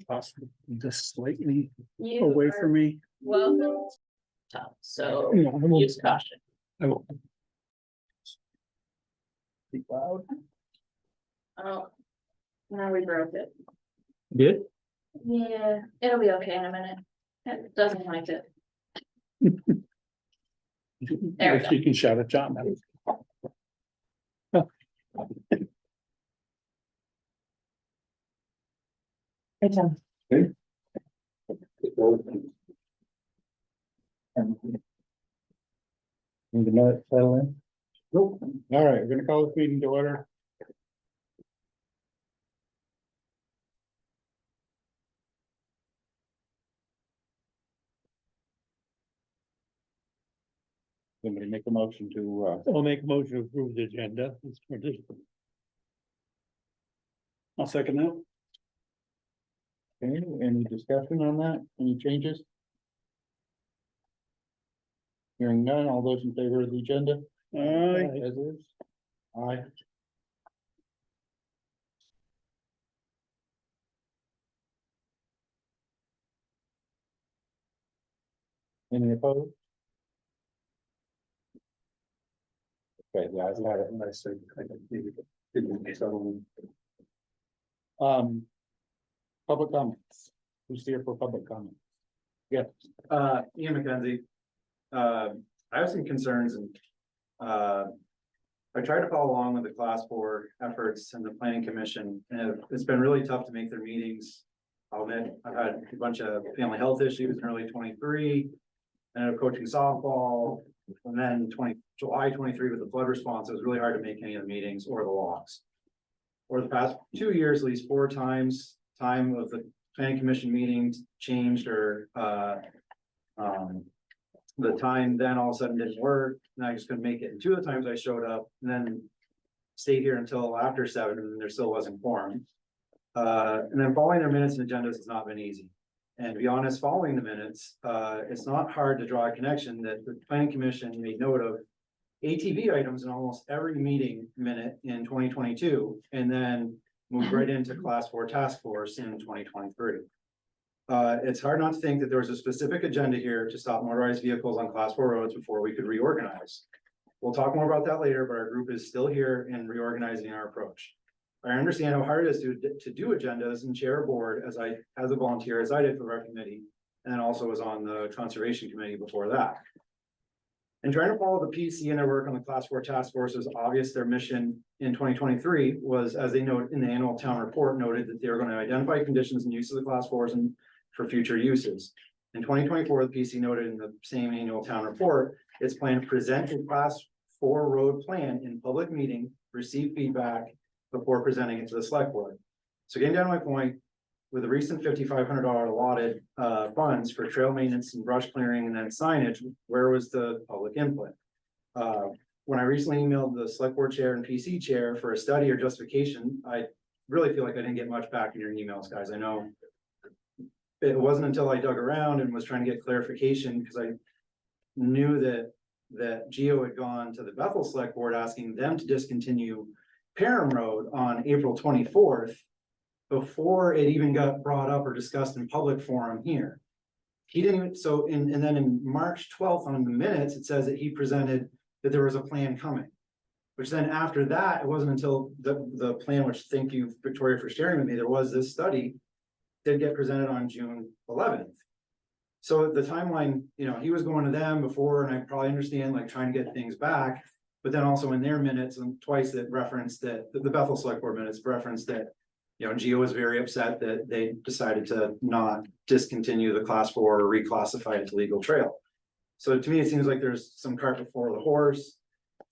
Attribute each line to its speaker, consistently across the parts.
Speaker 1: Possibly just slightly
Speaker 2: You
Speaker 1: away
Speaker 2: are
Speaker 1: from me.
Speaker 2: welcome. So
Speaker 1: No, I won't.
Speaker 2: use caution.
Speaker 1: I won't. Speak loud.
Speaker 2: Oh, now we broke it.
Speaker 1: Did?
Speaker 2: Yeah, it'll be okay in a minute. It doesn't like it. There we go.
Speaker 1: You can shout at John now.
Speaker 2: It's on.
Speaker 1: Need to let it settle in? Nope. All right, we're gonna call this meeting to order. Somebody make a motion to, I'll make a motion to approve the agenda. I'll second that. Okay, any discussion on that? Any changes? Hearing none, all those in favor of the agenda? Aye. As is? Aye. Any opposed? Okay, yeah, I got it. I said, I didn't settle. Public comments. Who's here for public comment? Yeah.
Speaker 3: Ian McKenzie. I have some concerns and, I tried to follow along with the class 4 efforts and the planning commission, and it's been really tough to make their meetings. I'll admit, I've had a bunch of family health issues in early 23, and I'm coaching softball, and then July 23 with the flood response, it was really hard to make any of the meetings or the logs. Over the past 2 years, at least 4 times, time of the planning commission meetings changed or, the time then all of a sudden didn't work, and I just couldn't make it. And 2 of the times I showed up and then stayed here until after 7, and there still wasn't quorum. And then following their minutes and agendas has not been easy. And to be honest, following the minutes, it's not hard to draw a connection that the planning commission made note of ATV items in almost every meeting minute in 2022, and then moved right into class 4 task force in 2023. It's hard not to think that there was a specific agenda here to stop motorized vehicles on class 4 roads before we could reorganize. We'll talk more about that later, but our group is still here in reorganizing our approach. I understand how hard it is to do agendas and chair a board as a volunteer, as I did for the rec committee, and then also was on the conservation committee before that. And trying to follow the PC and their work on the class 4 task force is obvious. Their mission in 2023 was, as they note in the annual town report, noted that they were going to identify conditions and use of the class 4s and for future uses. In 2024, the PC noted in the same annual town report, it's planned to present a class 4 road plan in public meeting, receive feedback before presenting it to the select board. So getting down to my point, with the recent $5,500 allotted funds for trail maintenance and brush clearing and then signage, where was the public input? When I recently emailed the select board chair and PC chair for a study or justification, I really feel like I didn't get much back in your emails, guys. I know it wasn't until I dug around and was trying to get clarification, because I knew that Geo had gone to the Bethel Select Board asking them to discontinue Parham Road on April 24th, before it even got brought up or discussed in public forum here. He didn't even, so and then in March 12th on the minutes, it says that he presented that there was a plan coming. Which then after that, it wasn't until the plan, which thank you, Victoria, for sharing with me, there was this study did get presented on June 11th. So the timeline, you know, he was going to them before, and I probably understand like trying to get things back, but then also in their minutes and twice that referenced that the Bethel Select Board minutes referenced that, you know, Geo was very upset that they decided to not discontinue the class 4 or reclassify it to legal trail. So to me, it seems like there's some cart before the horse.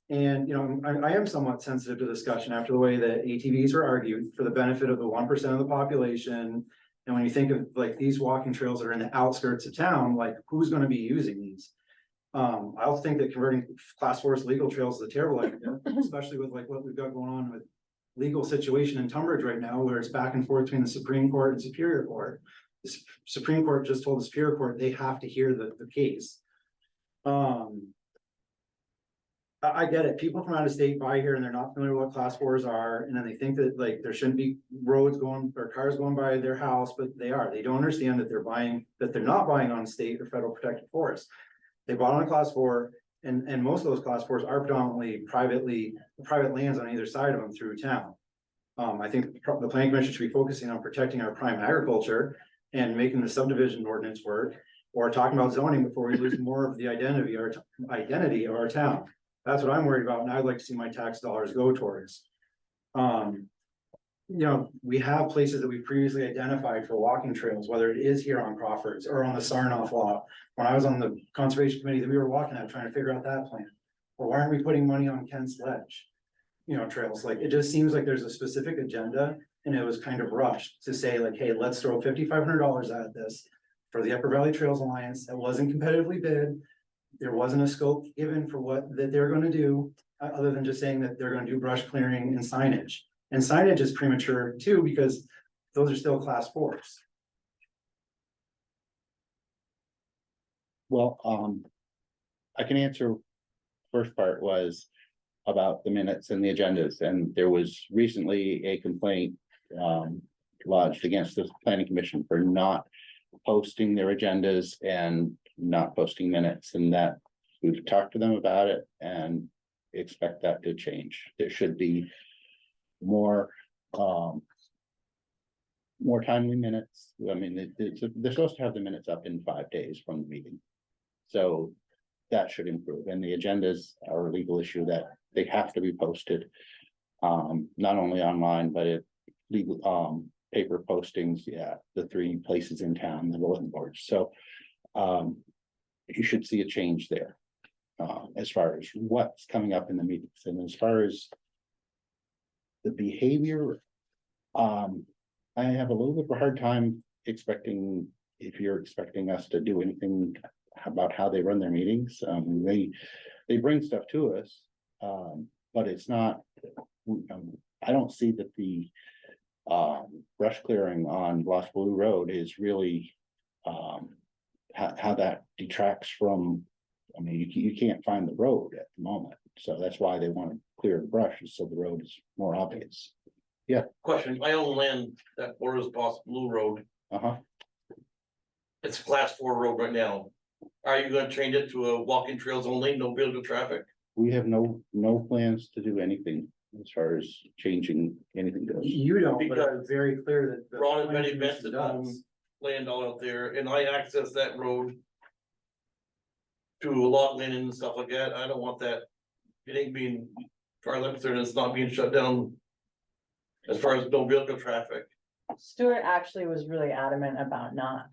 Speaker 3: And, you know, I am somewhat sensitive to discussion after the way that ATVs were argued for the benefit of the 1% of the population. And when you think of like these walking trails that are in the outskirts of town, like who's going to be using these? I also think that converting class 4s to legal trails is a terrible idea, especially with like what we've got going on with legal situation in Tunbridge right now, where it's back and forth between the Supreme Court and Superior Court. The Supreme Court just told the Superior Court they have to hear the case. I get it. People from out of state buy here and they're not familiar with what class fours are, and then they think that like there shouldn't be roads going or cars going by their house, but they are. They don't understand that they're not buying on state or federal protected forest. They bought on a class four, and most of those class fours are predominantly private lands on either side of them through town. I think the planning commission should be focusing on protecting our prime agriculture and making the subdivision ordinance work, or talking about zoning before we lose more of the identity of our town. That's what I'm worried about, and I'd like to see my tax dollars go towards. You know, we have places that we've previously identified for walking trails, whether it is here on Crawford's or on the Sarnoff lot. When I was on the conservation committee that we were walking at, trying to figure out that plan. Or why aren't we putting money on Kent's Ledge? You know, trails, like, it just seems like there's a specific agenda, and it was kind of rushed to say like, hey, let's throw $5,500 at this for the Upper Valley Trails Alliance. That wasn't competitively bid. There wasn't a scope given for what that they're gonna do, other than just saying that they're gonna do brush clearing and signage. And signage is premature too, because those are still class fours.
Speaker 1: Well, I can answer. First part was about the minutes and the agendas, and there was recently a complaint lodged against the planning commission for not posting their agendas and not posting minutes, and that we've talked to them about it and expect that to change. There should be more timely minutes. I mean, they're supposed to have the minutes up in 5 days from the meeting. So that should improve, and the agendas are a legal issue that they have to be posted. Not only online, but it legal paper postings, the 3 places in town, the bulletin boards. So you should see a change there. As far as what's coming up in the meetings, and as far as the behavior, I have a little bit of a hard time expecting, if you're expecting us to do anything about how they run their meetings. They bring stuff to us, but it's not, I don't see that the brush clearing on Lost Blue Road is really how that detracts from, I mean, you can't find the road at the moment, so that's why they want to clear the brushes, so the road is more obvious.
Speaker 4: Question, I own land that borders Lost Blue Road. It's a class 4 road right now. Are you gonna change it to a walking trails only, no vehicle traffic?
Speaker 1: We have no plans to do anything as far as changing anything goes.
Speaker 3: You don't, but
Speaker 4: Because
Speaker 3: it's very clear that. the
Speaker 4: Ron and
Speaker 3: planning
Speaker 4: Betty
Speaker 3: commission
Speaker 4: Benson own
Speaker 3: does.
Speaker 4: land all out there, and I access that road to a lot of land and stuff like that. I don't want that. It ain't being, far as I'm concerned, it's not being shut down as far as no vehicle traffic.
Speaker 5: Stuart actually was really adamant about not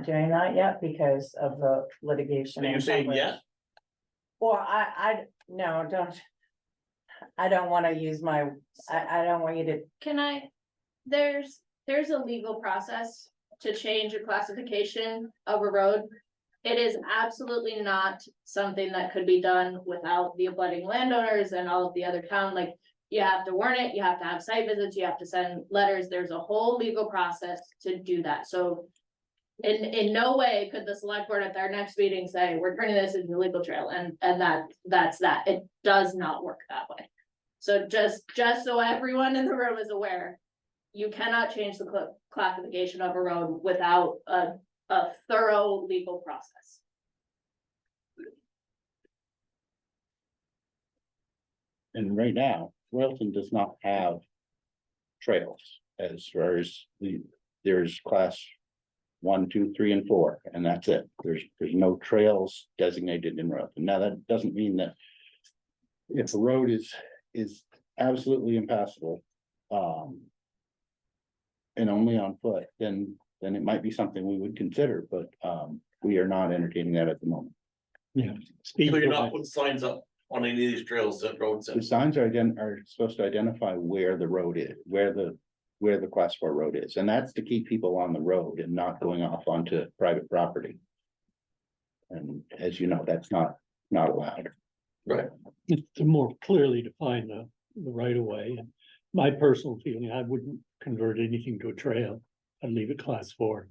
Speaker 5: doing that yet because of the litigation.
Speaker 4: Are you
Speaker 5: and
Speaker 4: saying
Speaker 5: coverage.
Speaker 4: yes?
Speaker 5: Or no, don't. I don't wanna use my, I don't want you to,
Speaker 2: Can I, there's a legal process to change a classification of a road. It is absolutely not something that could be done without the abutting landowners and all of the other town, like. You have to warn it, you have to have site visits, you have to send letters, there's a whole legal process to do that, so. In no way could the select board at their next meeting say, we're turning this into a legal trail, and that's that, it does not work that way. So just so everyone in the room is aware, you cannot change the classification of a road without a thorough legal process.
Speaker 1: And right now, Royalton does not have trails as far as there's class 1, 2, 3, and 4, and that's it. There's no trails designated in Royalton. Now, that doesn't mean that if a road is absolutely impassable, and only on foot, then it might be something we would consider, but we are not entertaining that at the moment.
Speaker 6: Yeah.
Speaker 4: So you're not putting signs up on any of these trails that roads
Speaker 1: The
Speaker 4: in?
Speaker 1: signs are supposed to identify where the road is, where the class 4 road is, and that's to keep people on the road and not going off onto private property. And as you know, that's not allowed.
Speaker 4: Right.
Speaker 6: It's to more clearly define the right of way. And my personal feeling, I wouldn't convert anything to a trail. I'd leave it class 4.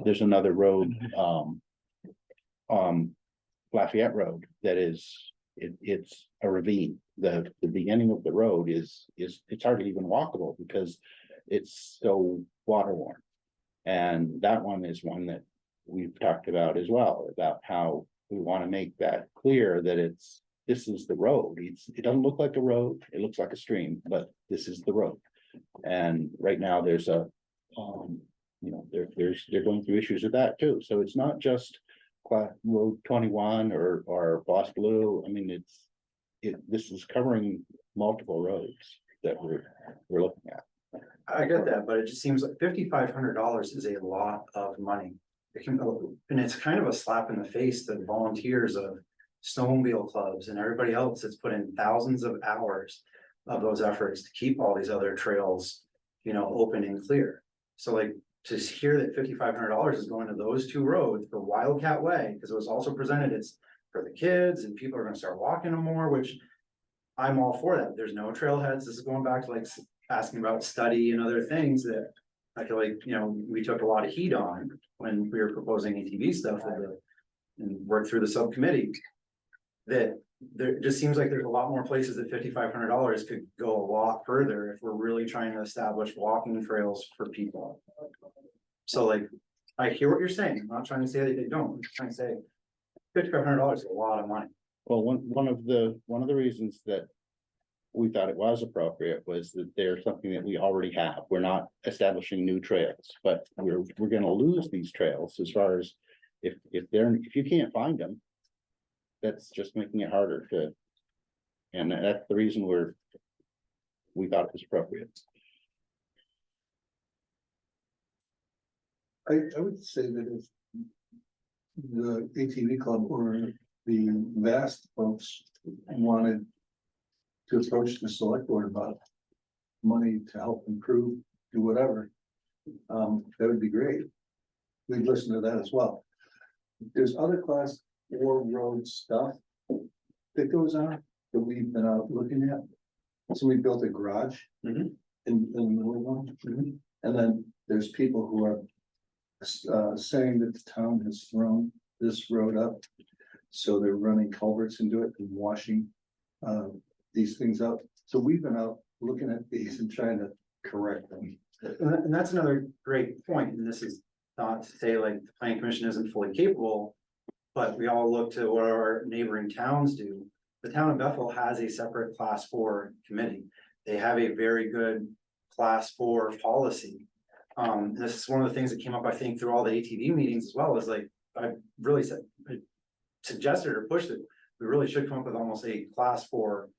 Speaker 1: There's another road, Lafayette Road, that is it's a ravine. The beginning of the road is, it's hardly even walkable because it's so water worn. And that one is one that we've talked about as well, about how we want to make that clear that this is the road. It doesn't look like a road, it looks like a stream, but this is the road. And right now there's a, they're going through issues with that too. So it's not just Road 21 or Boss Blue. I mean, this is covering multiple roads that we're looking at.
Speaker 3: I get that, but it just seems like $5,500 is a lot of money. And it's kind of a slap in the face that volunteers of snowmobile clubs and everybody else that's put in thousands of hours of those efforts to keep all these other trails, open and clear. So like, to hear that $5,500 is going to those two roads for Wildcat Way, because it was also presented, it's for the kids and people are gonna start walking them more, which I'm all for that. There's no trailheads. This is going back to like asking about study and other things that I feel like, we took a lot of heat on when we were proposing ATV stuff and worked through the subcommittee. That there just seems like there's a lot more places that $5,500 could go a lot further if we're really trying to establish walking trails for people. So like, I hear what you're saying. I'm not trying to say that they don't. I'm just trying to say $5,500 is a lot of money.
Speaker 1: Well, one of the reasons that we thought it was appropriate was that there's something that we already have. We're not establishing new trails, but we're gonna lose these trails as far as if you can't find them, that's just making it harder to. And that's the reason we thought it was appropriate.
Speaker 7: I would say that if the ATV club or the vast folks wanted to approach the select board about money to help improve, do whatever, that would be great. We'd listen to that as well. There's other class 4 road stuff that goes on that we've been out looking at. So we built a garage in the middle of one. And then there's people who are saying that the town has thrown this road up. So they're running culverts into it and washing these things up. So we've been out looking at these and trying to correct them.
Speaker 3: And that's another great point. And this is not to say like the planning commission isn't fully capable, but we all look to what our neighboring towns do. The town of Bethel has a separate class 4 committee. They have a very good class 4 policy. This is one of the things that came up, I think, through all the ATV meetings as well, is like, I really suggested or pushed it. We really should come up with almost a class 4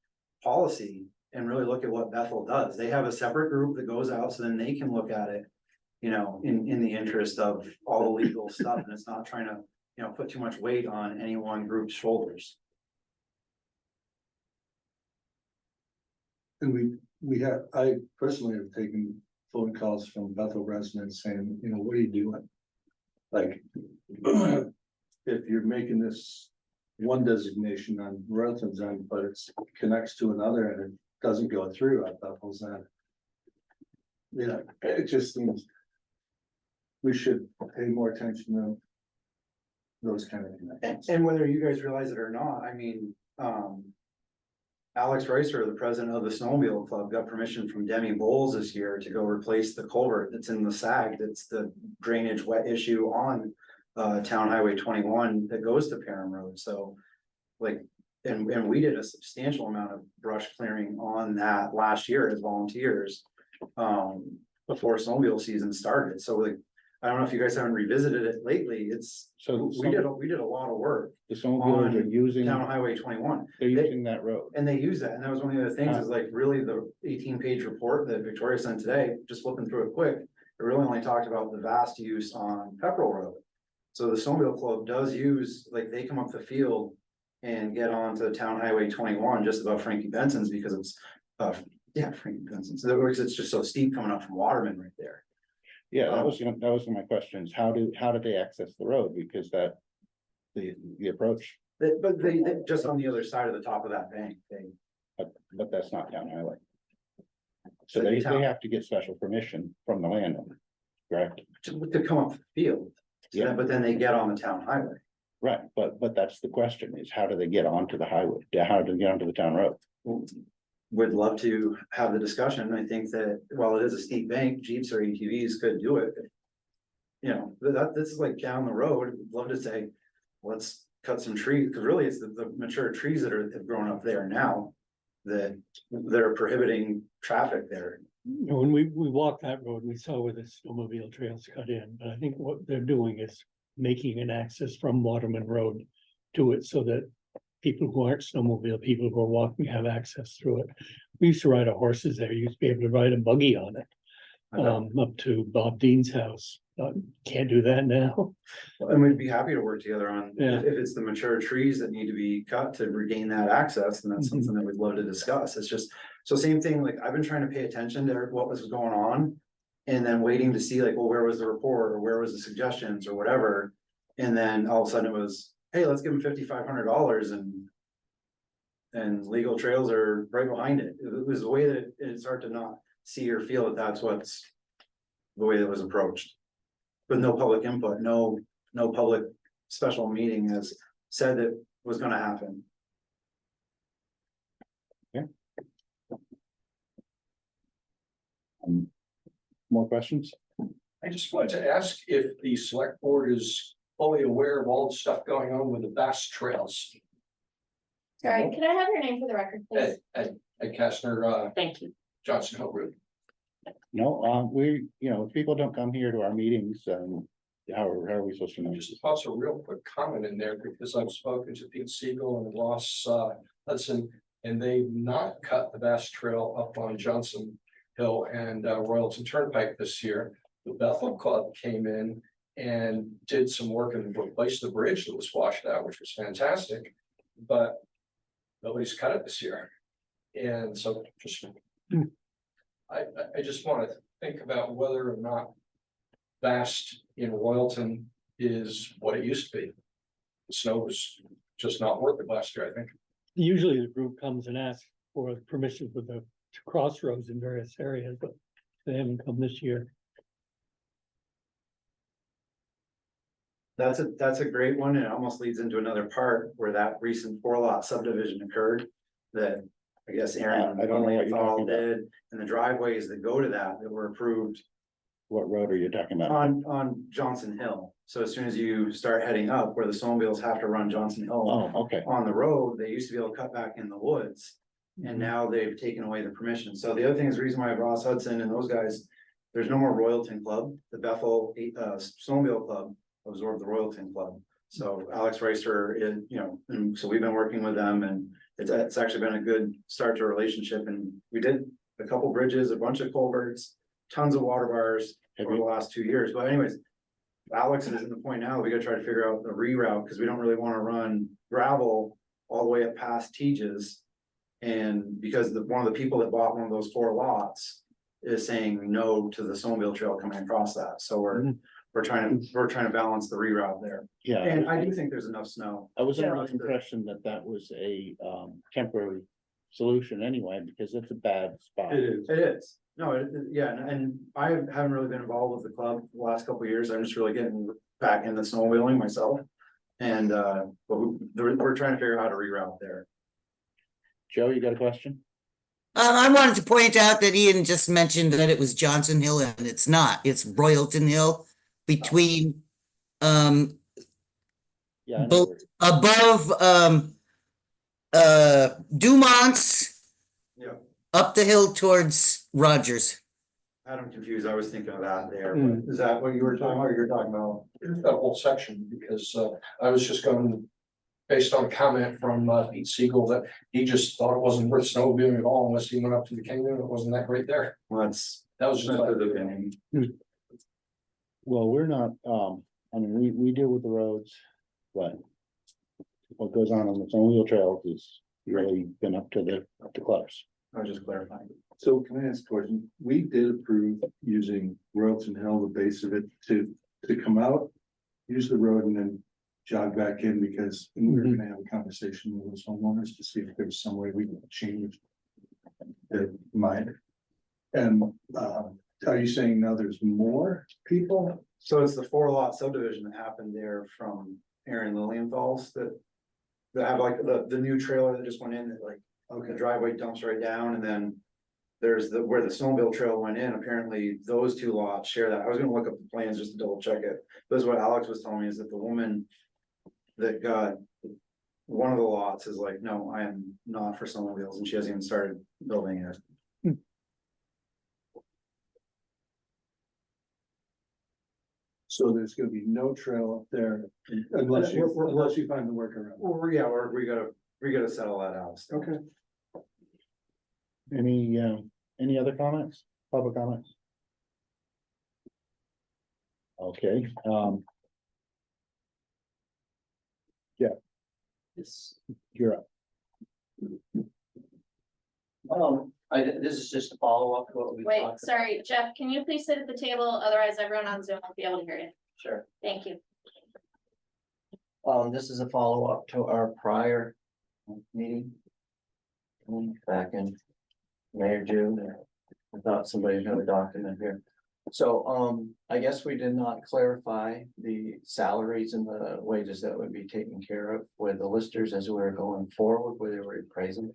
Speaker 3: policy and really look at what Bethel does. They have a separate group that goes out, so then they can look at it, in the interest of all the legal stuff, and it's not trying to, put too much weight on any one group's shoulders.
Speaker 7: And I personally have taken phone calls from Bethel residents saying, what are you doing? Like, if you're making this one designation on Rutland's end, but it connects to another and it doesn't go through at Bethel's end. It just seems we should pay more attention to those kind of connections.
Speaker 3: And whether you guys realize it or not, I mean, Alex Reiser, the president of the Snowmobile Club, got permission from Demi Bowles this year to go replace the culvert that's in the SAG. That's the drainage wet issue on Town Highway 21 that goes to Perham Road. So like, and we did a substantial amount of brush clearing on that last year as volunteers before snowmobile season started. So like, I don't know if you guys haven't revisited it lately. We did a lot of work.
Speaker 1: The snowmobilers are using,
Speaker 3: Town Highway 21.
Speaker 1: they're using that road.
Speaker 3: And they use that, and that was one of the other things, is like really the 18-page report that Victoria sent today, just flipping through it quick. It really only talked about the vast use on Pepperell Road. So the Snowmobile Club does use, like, they come up the field and get onto Town Highway 21 just above Frankie Benson's, because it's Frankie Benson's. So it's just so steep coming up from Waterman right there.
Speaker 1: Yeah, that was my question, is how do they access the road? Because the approach,
Speaker 3: But they just on the other side of the top of that bank,
Speaker 1: but that's not town highway. So they have to get special permission from the landowner, correct?
Speaker 3: to come up the field.
Speaker 1: Yeah.
Speaker 3: But then they get on the town highway.
Speaker 1: Right, but that's the question, is how do they get onto the highway? How do they get onto the town road?
Speaker 3: Would love to have the discussion. I think that while it is a steep bank, Jeeps or ATVs could do it. You know, this is like down the road, I'd love to say, let's cut some trees, because really it's the mature trees that have grown up there now. That are prohibiting traffic there.
Speaker 6: You know, when we walked that road, we saw where the snowmobile trails cut in, but I think what they're doing is making an access from Waterman Road to it so that people who aren't snowmobile, people who are walking have access through it. We used to ride our horses there, you used to be able to ride a buggy on it, up to Bob Dean's house. Can't do that now.
Speaker 3: And we'd be happy to work together on,
Speaker 6: Yeah.
Speaker 3: if it's the mature trees that need to be cut to regain that access, then that's
Speaker 6: Mhm.
Speaker 3: something that we'd love to discuss. It's just, so same thing, like, I've been trying to pay attention to what was going on. And then waiting to see like, well, where was the report, or where was the suggestions, or whatever. And then all of a sudden it was, hey, let's give them $5,500 and legal trails are right behind it. It was the way that it's hard to not see or feel that that's what's the way that was approached. With no public input, no public special meeting has said that was gonna happen.
Speaker 1: More questions?
Speaker 8: I just wanted to ask if the select board is fully aware of all the stuff going on with the Bass Trails
Speaker 2: Sorry, can I have your name for the record, please?
Speaker 8: at Kastner,
Speaker 2: Thank you.
Speaker 8: Johnson Hill Road.
Speaker 1: No, if people don't come here to our meetings, how are we supposed to know?
Speaker 8: Just toss a real quick comment in there because I've spoken to Pete Siegel and Ross Hudson, and they've not cut the Bass Trail up on Johnson Hill and Royalton Turnpike this year. The Bethel Club came in and did some work and replaced the bridge that was washed out, which was fantastic, but nobody's cut it this year. And so just, I just want to think about whether or not Vast in Royalton is what it used to be. The snow was just not worth it last year, I think.
Speaker 6: Usually the group comes and asks for permission for the crossroads in various areas, but they haven't come this year.
Speaker 3: That's a great one, and it almost leads into another part where that recent 4-lot subdivision occurred. That I guess Aaron
Speaker 1: I don't know what you're talking about.
Speaker 3: did, and the driveways that go to that were approved
Speaker 1: What road are you talking about?
Speaker 3: on Johnson Hill. So as soon as you start heading up where the snowmobiles have to run Johnson Hill
Speaker 1: Oh, okay.
Speaker 3: on the road, they used to be able to cut back in the woods. And now they've taken away the permission. So the other thing is the reason why Ross Hudson and those guys, there's no more Royalton Club. The Bethel Snowmobile Club absorbed the Royalton Club. So Alex Reister is, and so we've been working with them, and it's actually been a good start to a relationship. And we did a couple bridges, a bunch of culverts, tons of water bars over the last 2 years. But anyways, Alex is in the point now, we gotta try to figure out the reroute, because we don't really want to run gravel all the way up past Tejas. And because one of the people that bought one of those 4 lots is saying no to the snowmobile trail coming across that. So we're trying to balance the reroute there.
Speaker 1: Yeah.
Speaker 3: And I do think there's enough snow.
Speaker 1: I was under
Speaker 3: Yeah.
Speaker 1: the impression that was a temporary solution anyway, because it's a bad spot.
Speaker 3: It is. No, yeah, and I haven't really been involved with the club the last couple of years. I'm just really getting back into snowmobiling myself. And but we're trying to figure out how to reroute there.
Speaker 1: Joe, you got a question?
Speaker 9: I wanted to point out that Ian just mentioned that it was Johnson Hill, and it's not. It's Royalton Hill between
Speaker 1: Yeah. I know
Speaker 9: both above Dumont's
Speaker 3: Yeah.
Speaker 9: up the hill towards Rogers.
Speaker 3: I had them confused. I was thinking of that there.
Speaker 6: Mm.
Speaker 3: But is that what you were talking about? Or you're talking about?
Speaker 8: That whole section, because I was just going, based on a comment from Pete Siegel, that he just thought it wasn't worth snowmobiling at all unless he went up to the canyon. It wasn't that great there.
Speaker 3: Well, that's
Speaker 8: That was just
Speaker 3: that's
Speaker 8: like,
Speaker 3: the opinion.
Speaker 1: Well, we're not, I mean, we deal with the roads, but what goes on the snowmobile trails is really been up to the clubs.
Speaker 3: I was just clarifying.
Speaker 7: So can I ask a question? We did approve using Royalton Hill, the base of it, to come out, use the road and then jog back in, because we were gonna have a conversation with those homeowners to see if there's some way we can change their mind. And are you saying now there's more people?
Speaker 3: So it's the 4-lot subdivision that happened there from Aaron Lilienthal's that have like the new trailer that just went in, that like, the driveway dumps right down, and then there's where the snowmobile trail went in, apparently those two lots share that. I was gonna look up the plans just to double check it. This is what Alex was telling me, is that the woman that got one of the lots is like, no, I am not for snowmobiles, and she hasn't even started building it.
Speaker 7: So there's gonna be no trail up there unless you find the workaround.
Speaker 3: Well, yeah, we gotta settle that out. still.
Speaker 7: Okay.
Speaker 1: Any other comments, public comments? Okay,
Speaker 10: Yes.
Speaker 1: you're up.
Speaker 10: This is just a follow-up to what we
Speaker 2: Wait,
Speaker 10: talked.
Speaker 2: sorry, Jeff, can you please sit at the table? Otherwise everyone on Zoom won't be able to hear you.
Speaker 10: Sure.
Speaker 2: Thank you.
Speaker 10: This is a follow-up to our prior meeting. Back in May or June. I thought somebody had a document here. So, I guess we did not clarify the salaries and the wages that would be taken care of with the listers as we were going forward with the reappraisal.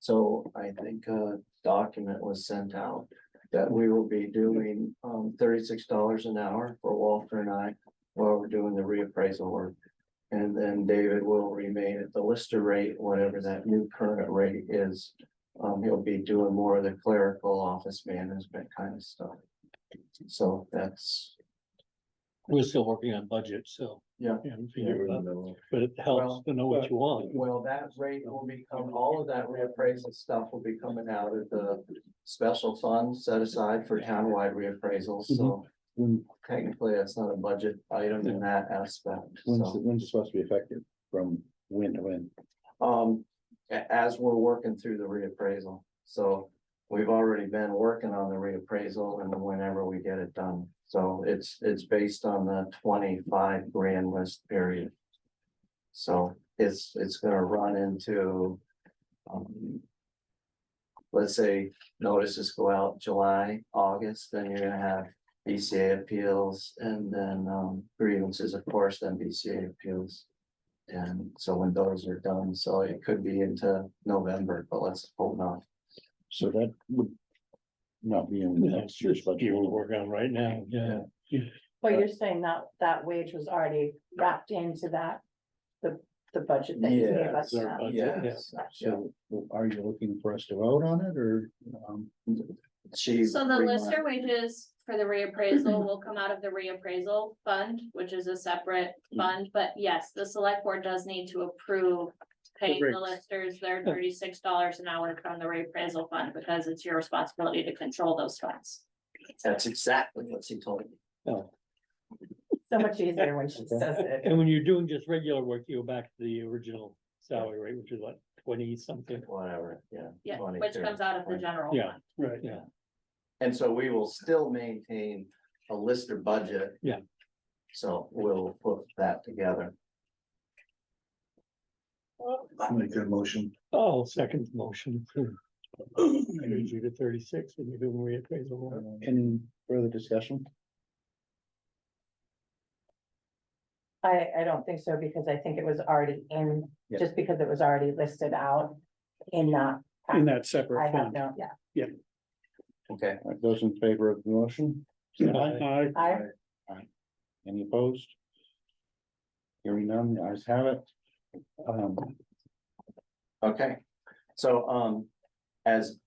Speaker 10: So I think a document was sent out that we will be doing, $36 an hour for Walter and I while we're doing the reappraisal work. And then David will remain at the lister rate, whatever that new current rate is. He'll be doing more of the clerical office management kind of stuff. So that's,
Speaker 6: We're still working on budget, so.
Speaker 10: Yeah.
Speaker 6: haven't figured it out, But it helps to know what you want.
Speaker 10: well, that rate will become, all of that reappraisal stuff will be coming out of the special fund set aside for townwide reappraisals, so.
Speaker 1: When,
Speaker 10: Technically, that's not a budget item in that aspect, so.
Speaker 1: when's it supposed to be effective, from when to when?
Speaker 10: As we're working through the reappraisal, so we've already been working on the reappraisal and whenever we get it done. So it's based on the 25 grand list period. So it's gonna run into, let's say notices go out July, August, then you're gonna have BCA appeals and then grievances, of course, then BCA appeals. And so when those are done, so it could be into November, but let's hope not.
Speaker 1: So that would not be in next year's budget.
Speaker 6: You will work on right now, yeah.
Speaker 5: But you're saying that that wage was already wrapped into that, the budget that you gave
Speaker 10: Yeah,
Speaker 5: us
Speaker 6: our
Speaker 5: now?
Speaker 6: budget.
Speaker 10: Yes.
Speaker 1: So are you looking for us to vote on it, or,
Speaker 10: She.
Speaker 2: So the lister wages for the reappraisal will come out of the reappraisal fund, which is a separate fund, but yes, the select board does need to approve. Paying the
Speaker 6: rates.
Speaker 2: listers their $36 an hour from the reappraisal fund, because it's your responsibility to control those funds.
Speaker 10: That's exactly what she told me.
Speaker 6: Oh,
Speaker 5: So much easier when she says it.
Speaker 6: And when you're doing just regular work, you go back to the original salary rate, which is like 20 something.
Speaker 10: Whatever, yeah.
Speaker 2: Yeah,
Speaker 10: 20,
Speaker 2: which
Speaker 10: 30,
Speaker 2: comes out of the
Speaker 10: 20.
Speaker 2: general
Speaker 6: Yeah.
Speaker 2: fund.
Speaker 6: Right, yeah.
Speaker 10: And so we will still maintain a lister budget.
Speaker 6: Yeah.
Speaker 10: So we'll put that together.
Speaker 7: Make that motion.
Speaker 6: Oh, second motion. I need you to 36 when you're doing reappraisal work.
Speaker 1: any further discussion?
Speaker 5: I don't think so, because I think it was already in,
Speaker 1: Yeah.
Speaker 5: just because it was already listed out in that.
Speaker 6: In that
Speaker 5: I
Speaker 6: separate
Speaker 5: have
Speaker 6: fund.
Speaker 5: no, yeah,
Speaker 10: Okay.
Speaker 1: All right, those in favor of the motion? say aye.
Speaker 6: Aye.
Speaker 1: Any opposed? Hearing none, the ayes have it.
Speaker 10: Okay, so, as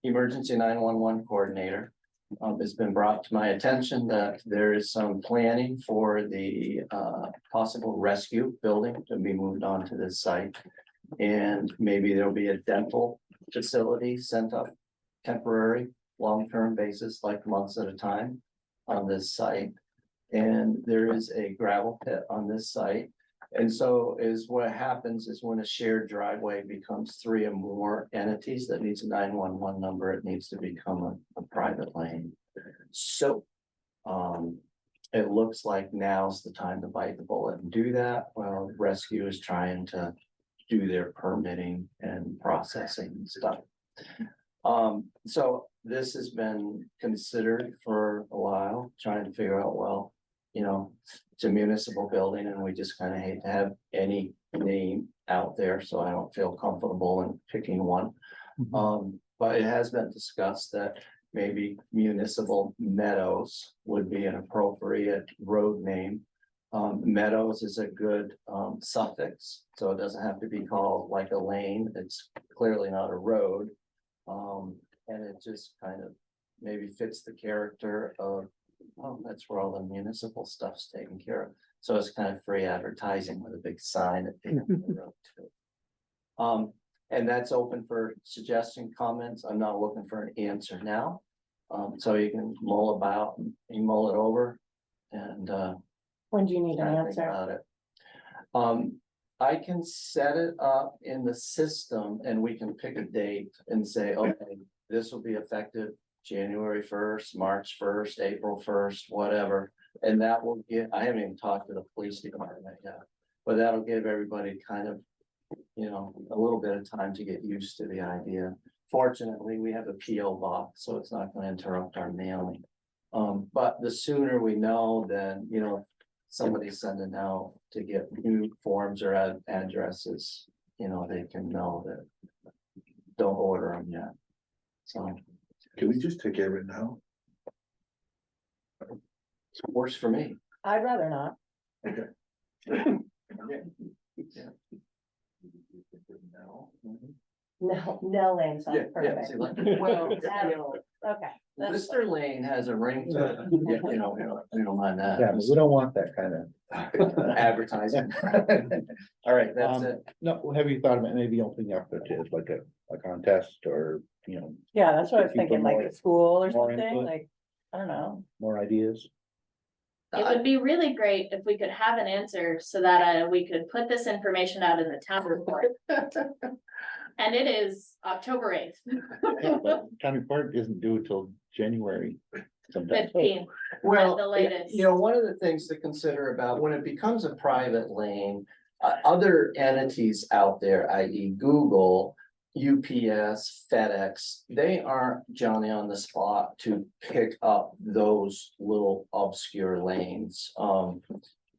Speaker 10: emergency 911 coordinator, it's been brought to my attention that there is some planning for the, possible rescue building to be moved onto this site. And maybe there'll be a dental facility sent up temporary, long-term basis, like months at a time on this site. And there is a gravel pit on this site. And so is what happens is when a shared driveway becomes 3 or more entities that needs a 911 number, it needs to become a private lane. So, it looks like now's the time to bite the bullet and do that. Well, rescue is trying to do their permitting and processing and stuff. So this has been considered for a while, trying to figure out, well, you know, it's a municipal building and we just kind of hate to have any name out there, so I don't feel comfortable in picking one. But it has been discussed that maybe Municipal Meadows would be an appropriate road name. Meadows is a good suffix, so it doesn't have to be called like a lane. It's clearly not a road. And it just kind of maybe fits the character of, oh, that's where all the municipal stuff's taken care of. So it's kind of free advertising with a big sign at the end of the road too. And that's open for suggestion, comments. I'm not looking for an answer now. So you can mull about, you mull it over and
Speaker 5: When do you need an
Speaker 10: kind of think
Speaker 5: answer?
Speaker 10: about it. I can set it up in the system and we can pick a date and say, okay, this will be effective January 1st, March 1st, April 1st, whatever. And that will get, I haven't even talked to the police department yet, but that'll give everybody kind of, you know, a little bit of time to get used to the idea. Fortunately, we have a PO box, so it's not going to interrupt our mailing. But the sooner we know, then, you know, somebody's sending out to get new forms or addresses, you know, they can know that don't order them yet. So
Speaker 7: Can we just take care of it now?
Speaker 10: it works for me.
Speaker 5: I'd rather not. No lane sounds perfect.
Speaker 10: See, like, well, you know,
Speaker 5: Okay. that's
Speaker 10: Lister Lane has a ring to it, you know, we don't mind that.
Speaker 1: Yeah, but we don't want that kind of.
Speaker 10: Advertising. All right, that's it.
Speaker 1: No, have you thought about maybe opening up to like a contest or, you know,
Speaker 5: Yeah, that's what I was
Speaker 1: Give people
Speaker 5: thinking, like
Speaker 1: more-
Speaker 5: a school or
Speaker 1: more
Speaker 5: something,
Speaker 1: input.
Speaker 5: like, I don't know.
Speaker 1: more ideas?
Speaker 2: It would be really great if we could have an answer so that we could put this information out in the town report. And it is October 8th.
Speaker 1: Yeah, but Town report isn't due till January sometime.
Speaker 2: 15th.
Speaker 10: Well,
Speaker 2: the latest.
Speaker 10: you know, one of the things to consider about when it becomes a private lane, other entities out there, i.e. Google, UPS, FedEx, they aren't Johnny on the spot to pick up those little obscure lanes.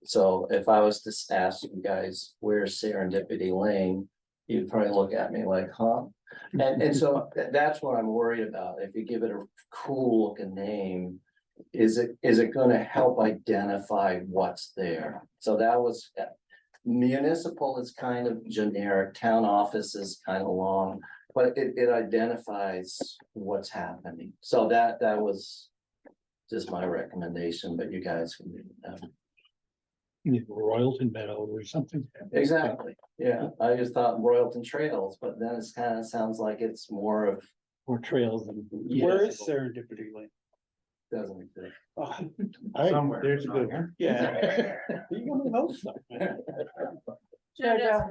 Speaker 10: So if I was to ask you guys, where's Serendipity Lane? You'd probably look at me like, huh? And so that's what I'm worried about. If you give it a cool looking name, is it gonna help identify what's there? So that was, municipal is kind of generic, town office is kind of long, but it identifies what's happening. So that was just my recommendation, but you guys can do that.
Speaker 6: Royalton Meadow or something.
Speaker 10: Exactly, yeah, I just thought Royalton Trails, but then it's kind of sounds like it's more of,
Speaker 6: Or trails and.
Speaker 10: Yeah.
Speaker 6: Where is Serendipity Lane?
Speaker 10: doesn't exist.
Speaker 6: Oh,
Speaker 3: Somewhere.
Speaker 1: There's a good one.
Speaker 6: yeah. You gonna hope so.
Speaker 5: Jojo.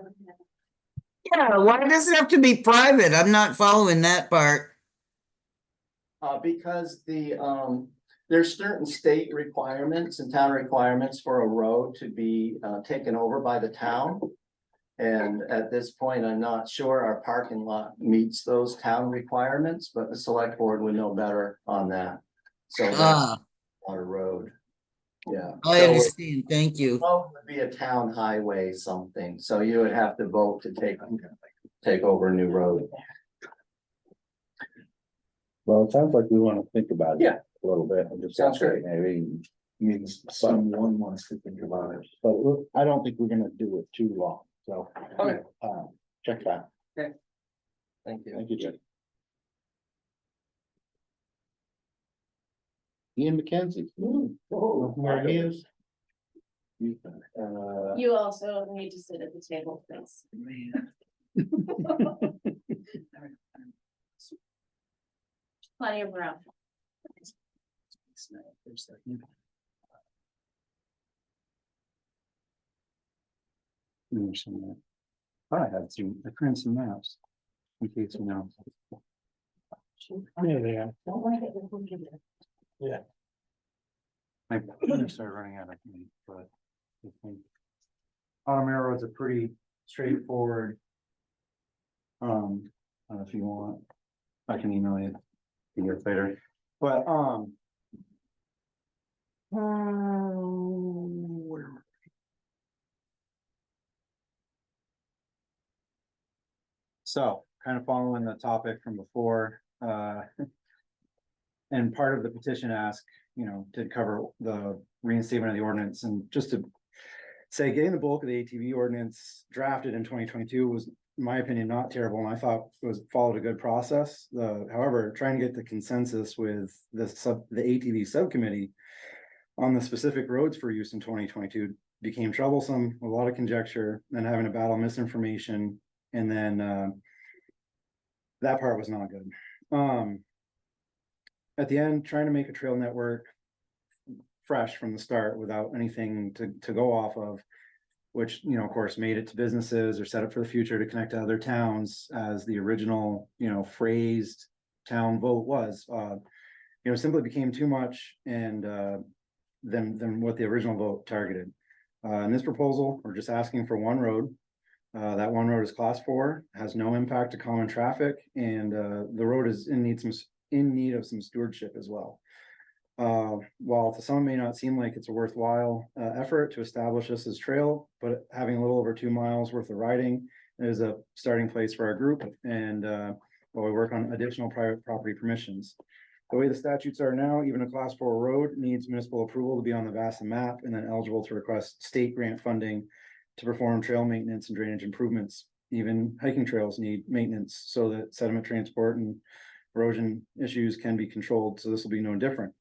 Speaker 9: Yeah, why does it have to be private? I'm not following that part.
Speaker 10: Because there's certain state requirements and town requirements for a road to be taken over by the town. And at this point, I'm not sure our parking lot meets those town requirements, but the select board would know better on that. So that's
Speaker 9: Ah,
Speaker 10: on a road. Yeah.
Speaker 9: I
Speaker 10: So
Speaker 9: understand. Thank you.
Speaker 10: it would be a town highway something, so you would have to vote to take over a new road.
Speaker 1: Well, it sounds like we want to think about it.
Speaker 10: Yeah.
Speaker 1: A little bit. and just
Speaker 10: Sounds great.
Speaker 1: Maybe,
Speaker 7: Means someone wants to think about it.
Speaker 1: but I don't think we're gonna do it too long, so.
Speaker 10: Okay.
Speaker 1: Check that.
Speaker 10: Thank you.
Speaker 1: Thank you, Jeff. Ian McKenzie. Where he is.
Speaker 2: You also need to sit at the table, please. Plenty of room.
Speaker 3: I had I printed some maps. In case you know.
Speaker 6: There they are.
Speaker 3: I started running out of ink, but I think Autumn Road's a pretty straightforward. I don't know if you want, I can email you. You guys later, but So, kind of following the topic from before, and part of the petition ask, did cover the reinstatement of the ordinance, and just to say, getting the bulk of the ATV ordinance drafted in 2022 was, in my opinion, not terrible, and I thought it was followed a good process. However, trying to get the consensus with the ATV subcommittee on the specific roads for use in 2022 became troublesome, a lot of conjecture, and having to battle misinformation, and then that part was not good. At the end, trying to make a trail network fresh from the start without anything to go off of, which, of course, made it to businesses or set up for the future to connect to other towns, as the original, phrased town vote was, simply became too much, and than what the original vote targeted. In this proposal, we're just asking for one road. That one road is class 4, has no impact to common traffic, and the road is in need of some stewardship as well. While to some may not seem like it's a worthwhile effort to establish this as trail, but having a little over 2 miles worth of riding is a starting place for our group, and while we work on additional private property permissions. The way the statutes are now, even a class 4 road needs municipal approval to be on the VASA map, and then eligible to request state grant funding to perform trail maintenance and drainage improvements. Even hiking trails need maintenance so that sediment transport and erosion issues can be controlled. So this will be no different.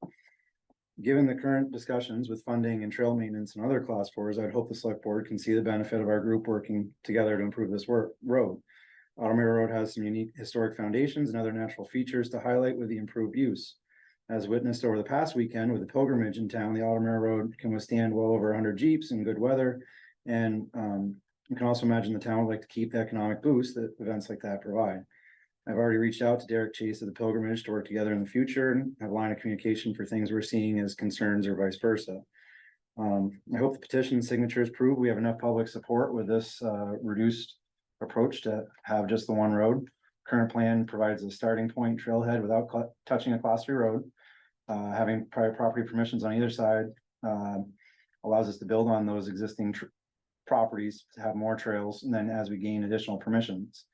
Speaker 3: Given the current discussions with funding and trail maintenance and other class 4s, I'd hope the select board can see the benefit of our group working together to improve this road. Automira Road has some unique historic foundations and other natural features to highlight with the improved use. As witnessed over the past weekend with the pilgrimage in town, the Automira Road can withstand well over 100 Jeeps in good weather. And you can also imagine the town would like to keep the economic boost that events like that provide. I've already reached out to Derek Chase of the pilgrimage to work together in the future and have a line of communication for things we're seeing as concerns or vice versa. I hope the petition signatures prove we have enough public support with this reduced approach to have just the one road. Current plan provides a starting point trailhead without touching a class 3 road. Having private property permissions on either side allows us to build on those existing properties to have more trails, and then as we gain additional permissions.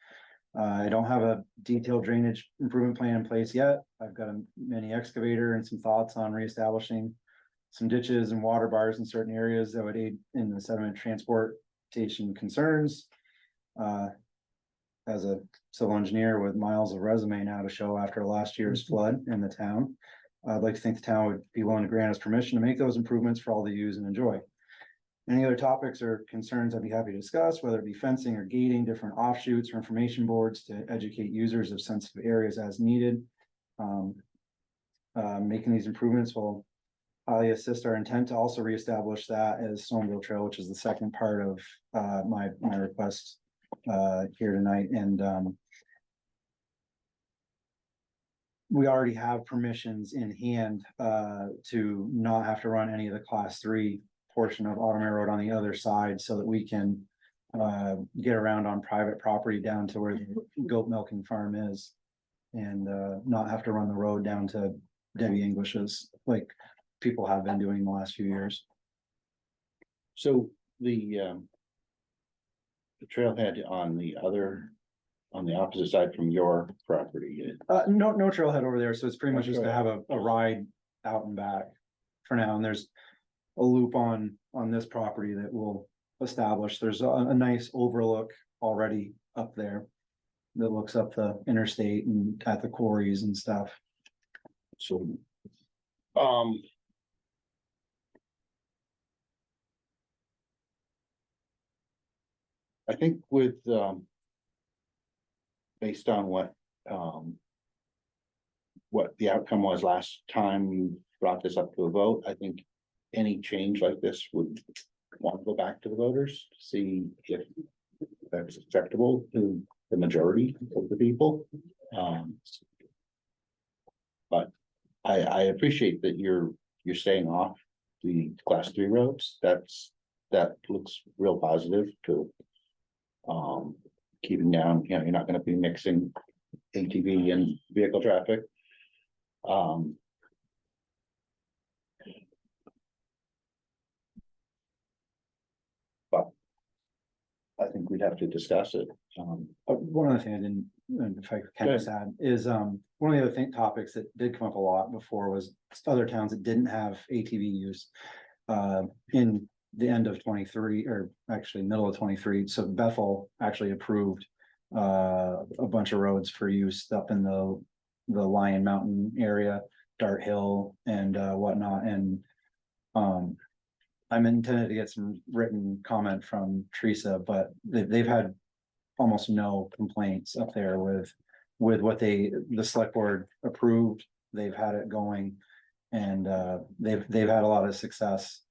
Speaker 3: I don't have a detailed drainage improvement plan in place yet. I've got a mini excavator and some thoughts on reestablishing some ditches and water bars in certain areas that would aid in the sediment transportation concerns. As a civil engineer with miles of resume now to show after last year's flood in the town, I'd like to think the town would be willing to grant us permission to make those improvements for all to use and enjoy. Any other topics or concerns I'd be happy to discuss, whether it be fencing or gating, different offshoots or information boards to educate users of sensitive areas as needed. Making these improvements will highly assist our intent to also reestablish that as snowmobile trail, which is the second part of my request here tonight. And we already have permissions in hand to not have to run any of the class 3 portion of Automira Road on the other side, so that we can get around on private property down to where the goat milking farm is, and not have to run the road down to Debbie English's like people have been doing the last few years.
Speaker 1: So the trailhead on the opposite side from your property.
Speaker 3: No trailhead over there, so it's pretty much just to have a ride out and back for now. And there's a loop on this property that will establish. There's a nice overlook already up there that looks up the interstate and at the quarries and stuff.
Speaker 1: So, I think with, based on what the outcome was last time you brought this up to a vote, I think any change like this would want to go back to the voters to see if that's acceptable to the majority of the people. But I appreciate that you're staying off the class 3 roads. That looks real positive to keeping down, you're not going to be mixing ATV and vehicle traffic. I think we'd have to discuss it.
Speaker 3: One other thing I didn't, and if I can just add, is, one of the other topics that did come up a lot before was other towns that didn't have ATV use. In the end of 23, or actually middle of 23, so Bethel actually approved. A bunch of roads for use up in the Lion Mountain area, Dart Hill and whatnot, and. I'm intended to get some written comment from Teresa, but they've had almost no complaints up there with what the select board approved. They've had it going, and they've had a lot of success.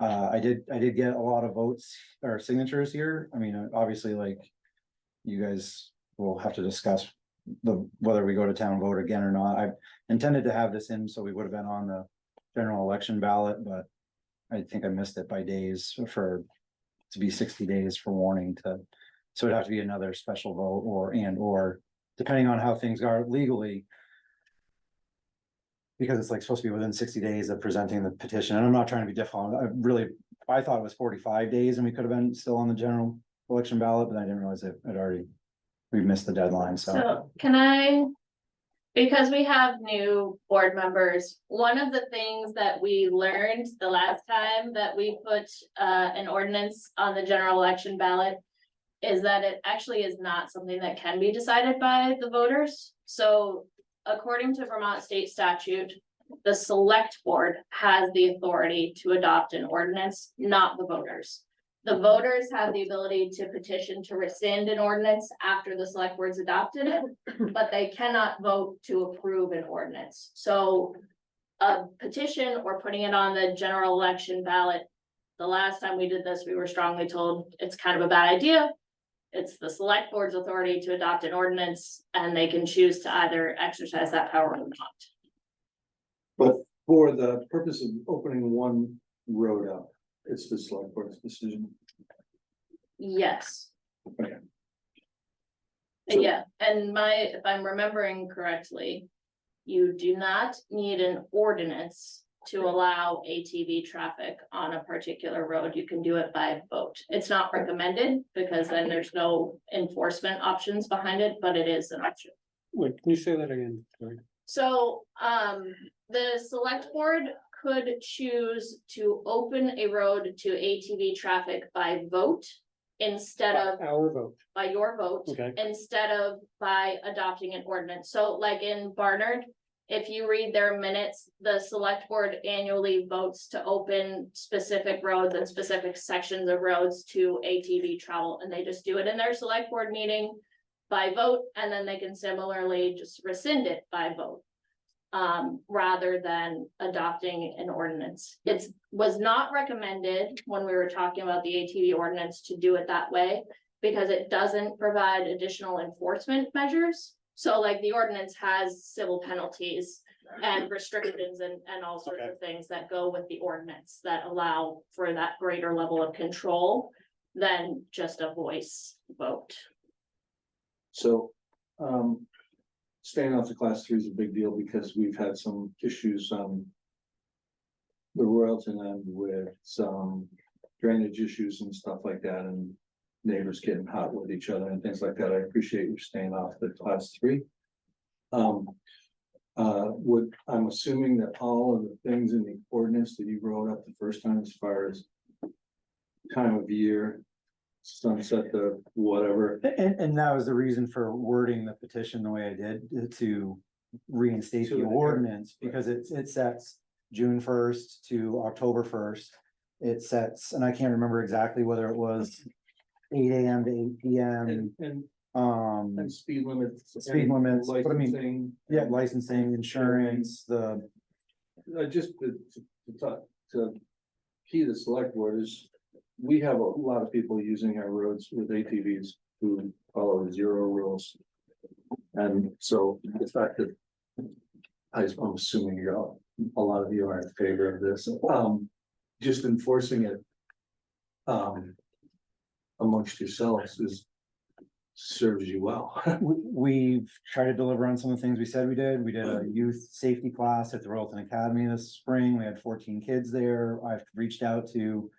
Speaker 3: I did get a lot of votes or signatures here. I mean, obviously, like, you guys will have to discuss whether we go to town vote again or not. I intended to have this in, so we would have been on the general election ballot, but I think I missed it by days to be 60 days for warning to, so it'd have to be another special vote or depending on how things are legally. Because it's like supposed to be within 60 days of presenting the petition, and I'm not trying to be difficult. I thought it was 45 days and we could have been still on the general election ballot, but I didn't realize we've missed the deadline, so.
Speaker 2: So can I, because we have new board members, one of the things that we learned the last time that we put an ordinance on the general election ballot is that it actually is not something that can be decided by the voters. So according to Vermont state statute, the select board has the authority to adopt an ordinance, not the voters. The voters have the ability to petition to rescind an ordinance after the select board's adopted it, but they cannot vote to approve an ordinance. So a petition or putting it on the general election ballot, the last time we did this, we were strongly told it's kind of a bad idea. It's the select board's authority to adopt an ordinance, and they can choose to either exercise that power or not.
Speaker 7: But for the purpose of opening one road up, it's the select board's decision.
Speaker 2: Yes.
Speaker 7: Okay. So-
Speaker 2: Yeah, and if I'm remembering correctly, you do not need an ordinance to allow ATV traffic on a particular road. You can do it by vote. It's not recommended because then there's no enforcement options behind it, but it is an option.
Speaker 6: Wait, can you say that again? Sorry.
Speaker 2: So, the select board could choose to open a road to ATV traffic by vote instead of
Speaker 6: Our vote,
Speaker 2: by your vote,
Speaker 6: okay.
Speaker 2: instead of by adopting an ordinance. So like in Barnard, if you read their minutes, the select board annually votes to open specific roads and specific sections of roads to ATV travel, and they just do it in their select board meeting by vote, and then they can similarly just rescind it by vote. Rather than adopting an ordinance. It was not recommended when we were talking about the ATV ordinance to do it that way, because it doesn't provide additional enforcement measures. So like the ordinance has civil penalties and restrictions and all sorts of things that go with the ordinance that allow for that greater level of control than just a voice vote.
Speaker 7: So, staying off the class 3 is a big deal because we've had some issues on the Royalton end with some drainage issues and stuff like that, and neighbors getting hot with each other and things like that. I appreciate you staying off the class 3. I'm assuming that all of the things in the ordinance that you wrote up the first time, as far as time of year, sunset, the whatever.
Speaker 3: And that was the reason for wording the petition the way I did, to reinstate the
Speaker 7: To the-
Speaker 3: ordinance, because it sets June 1st to October 1st. It sets, and I can't remember exactly whether it was 8 AM to 8 PM.
Speaker 7: And speed limits.
Speaker 3: Speed
Speaker 7: and
Speaker 3: limits, but I mean,
Speaker 7: licensing.
Speaker 3: Yeah, licensing, insurance,
Speaker 7: Just to key the select board is, we have a lot of people using our roads with ATVs who follow the 0 rules. And so the fact that I'm assuming a lot of you are in favor of this, just enforcing it amongst yourselves serves you well.
Speaker 3: we've tried to deliver on some of the things we said we did. We did a youth safety class at the Royalton Academy this spring. We had 14 kids there. I've reached out to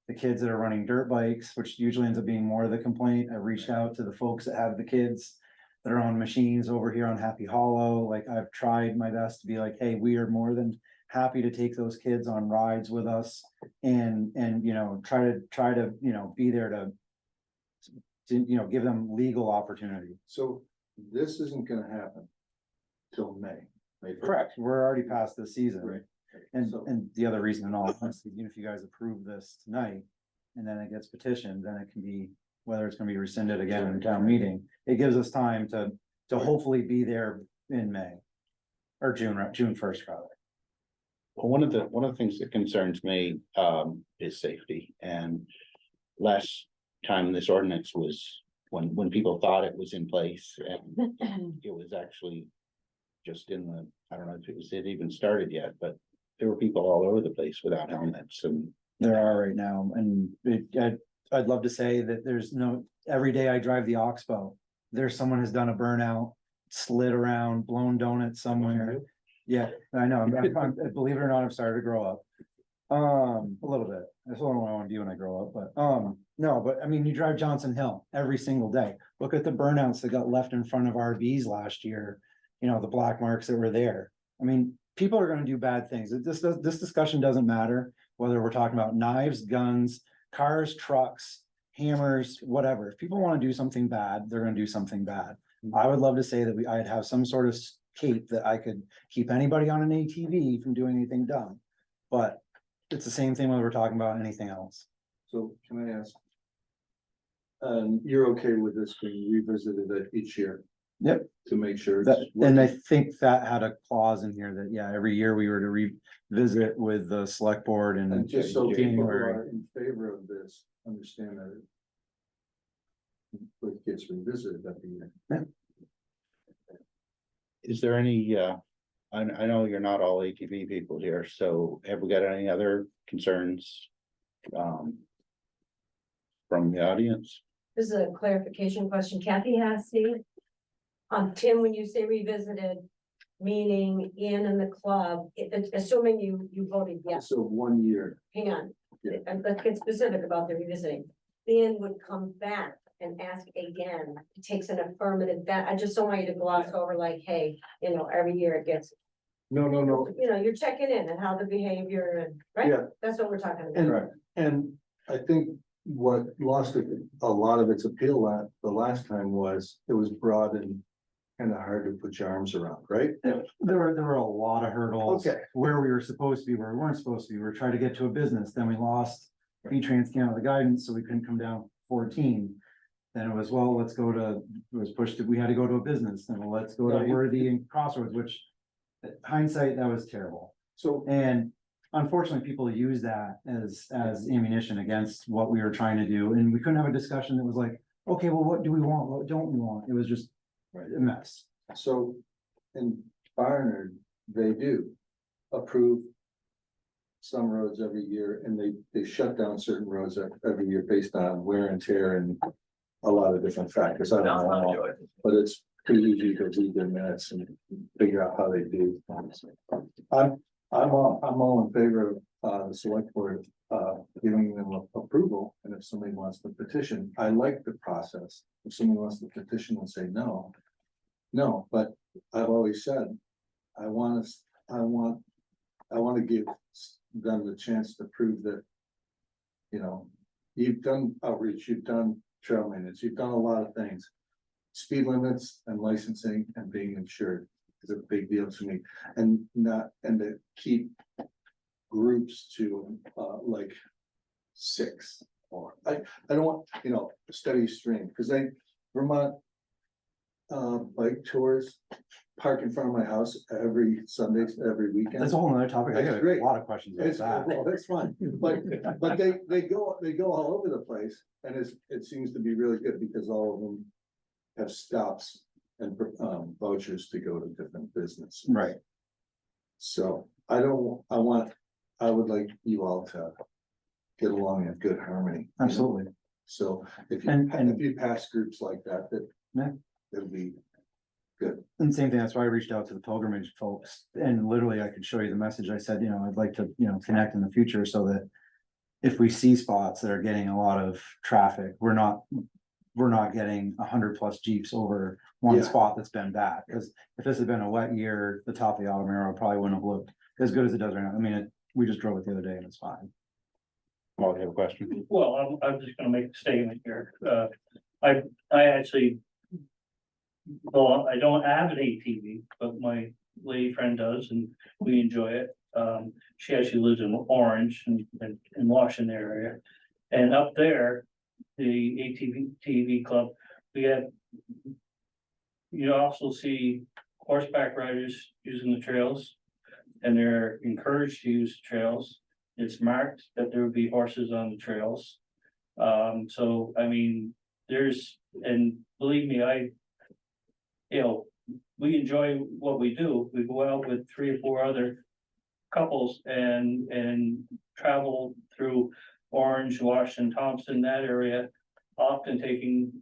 Speaker 3: the kids that are running dirt bikes, which usually ends up being more of the complaint. I've reached out to the folks that have the kids that are on machines over here on Happy Hollow. Like, I've tried my best to be like, hey, we are more than happy to take those kids on rides with us and, you know, try to, you know, be there to, you know, give them legal opportunity.
Speaker 7: So this isn't gonna happen till May. May 1st.
Speaker 3: Correct, we're already past the season.
Speaker 7: Right.
Speaker 3: And,
Speaker 7: So-
Speaker 3: and the other reason in all honesty, even if you guys approve this tonight, and then it gets petitioned, then it can be, whether it's gonna be rescinded again in town meeting, it gives us time to hopefully be there in May. Or June 1st, rather.
Speaker 1: Well, one of the things that concerns me, is safety, and last time this ordinance was, when people thought it was in place, and it was actually just in the, I don't know if it even started yet, but there were people all over the place without helmets, and
Speaker 3: There are right now, and I'd love to say that there's no, every day I drive the Oxbow, there's someone has done a burnout, slid around, blown donuts somewhere. Yeah, I know, believe it or not, I've started to grow up. A little bit, that's what I want to be when I grow up, but, no, but I mean, you drive Johnson Hill every single day. Look at the burnouts that got left in front of RVs last year, you know, the black marks that were there. I mean, people are gonna do bad things. This discussion doesn't matter whether we're talking about knives, guns, cars, trucks, hammers, whatever. If people wanna do something bad, they're gonna do something bad. I would love to say that I'd have some sort of cape that I could keep anybody on an ATV from doing anything dumb. But it's the same thing when we're talking about anything else.
Speaker 7: So can I ask? You're okay with this being revisited at each year?
Speaker 3: Yep.
Speaker 7: To make sure. it's
Speaker 3: That, and I
Speaker 7: working?
Speaker 3: think that had a clause in here that, yeah, every year we were to revisit with the select board and.
Speaker 7: And just so people who
Speaker 3: January.
Speaker 7: are in favor of this, understand that. It gets revisited every year.
Speaker 1: is there any, I know you're not all ATV people here, so have we got any other concerns? From the audience?
Speaker 11: This is a clarification question. Kathy Hasty. Tim, when you say revisited, meaning Ian and the club, assuming you voted yes,
Speaker 7: So 1 year,
Speaker 11: hang on.
Speaker 7: Yeah.
Speaker 11: And let's get specific about the revisiting. Ian would come back and ask again. It takes an affirmative that, I just don't want you to gloss over like, hey, you know, every year it gets,
Speaker 7: no,
Speaker 11: you know, you're checking in and how the behavior and, right?
Speaker 7: Yeah.
Speaker 11: That's what we're talking about.
Speaker 7: and, and I think what lost a lot of its appeal the last time was, it was broad and kind of hard to put your arms around, right?
Speaker 3: There were a lot of hurdles.
Speaker 7: Okay.
Speaker 3: Where we were supposed to be, where we weren't supposed to be. We were trying to get to a business, then we lost. V-Trans came out of the guidance, so we couldn't come down 14. Then it was, well, let's go to, it was pushed to, we had to go to a business, then well, let's go to
Speaker 7: Right.
Speaker 3: Worthy and Crossroads, which hindsight, that was terrible.
Speaker 7: So,
Speaker 3: And unfortunately, people use that as ammunition against what we were trying to do, and we couldn't have a discussion that was like, okay, well, what do we want, what don't we want? It was just a mess.
Speaker 7: so in Barnard, they do approve some roads every year, and they shut down certain roads every year based on wear and tear and a lot of different factors. I don't know all, but it's pretty easy to read their minutes and figure out how they do. I'm all in favor of the select board giving them approval, and if somebody wants to petition, I like the process. If somebody wants to petition and say no, but I've always said, I want to give them the chance to prove that, you know, you've done outreach, you've done trail maintenance, you've done a lot of things. Speed limits and licensing and being insured is a big deal to me, and to keep groups to like 6, or I don't want, you know, a steady stream, because Vermont bike tours park in front of my house every Sunday, every weekend.
Speaker 3: That's a whole nother topic. I
Speaker 7: That's
Speaker 3: got
Speaker 7: great.
Speaker 3: a lot of questions about
Speaker 7: It's,
Speaker 3: that.
Speaker 7: well, that's fine, but they go all over the place, and it seems to be really good because all of them have stops and vouchers to go to different businesses.
Speaker 3: Right.
Speaker 7: So I would like you all to get along in good harmony. you know?
Speaker 3: Absolutely.
Speaker 7: So if
Speaker 3: And-
Speaker 7: you pass groups like that,
Speaker 3: Yeah.
Speaker 7: it'll be good.
Speaker 3: And same thing, that's why I reached out to the pilgrimage folks, and literally I could show you the message. I said, you know, I'd like to, you know, connect in the future so that if we see spots that are getting a lot of traffic, we're not getting 100+ Jeeps over one
Speaker 7: Yeah.
Speaker 3: spot that's been bad, because if this had been a wet year, the top of the Altamira probably wouldn't have looked as good as it does right now. I mean, we just drove it the other day and it's fine.
Speaker 1: Paul, you have a question?
Speaker 6: Well, I'm just gonna make a statement here. I actually. Well, I don't have an ATV, but my lady friend does, and we enjoy it. She actually lives in Orange and Washington area. And up there, the ATV club, we have. You also see horseback riders using the trails. And they're encouraged to use the trails. It's marked that there would be horses on the trails. So, I mean, and believe me, we enjoy what we do. We go out with 3 or 4 other couples and travel through Orange, Washington, Thompson, that area. Often taking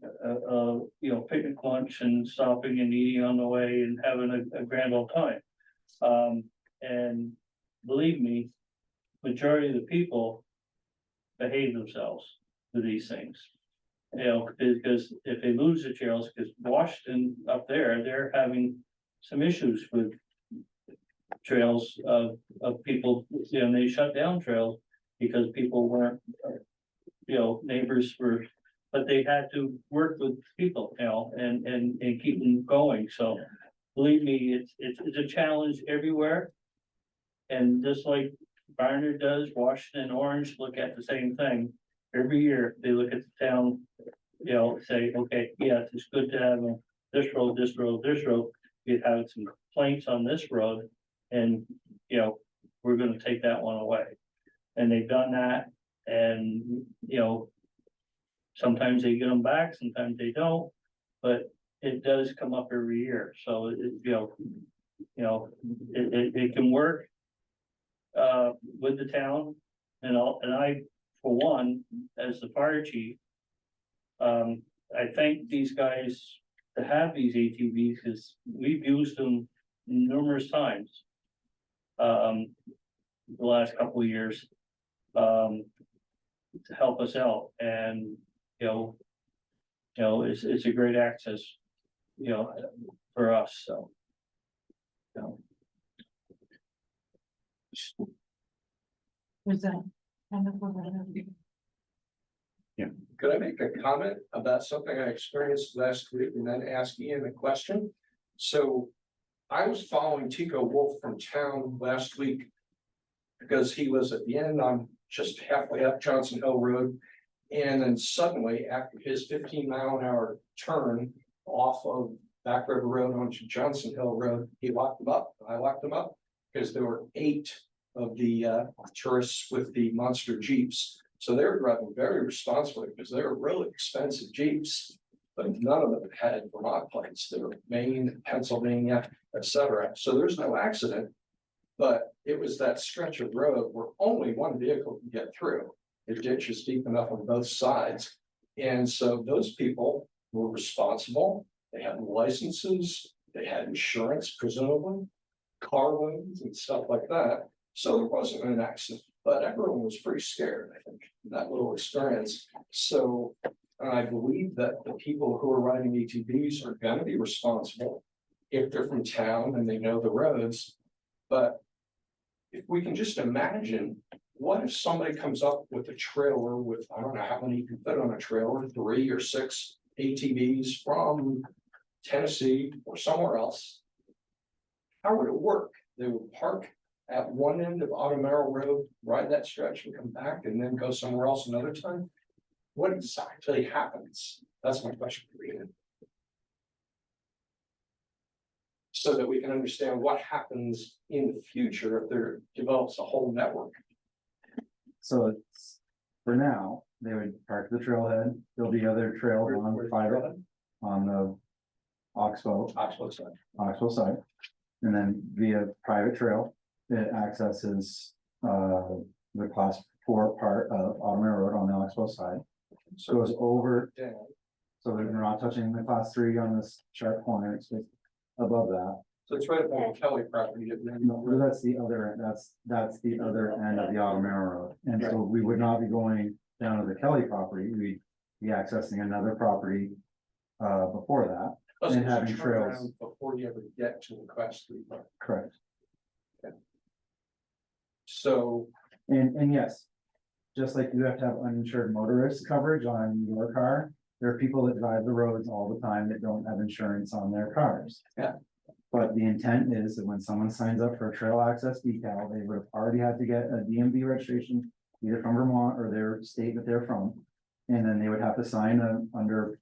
Speaker 6: picnic lunch and stopping and eating on the way and having a grand old time. And believe me, majority of the people behave themselves to these things. Because if they lose the trails, because Washington up there, they're having some issues with trails of people, they shut down trails because people weren't, neighbors were, but they had to work with people, and keep them going. So believe me, it's a challenge everywhere. And just like Barnard does, Washington and Orange look at the same thing. Every year, they look at the town, say, okay, yeah, it's good to have this road, this road, this road. We've had some complaints on this road, and, we're gonna take that one away. And they've done that, and, sometimes they get them back, sometimes they don't, but it does come up every year. So it can work with the town, and I, for one, as the fire chief, I thank these guys to have these ATVs, because we've used them numerous times. The last couple of years, to help us out, and it's a great access, for us, so.
Speaker 11: Was that?
Speaker 8: Could I make a comment about something I experienced last week and then ask Ian a question? So I was following Tico Wolf from town last week because he was at the end on just halfway up Johnson Hill Road. And then suddenly, after his 15-mile-an-hour turn off of Back River Road onto Johnson Hill Road, he locked him up. I locked him up because there were 8 of the tourists with the monster Jeeps. So they were driving very responsibly because they were really expensive Jeeps, but none of them had Vermont plates. They were Maine, Pennsylvania, etc. So there's no accident, but it was that stretch of road where only one vehicle can get through. The ditch is deep enough on both sides. And so those people were responsible. They had licenses, they had insurance, presumably, car loans and stuff like that. So there wasn't an accident, but everyone was pretty scared, I think, in that little experience. So I believe that the people who are riding ATVs are going to be responsible if they're from town and they know the roads. But if we can just imagine, what if somebody comes up with a trailer with, I don't know how many you can fit on a trailer, 3 or 6 ATVs from Tennessee or somewhere else? How would it work? They would park at one end of Automero Road, ride that stretch and come back and then go somewhere else another time? What exactly happens? That's my question for you. So that we can understand what happens in the future if there develops a whole network.
Speaker 3: So it's, for now, they would park the trailhead. There'll be other trails on private, on the Oxbow side. And then via private trail, it accesses the class 4 part of Automero Road on the Oxbow side. So it goes over, so we're not touching the class 3 on this sharp corner, it's just above that.
Speaker 8: So it's right along Kelly property.
Speaker 3: No, that's the other, that's the other end of the Autumn Arrow Road, and so we would not be going down to the Kelly property, we'd be accessing another property. Before that, and having trails.
Speaker 8: Before you ever get to the class 3 part.
Speaker 3: Correct.
Speaker 8: So,
Speaker 3: And yes, just like you have to have uninsured motorist coverage on your car, there are people that drive the roads all the time that don't have insurance on their cars.
Speaker 8: Yeah.
Speaker 3: But the intent is that when someone signs up for a trail access decal, they would have already had to get a DMV registration, either from Vermont or their state that they're from. And then they would have to sign under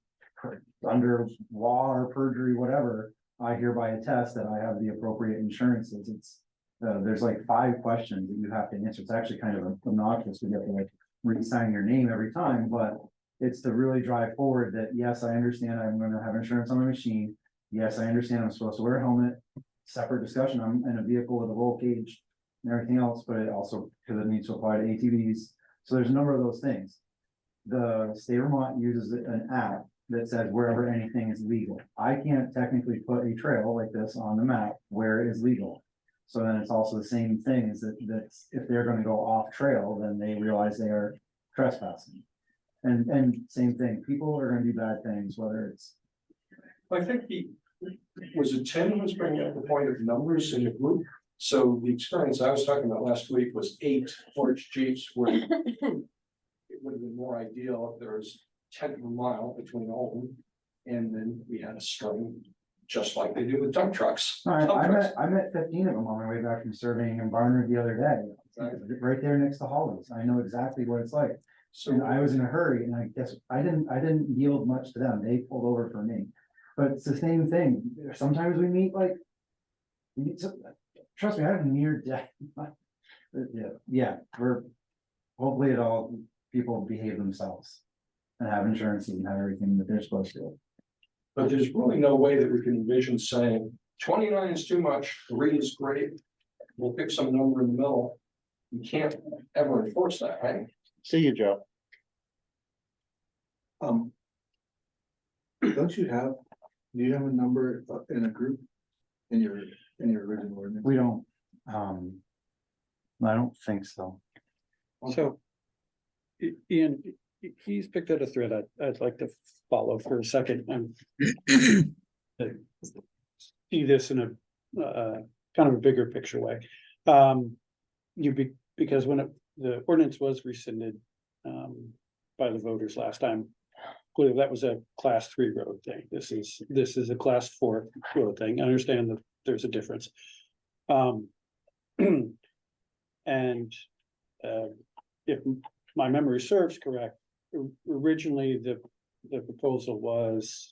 Speaker 3: law or perjury, whatever, I hereby attest that I have the appropriate insurances. It's, there's like 5 questions that you have to answer. It's actually kind of obnoxious to get to like re-sign your name every time, but it's to really drive forward that, yes, I understand I'm gonna have insurance on my machine. Yes, I understand I'm supposed to wear a helmet, separate discussion, I'm in a vehicle with a roll cage and everything else, but it also, because it needs to apply to ATVs. So there's a number of those things. The state of Vermont uses an app that says wherever anything is legal. I can't technically put a trail like this on the map where it is legal. So then it's also the same thing, is that's if they're gonna go off trail, then they realize they are trespassing. And same thing, people are gonna do bad things, whether it's,
Speaker 8: I think was it Tim who was bringing up the point of numbers in the group? So the experience I was talking about last week was 8 Porsche Jeeps where it would have been more ideal if there was 10th of a mile between all of them. And then we had a string, just like they do with dump trucks.
Speaker 3: I met 15 of them on my way back from surveying in Barnard the other day. Right there next to Hollis. I know exactly what it's like.
Speaker 8: So
Speaker 3: And I was in a hurry and I guess I didn't yield much to them. They pulled over for me. But it's the same thing. Sometimes we meet like. Trust me, I have near death. Yeah, hopefully people behave themselves. And have insurance and have everything that they're supposed to.
Speaker 8: but there's really no way that we can envision saying 29 is too much, 3 is great. We'll pick some number in the middle. You can't ever enforce that, right?
Speaker 1: See you, Joe.
Speaker 7: Don't you have, do you have a number in a group? In your original ordinance?
Speaker 3: We don't, I don't think so.
Speaker 6: So. Ian, he's picked out a thread I'd like to follow for a second and. See this in a kind of a bigger picture way. Because when the ordinance was rescinded by the voters last time, clearly that was a class 3 road thing. This is a class 4 road thing. I understand that there's a difference. And if my memory serves correct, originally the proposal was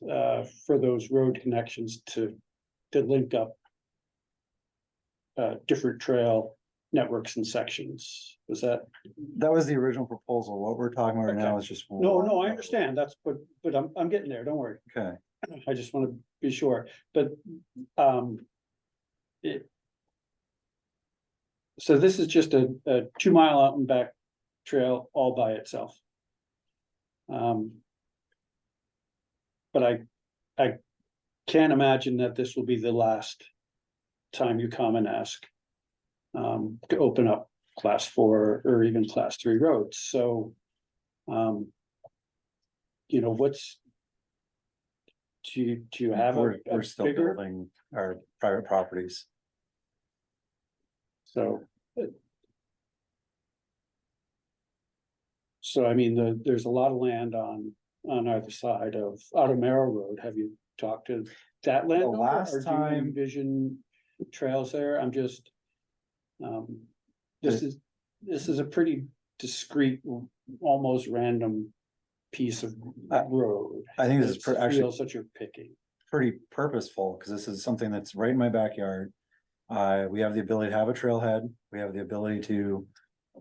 Speaker 6: for those road connections to link up different trail networks and sections. Was that?
Speaker 3: That was the original proposal. What we're talking about now is just.
Speaker 6: No, I understand. That's, but I'm getting there. Don't worry.
Speaker 3: Okay.
Speaker 6: I just want to be sure, but so this is just a 2 mile out and back trail all by itself. But I can't imagine that this will be the last time you come and ask to open up class 4 or even class 3 roads. So, you know, do you have
Speaker 3: We're still
Speaker 6: bigger?
Speaker 3: building our private properties.
Speaker 6: So I mean, there's a lot of land on either side of Autumn Arrow Road. Have you talked to that landowner?
Speaker 3: last
Speaker 6: Or do you
Speaker 3: time-
Speaker 6: envision trails there? I'm just. This is a pretty discrete, almost random piece of road.
Speaker 3: I think this is
Speaker 6: It
Speaker 3: actually
Speaker 6: feels that you're picking.
Speaker 3: pretty purposeful, because this is something that's right in my backyard. We have the ability to have a trailhead, we have the ability to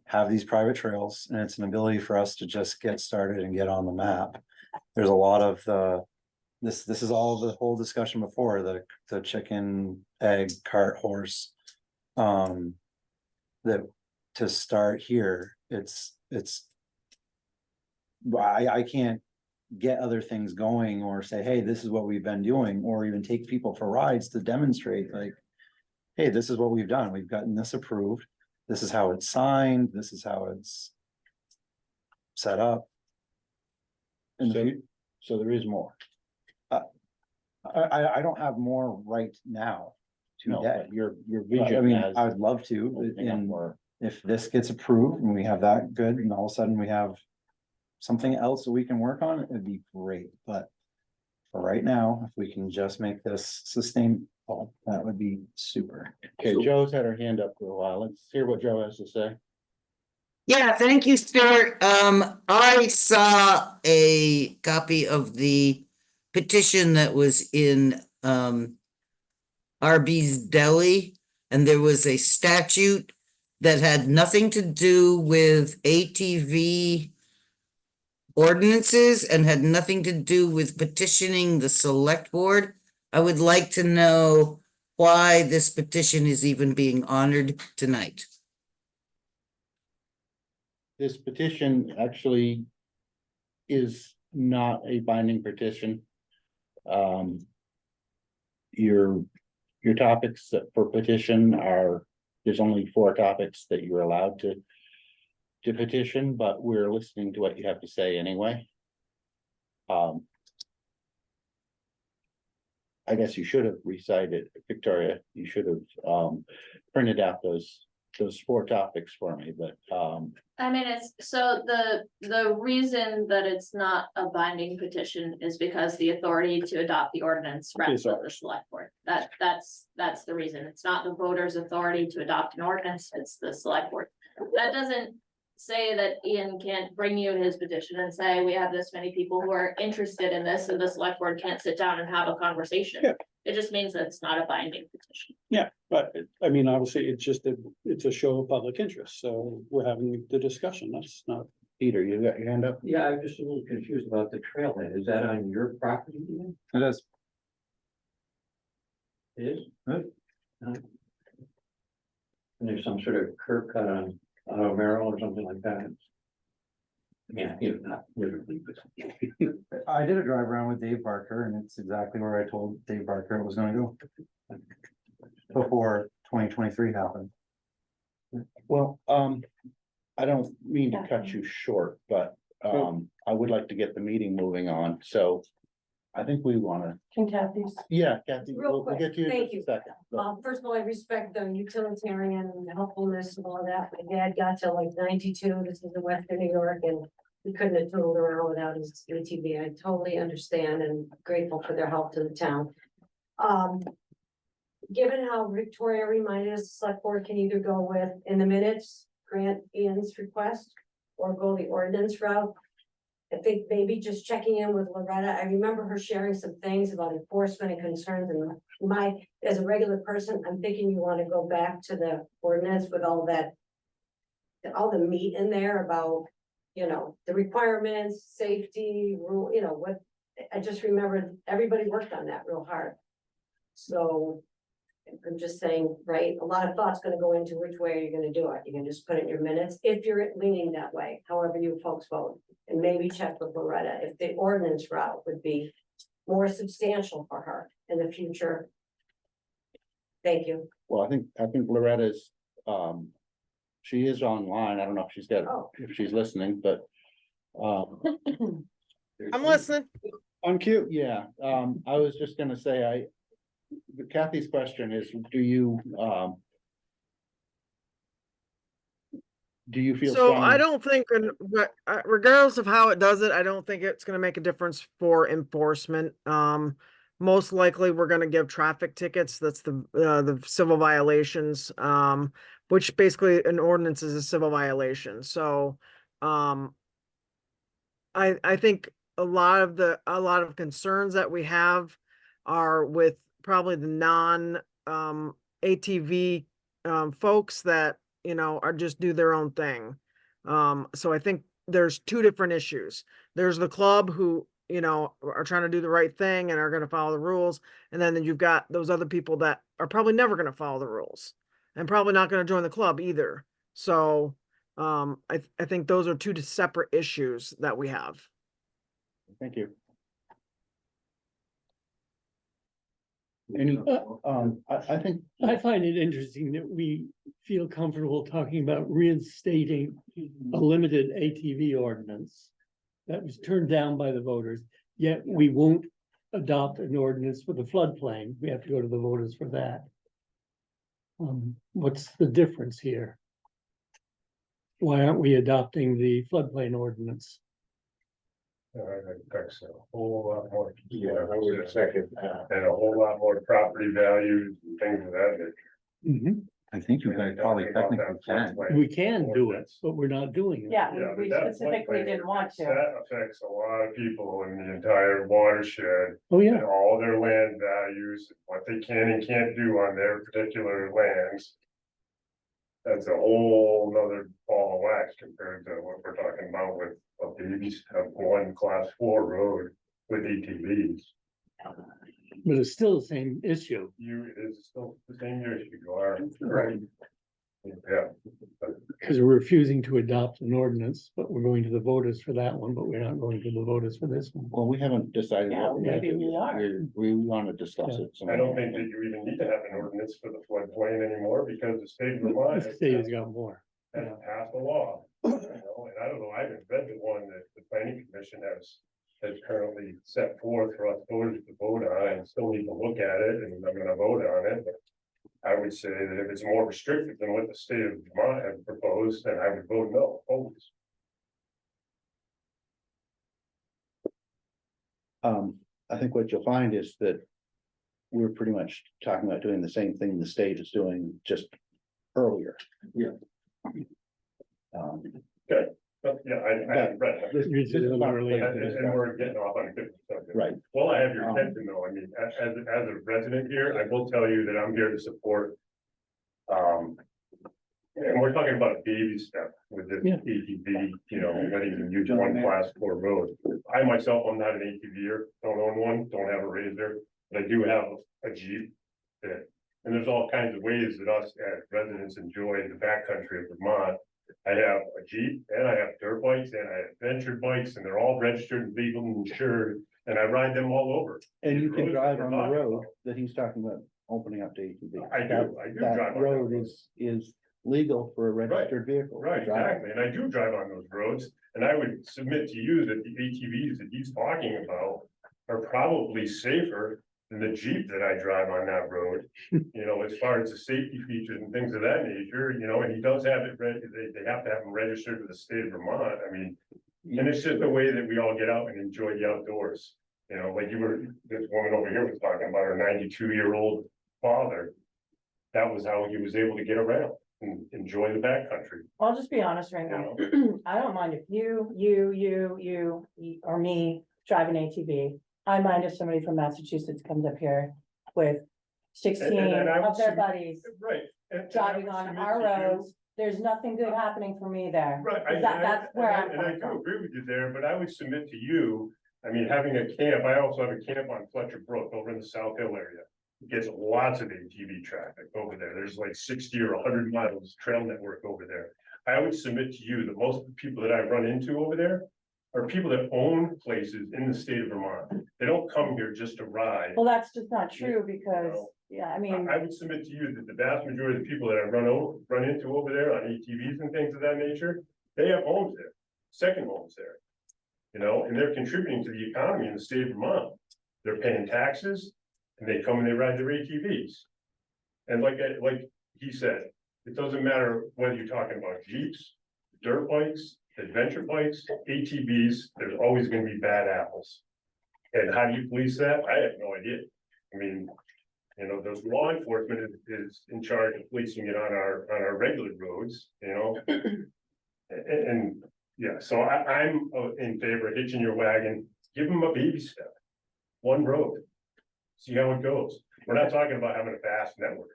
Speaker 3: have these private trails, and it's an ability for us to just get started and get on the map. There's a lot of this is all the whole discussion before, the chicken, egg, cart, horse. That to start here, I can't get other things going or say, hey, this is what we've been doing, or even take people for rides to demonstrate like, hey, this is what we've done. We've gotten this approved. This is how it's signed. This is how it's set up. And
Speaker 1: So there is more.
Speaker 3: I don't have more right now
Speaker 1: No,
Speaker 3: today.
Speaker 1: but your
Speaker 3: But, I
Speaker 1: vision
Speaker 3: mean,
Speaker 1: has.
Speaker 3: I would love to,
Speaker 1: opening up
Speaker 3: and
Speaker 1: more.
Speaker 3: if this gets approved and we have that good, and all of a sudden we have something else that we can work on, it'd be great, but for right now, if we can just make this sustainable, that would be super.
Speaker 1: Okay, Joe's had her hand up for a while. Let's hear what Joe has to say.
Speaker 9: Yeah, thank you, Stuart. I saw a copy of the petition that was in, Arby's Deli, and there was a statute that had nothing to do with ATV ordinances and had nothing to do with petitioning the select board. I would like to know why this petition is even being honored tonight.
Speaker 1: This petition actually is not a binding petition. Your topics for petition are, there's only 4 topics that you're allowed to petition, but we're listening to what you have to say anyway. I guess you should have recited, Victoria, you should have printed out those 4 topics for me, but
Speaker 2: I mean, it's, so the reason that it's not a binding petition is because the authority to adopt the ordinance rests with the select board. That's the reason. It's not the voters' authority to adopt an ordinance, it's the select board. That doesn't say that Ian can't bring you his petition and say, we have this many people who are interested in this, and the select board can't sit down and have a conversation.
Speaker 6: Yeah.
Speaker 2: It just means that it's not a binding petition.
Speaker 6: Yeah, but I mean, obviously, it's a show of public interest, so we're having the discussion, that's not.
Speaker 1: Peter, you got your hand up?
Speaker 12: Yeah, I'm just a little confused about the trailhead. Is that on your property? Ian?
Speaker 3: It is.
Speaker 12: It is? Good. And there's some sort of curb cut on Merrill or something like that. Yeah, you know, not literally, but.
Speaker 3: I did a drive around with Dave Barker, and it's exactly where I told Dave Barker it was gonna go. Before 2023 happened.
Speaker 1: Well, I don't mean to cut you short, but I would like to get the meeting moving on, so I think we wanna,
Speaker 5: Can Kathy's?
Speaker 1: yeah, Kathy,
Speaker 11: Real
Speaker 1: we'll get to you in
Speaker 11: quick,
Speaker 1: just a
Speaker 11: thank
Speaker 1: second. but-
Speaker 11: First of all, I respect the utilitarian and the helpfulness and all that. My dad got to like 92, this is in Western New York, and he couldn't have tootled around without his ATV. I totally understand and grateful for their help to the town. Given how Victoria reminded us, the select board can either go with, in the minutes, grant Ian's request, or go the ordinance route. I think maybe just checking in with Loretta. I remember her sharing some things about enforcement and concerns, and as a regular person, I'm thinking you want to go back to the ordinance with all that. All the meat in there about, the requirements, safety, rule, what, I just remembered everybody worked on that real hard. So I'm just saying, right, a lot of thought's gonna go into which way you're gonna do it. You can just put it in your minutes, if you're leaning that way, however you folks vote. And maybe check with Loretta if the ordinance route would be more substantial for her in the future. Thank you.
Speaker 1: Well, I think Loretta's, she is online. I don't know if she's got,
Speaker 11: Oh.
Speaker 1: if she's listening, but.
Speaker 13: I'm listening.
Speaker 1: On cue, yeah, I was just gonna say, Kathy's question is, do you feel?
Speaker 13: So
Speaker 1: strongly-
Speaker 13: I don't think, regardless of how it does it, I don't think it's gonna make a difference for enforcement. Most likely, we're gonna give traffic tickets. That's the civil violations, which basically an ordinance is a civil violation. So, I think a lot of concerns that we have are with probably the non ATV folks that are just do their own thing. So I think there's 2 different issues. There's the club who are trying to do the right thing and are going to follow the rules, and then you've got those other people that are probably never going to follow the rules and probably not going to join the club either. So I think those are 2 separate issues that we have.
Speaker 1: Thank you. Any, I think,
Speaker 6: I find it interesting that we feel comfortable talking about reinstating a limited ATV ordinance that was turned down by the voters, yet we won't adopt an ordinance for the floodplain. We have to go to the voters for that. What's the difference here? Why aren't we adopting the floodplain ordinance?
Speaker 14: Affects a whole lot more. Yeah, I would second that. And a whole lot more property values and things of that nature.
Speaker 1: I think you guys probably technically can.
Speaker 6: We can do it, but we're not doing it.
Speaker 5: Yeah,
Speaker 14: Yeah,
Speaker 5: we
Speaker 14: but that
Speaker 5: specifically
Speaker 14: floodplain
Speaker 5: didn't want to.
Speaker 14: That affects a lot of people in the entire watershed.
Speaker 6: Oh, yeah.
Speaker 14: And all their land values, what they can and can't do on their particular lands. That's a whole nother ball of wax compared to what we're talking about with a baby step one class 4 road with ATVs.
Speaker 6: But it's still the same issue.
Speaker 14: It's still the same issue, you are.
Speaker 6: Right.
Speaker 14: Yeah.
Speaker 6: Because we're refusing to adopt an ordinance, but we're going to the voters for that one, but we're not going to the voters for this one.
Speaker 1: Well, we haven't decided.
Speaker 5: Yeah,
Speaker 1: what we're gonna
Speaker 5: maybe
Speaker 1: do
Speaker 5: we
Speaker 1: yet.
Speaker 5: are.
Speaker 1: We want to discuss it.
Speaker 14: I don't think that you even need to have an ordinance for the floodplain anymore because the state of Vermont
Speaker 6: The state has got more.
Speaker 14: has passed a law. You know, and I don't know, I haven't read the one that the planning commission has currently set forth for us voters to vote on. I still need to look at it and I'm gonna vote on it, but I would say that if it's more restrictive than what the state of Vermont has proposed, then I would vote no, always.
Speaker 1: I think what you'll find is that we're pretty much talking about doing the same thing the state is doing, just earlier.
Speaker 14: Yeah.
Speaker 1: But
Speaker 14: But yeah, I haven't read it.
Speaker 1: this is not-
Speaker 14: And we're getting off on a good subject.
Speaker 1: Right.
Speaker 14: Well, I have your attention though, I mean, as a resident here, I will tell you that I'm here to support. And we're talking about a baby step with this
Speaker 6: Yeah.
Speaker 14: ATV, you know, letting you use one class 4 road. I myself, I'm not an ATVer, don't own one, don't have a razor, but I do have a Jeep. And there's all kinds of ways that us as residents enjoy the backcountry of Vermont. I have a Jeep and I have dirt bikes and I have adventure bikes and they're all registered, legal and insured, and I ride them all over.
Speaker 1: And you can
Speaker 14: Roads
Speaker 1: drive
Speaker 14: we're
Speaker 1: on the
Speaker 14: talking
Speaker 1: road
Speaker 14: about.
Speaker 1: that he's talking about opening up to ATV.
Speaker 14: I do
Speaker 1: That
Speaker 14: drive on
Speaker 1: road
Speaker 14: that
Speaker 1: is legal for a registered vehicle. to
Speaker 14: Right,
Speaker 1: drive.
Speaker 14: exactly, and I do drive on those roads, and I would submit to you that the ATVs that he's talking about are probably safer than the Jeep that I drive on that road. You know, as far as the safety features and things of that nature, you know, and he does have it they have to have them registered with the state of Vermont, I mean. And it's just the way that we all get out and enjoy the outdoors, you know, like this woman over here was talking about her 92-year-old father. That was how he was able to get around and enjoy the backcountry.
Speaker 5: I'll just be honest right now. I don't mind if you, or me drive an ATV. I mind if somebody from Massachusetts comes up here with 16
Speaker 14: And I would
Speaker 5: of their
Speaker 14: submit-
Speaker 5: buddies
Speaker 14: Right. and I
Speaker 5: driving
Speaker 14: would
Speaker 5: on
Speaker 14: submit
Speaker 5: our
Speaker 14: to you-
Speaker 5: roads. There's nothing good happening for me there.
Speaker 14: Right,
Speaker 5: That's where I'm
Speaker 14: and I
Speaker 5: coming
Speaker 14: do
Speaker 5: from.
Speaker 14: agree with you there, but I would submit to you, I mean, having a camp, I also have a camp on Fletcher Brook over in the South Hill area. It gets lots of ATV traffic over there, there's like 60 or 100 miles trail network over there. I would submit to you that most of the people that I run into over there are people that own places in the state of Vermont. They don't come here just to ride.
Speaker 5: Well, that's just not true because, yeah, I mean,
Speaker 14: I would submit to you that the vast majority of the people that I run into over there on ATVs and things of that nature, they have homes there, second homes there. You know, and they're contributing to the economy in the state of Vermont. They're paying taxes and they come and they ride their ATVs. And like he said, it doesn't matter whether you're talking about Jeeps, dirt bikes, adventure bikes, ATVs, there's always gonna be bad apples. And how do you police that? I have no idea. I mean, you know, the law enforcement is in charge of policing it on our regular roads, you know? And yeah, so I'm in favor of hitching your wagon, give them a baby step, one road. See how it goes. We're not talking about having a vast network.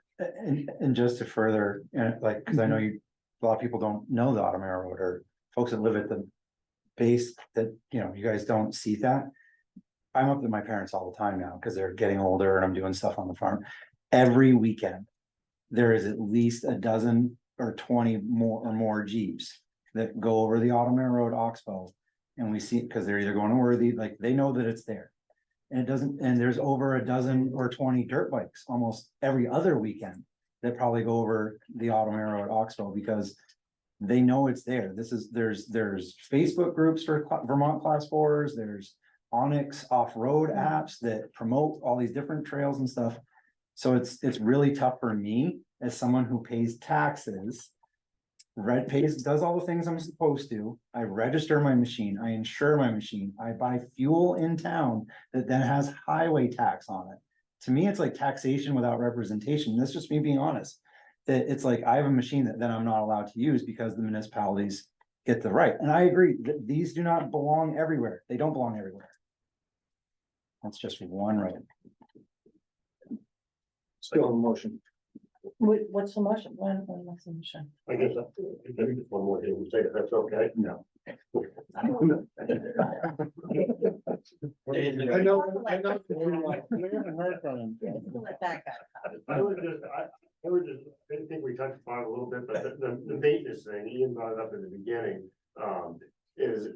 Speaker 3: And just to further, like, cause I know a lot of people don't know the Automera Road or folks that live at the base that, you know, you guys don't see that. I'm up with my parents all the time now because they're getting older and I'm doing stuff on the farm. Every weekend, there is at least a dozen or 20 more Jeeps that go over the Automera Road Oxbow and we see, because they're either going to Worthy, like, they know that it's there. And it doesn't, and there's over a dozen or 20 dirt bikes almost every other weekend that probably go over the Autumn Arrow at Oxbow, because they know it's there. There's Facebook groups for Vermont Class 4s, there's Onyx off-road apps that promote all these different trails and stuff. So it's really tough for me as someone who pays taxes. Does all the things I'm supposed to. I register my machine, I insure my machine, I buy fuel in town that then has highway tax on it. To me, it's like taxation without representation. That's just me being honest. That it's like I have a machine that then I'm not allowed to use because the municipalities get the right. And I agree that these do not belong everywhere. They don't belong everywhere. That's just one right.
Speaker 7: Still in motion.
Speaker 5: What's the motion? What's the motion?
Speaker 14: I guess, maybe just one more thing to say, if that's okay.
Speaker 3: No.
Speaker 7: I know.
Speaker 1: We haven't heard from him.
Speaker 5: Let that go.
Speaker 14: I would just, I think we touched upon it a little bit, but the maintenance thing, Ian brought it up in the beginning, is,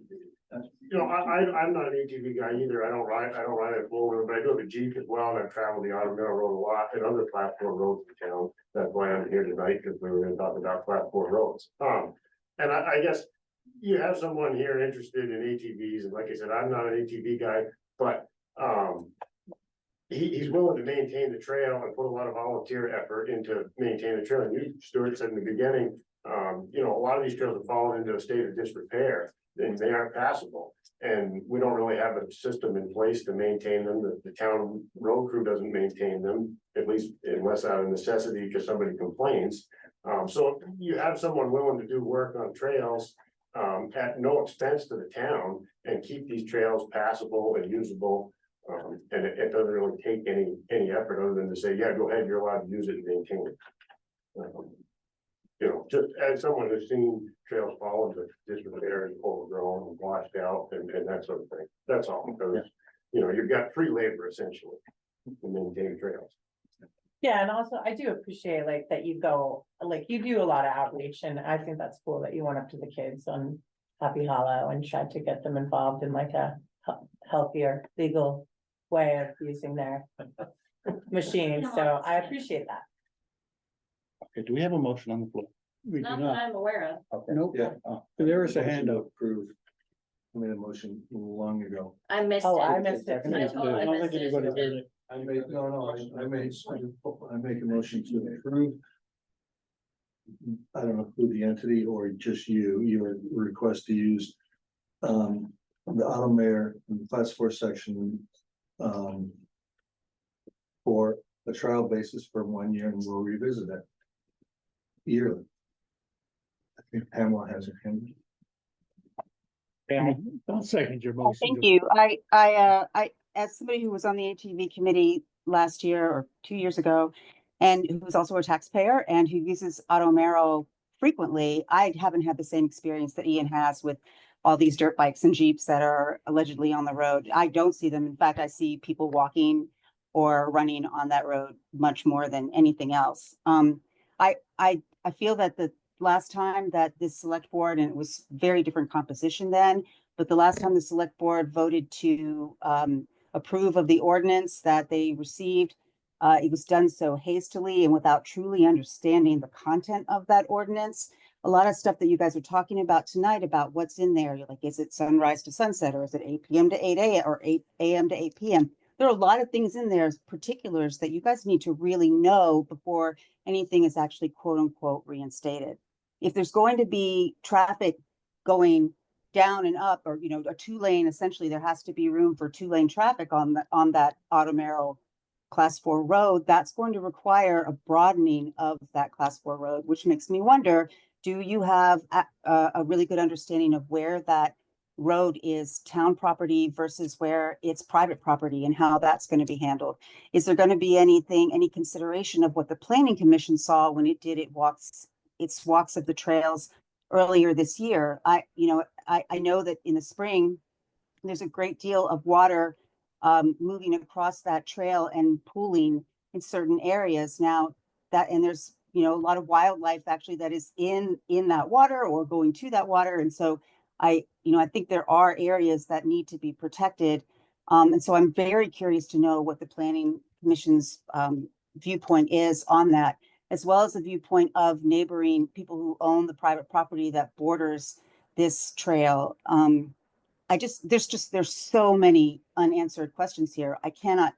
Speaker 14: I'm not an ATV guy either. I don't ride a four-wheeler, but I do have a Jeep as well, and I've traveled the Autumn Mill Road a lot and other Class 4 roads in town. That's why I'm here tonight, because we were gonna talk about Class 4 roads. And I guess you have someone here interested in ATVs, and like I said, I'm not an ATV guy, but, he's willing to maintain the trail and put a lot of volunteer effort into maintaining the trail. And you, Stuart, said in the beginning, a lot of these trails have fallen into a state of disrepair, and they aren't passable. And we don't really have a system in place to maintain them. The town road crew doesn't maintain them, at least unless out of necessity, because somebody complains. So you have someone willing to do work on trails at no expense to the town and keep these trails passable and usable. And it doesn't really take any effort other than to say, yeah, go ahead, you're allowed to use it and maintain it. Just as someone who's seen trails fall into disrepair and overgrown and washed out and that sort of thing. That's all, because, you've got free labor essentially to maintain trails.
Speaker 5: Yeah, and also I do appreciate that you go, you do a lot of outreach, and I think that's cool that you went up to the kids on Happy Hollow and tried to get them involved in a healthier, legal way of using their machines, so I appreciate that.
Speaker 1: Okay, do we have a motion on the floor?
Speaker 6: We do
Speaker 2: Not that
Speaker 6: not.
Speaker 2: I'm aware of.
Speaker 1: Okay.
Speaker 6: Nope.
Speaker 7: Yeah.
Speaker 6: There is a
Speaker 7: Motion
Speaker 6: hand
Speaker 7: to
Speaker 6: up.
Speaker 7: approve. I made a motion long ago.
Speaker 2: I missed it.
Speaker 5: Oh, I missed it.
Speaker 2: I totally
Speaker 6: don't
Speaker 2: missed
Speaker 6: think
Speaker 2: it.
Speaker 6: anybody heard it.
Speaker 7: I make a motion to approve. I don't know who the entity or just your request to use. The auto mayor in the Class 4 section. For a trial basis for 1 year, and we'll revisit it. Yearly. I think Pamela has her hand.
Speaker 6: I'll second your motion.
Speaker 15: Thank you. I, as somebody who was on the ATV committee last year or 2 years ago, and who was also a taxpayer and who uses Automero frequently, I haven't had the same experience that Ian has with all these dirt bikes and Jeeps that are allegedly on the road. I don't see them. In fact, I see people walking or running on that road much more than anything else. I feel that the last time that this select board, and it was very different composition then, but the last time the select board voted to approve of the ordinance that they received, it was done so hastily and without truly understanding the content of that ordinance. A lot of stuff that you guys are talking about tonight about what's in there, like, is it sunrise to sunset, or is it 8 p.m. to 8 a.m. or 8 a.m. to 8 p.m.? There are a lot of things in there, particulars that you guys need to really know before anything is actually quote unquote reinstated. If there's going to be traffic going down and up, or, a 2-lane, essentially there has to be room for 2-lane traffic on that Automero Class 4 road. That's going to require a broadening of that Class 4 road, which makes me wonder, do you have a really good understanding of where that road is town property versus where it's private property and how that's going to be handled? Is there going to be any consideration of what the planning commission saw when it did its walks of the trails earlier this year? I know that in the spring, there's a great deal of water moving across that trail and pooling in certain areas now, and there's a lot of wildlife actually that is in that water or going to that water. And so I think there are areas that need to be protected. And so I'm very curious to know what the planning commission's viewpoint is on that, as well as the viewpoint of neighboring people who own the private property that borders this trail. There's so many unanswered questions here. I cannot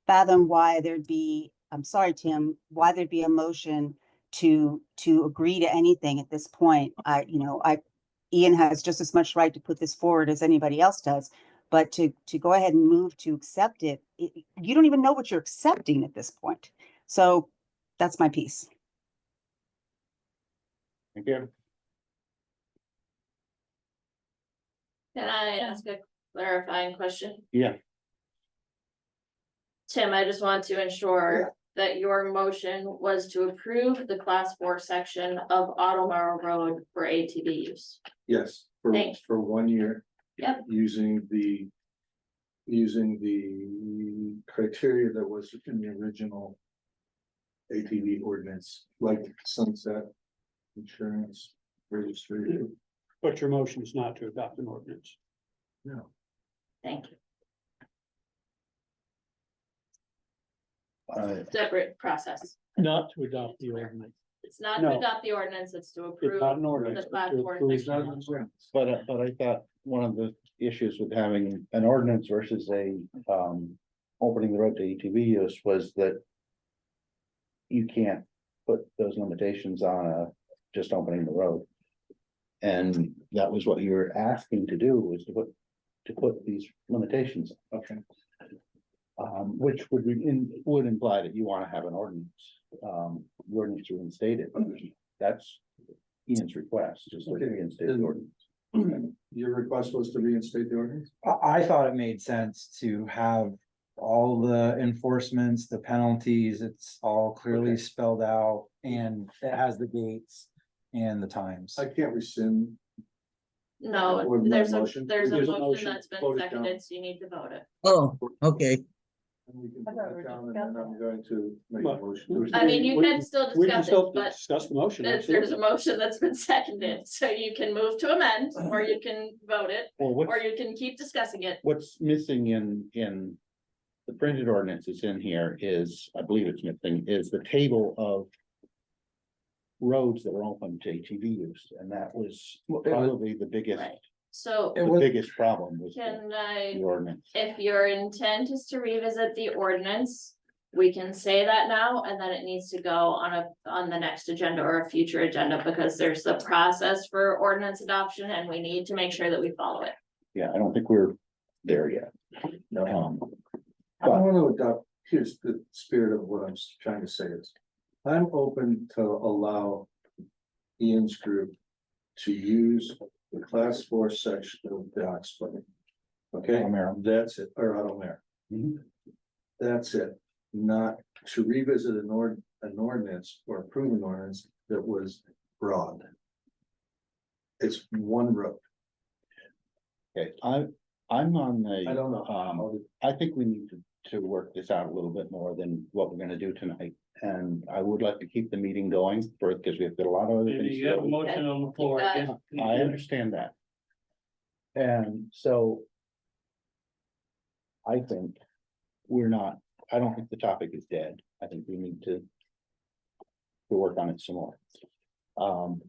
Speaker 15: fathom why there'd be, I'm sorry, Tim, why there'd be a motion to agree to anything at this point. Ian has just as much right to put this forward as anybody else does, but to go ahead and move to accept it, you don't even know what you're accepting at this point. So that's my piece.
Speaker 1: Thank you.
Speaker 2: Can I ask a clarifying question?
Speaker 1: Yeah.
Speaker 2: Tim, I just want to ensure that your motion was to approve the class 4 section of Automaro Road for ATV use.
Speaker 7: Yes,
Speaker 2: Thanks.
Speaker 7: for 1 year.
Speaker 2: Yep.
Speaker 7: Using the criteria that was in the original ATV ordinance, like sunset, insurance, registration.
Speaker 6: But your motion is not to adopt an ordinance.
Speaker 7: No.
Speaker 2: Thank you.
Speaker 1: Uh,
Speaker 2: Separate process.
Speaker 6: Not to adopt the ordinance.
Speaker 2: It's not to
Speaker 6: No.
Speaker 2: adopt the ordinance, it's to approve
Speaker 6: It's not an
Speaker 2: the
Speaker 6: ordinance.
Speaker 2: class
Speaker 6: it's to
Speaker 2: 4
Speaker 6: approve
Speaker 2: section.
Speaker 1: But I thought one of the issues with having an ordinance versus a, opening the road to ATV use was that you can't put those limitations on just opening the road. And that was what you were asking to do, was to put these limitations.
Speaker 7: Okay.
Speaker 1: Which would imply that you want to have an ordinance, the ordinance to reinstate it. That's Ian's request, just to reinstate the ordinance.
Speaker 7: Your request was to reinstate the ordinance?
Speaker 3: I thought it made sense to have all the enforcements, the penalties, it's all clearly spelled out, and it has the dates and the times.
Speaker 7: I can't rescind.
Speaker 2: No,
Speaker 7: With my
Speaker 2: there's a
Speaker 7: motion?
Speaker 2: motion
Speaker 7: There's a motion.
Speaker 2: that's been
Speaker 7: Vote it down.
Speaker 2: seconded, so you need to vote it.
Speaker 9: Oh, okay.
Speaker 7: And we can
Speaker 5: I thought
Speaker 7: put
Speaker 5: we
Speaker 7: it
Speaker 5: were
Speaker 7: down, and then I'm going to make a
Speaker 6: Well,
Speaker 7: motion.
Speaker 2: I mean, you can still
Speaker 6: We can
Speaker 2: discuss it,
Speaker 6: still
Speaker 2: but
Speaker 6: discuss the motion.
Speaker 2: there's
Speaker 6: absolutely.
Speaker 2: a motion that's been seconded, so you can move to amend, or you can vote it,
Speaker 1: Well,
Speaker 2: or you can keep discussing it.
Speaker 1: what's missing in the printed ordinance is in here is, I believe it's missing, is the table of roads that are open to ATV use, and that was probably the biggest,
Speaker 2: Right. So
Speaker 1: the biggest problem with
Speaker 2: can
Speaker 1: the
Speaker 2: I,
Speaker 1: ordinance.
Speaker 2: if your intent is to revisit the ordinance, we can say that now, and then it needs to go on the next agenda or a future agenda, because there's the process for ordinance adoption, and we need to make sure that we follow it.
Speaker 1: Yeah, I don't think we're there yet.
Speaker 7: I want to adopt, here's the spirit of what I'm trying to say is, I'm open to allow Ian's group to use the class 4 section of the Oxford. Okay, that's it, or Automare.
Speaker 1: Mhm.
Speaker 7: That's it, not to revisit an ordinance or approve an ordinance that was broad. It's one road.
Speaker 1: Okay, I'm on the.
Speaker 7: I don't know.
Speaker 1: I think we need to work this out a little bit more than what we're gonna do tonight. And I would like to keep the meeting going for, because we've got a lot of other things.
Speaker 6: You
Speaker 1: to
Speaker 6: have a
Speaker 1: do.
Speaker 6: motion on the floor.
Speaker 2: Okay.
Speaker 6: yeah.
Speaker 1: I understand that. And so. I think I don't think the topic is dead. I think we need to work on it some more.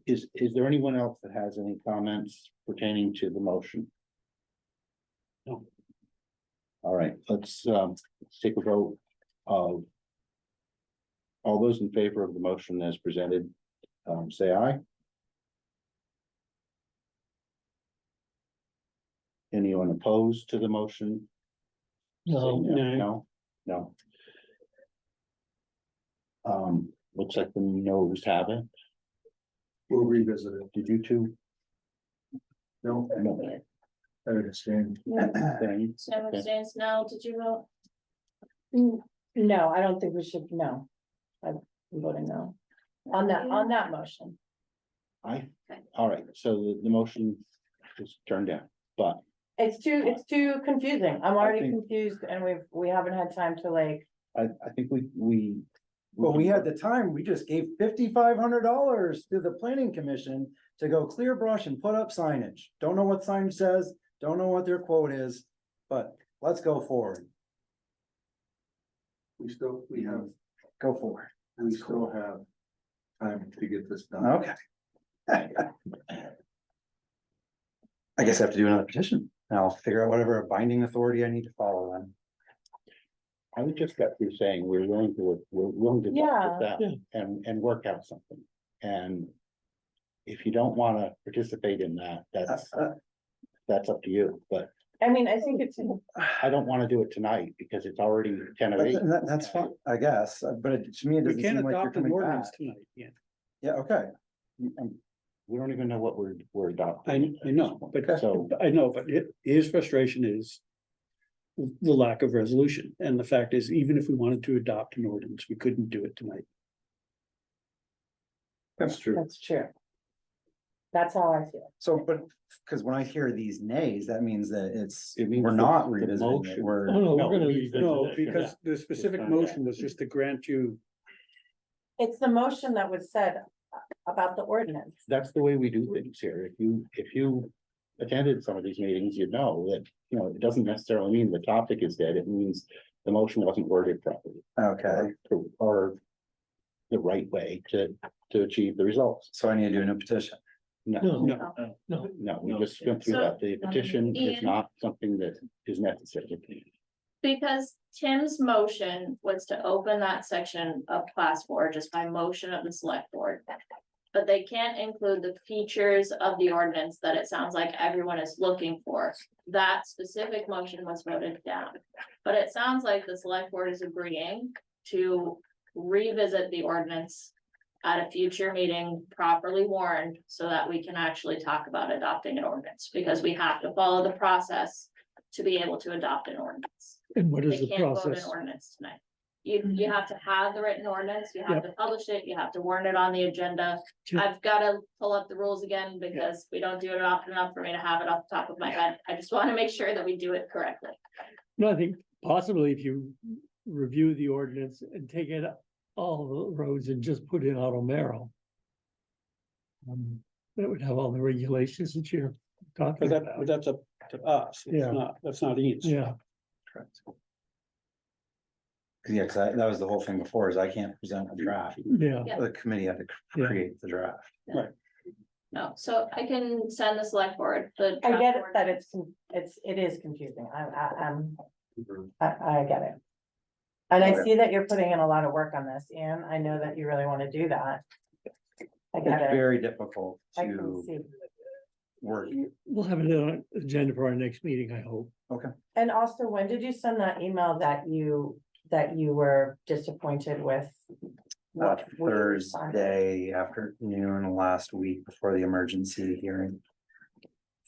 Speaker 1: Is there anyone else that has any comments pertaining to the motion?
Speaker 6: No.
Speaker 1: All right, let's take a vote of. All those in favor of the motion as presented, say aye. Anyone opposed to the motion?
Speaker 6: No,
Speaker 1: Say
Speaker 6: no.
Speaker 1: No. Looks like the no's have it.
Speaker 7: We'll revisit it.
Speaker 1: Did you two?
Speaker 7: No,
Speaker 1: No.
Speaker 7: I understand.
Speaker 1: Thing?
Speaker 2: Sam
Speaker 1: Okay.
Speaker 2: abstains now, did you vote?
Speaker 5: No, I don't think we should, no. I'm voting no. On that motion.
Speaker 1: All right, so the motion is turned down, but
Speaker 5: It's too confusing. I'm already
Speaker 1: think-
Speaker 5: confused and we haven't had time to like,
Speaker 1: I think we
Speaker 3: But we had the time, we just gave $5,500 to the planning commission to go clear brush and put up signage. Don't know what signage says, don't know what their quote is, but let's go forward.
Speaker 7: We have,
Speaker 3: Go forward.
Speaker 7: we still have time to get this done.
Speaker 3: Okay. I guess I have to do another petition. And I'll figure out whatever binding authority I need to follow then.
Speaker 1: I would just got through saying we're willing to talk
Speaker 5: Yeah.
Speaker 1: with them and work out something. And if you don't wanna participate in that, that's up to you, but
Speaker 5: I mean, I think it's,
Speaker 1: I don't wanna do it tonight because it's already 10:08.
Speaker 3: That's fine, I guess, but to me, it
Speaker 6: We
Speaker 3: doesn't
Speaker 6: can't
Speaker 3: seem like you're
Speaker 6: adopt an
Speaker 3: coming
Speaker 6: ordinance
Speaker 3: back.
Speaker 6: tonight, yeah.
Speaker 3: Yeah, okay.
Speaker 1: We don't even know what we're adopting.
Speaker 6: I know, but
Speaker 1: So-
Speaker 6: I know, but his frustration is the lack of resolution. And the fact is, even if we wanted to adopt an ordinance, we couldn't do it tonight.
Speaker 3: That's true.
Speaker 5: that's true. That's how I feel.
Speaker 3: So, but, because when I hear these nays, that means that
Speaker 1: It means
Speaker 3: we're
Speaker 1: the-
Speaker 3: not
Speaker 1: the
Speaker 3: revisiting it,
Speaker 1: motion-
Speaker 3: we're.
Speaker 6: Oh, no,
Speaker 1: No,
Speaker 6: we're gonna,
Speaker 1: revisit
Speaker 6: no,
Speaker 1: it,
Speaker 6: because the specific
Speaker 1: not
Speaker 6: motion
Speaker 1: that.
Speaker 6: was just to grant you,
Speaker 5: It's the motion that was said about the ordinance.
Speaker 1: That's the way we do things here. If you attended some of these meetings, you'd know that, it doesn't necessarily mean the topic is dead. It means the motion wasn't worded properly.
Speaker 3: Okay,
Speaker 1: Or the right way to achieve the results.
Speaker 3: so I need to do a new petition.
Speaker 6: no,
Speaker 1: No, we just went through
Speaker 2: So-
Speaker 1: that. The petition is
Speaker 2: Ian?
Speaker 1: not something that is necessary.
Speaker 2: Because Tim's motion was to open that section of class 4 just by motion of the select board. But they can't include the features of the ordinance that it sounds like everyone is looking for. That specific motion was voted down. But it sounds like the select board is agreeing to revisit the ordinance at a future meeting, properly warned, so that we can actually talk about adopting an ordinance, because we have to follow the process to be able to adopt an ordinance.
Speaker 6: and what is
Speaker 2: They
Speaker 6: the
Speaker 2: can't vote an
Speaker 6: process?
Speaker 2: ordinance tonight. You have to have the written ordinance, you have to publish it, you have to warn it on the agenda.
Speaker 6: Sure.
Speaker 2: I've gotta pull up the rules again because we don't do it often enough for me to have it off the top of my head. I just wanna make sure that we do it correctly.
Speaker 6: No, I think possibly if you review the ordinance and take it all the roads and just put in auto marrow. That would have all the regulations that you're talking about.
Speaker 12: But that's up to us.
Speaker 6: Yeah.
Speaker 12: That's not Ian's.
Speaker 6: Yeah,
Speaker 3: Correct. Yeah, because that was the whole thing before, is I can't present a draft.
Speaker 6: yeah.
Speaker 2: Yeah.
Speaker 3: The committee had to
Speaker 6: Yeah.
Speaker 3: create the draft.
Speaker 2: No, so I can send the select board the.
Speaker 5: I
Speaker 2: draft
Speaker 5: get it that
Speaker 2: ordinance.
Speaker 5: it is confusing. I get it. And I see that you're putting in a lot of work on this, Ian. I know that you really want to do that. I
Speaker 3: It's
Speaker 5: get it.
Speaker 3: very difficult
Speaker 5: I can
Speaker 3: to
Speaker 5: see.
Speaker 3: work.
Speaker 6: We'll have it on agenda for our next meeting, I hope.
Speaker 5: And also, when did you send that email that you were disappointed with? what we responded?
Speaker 3: Thursday afternoon last week before the emergency hearing.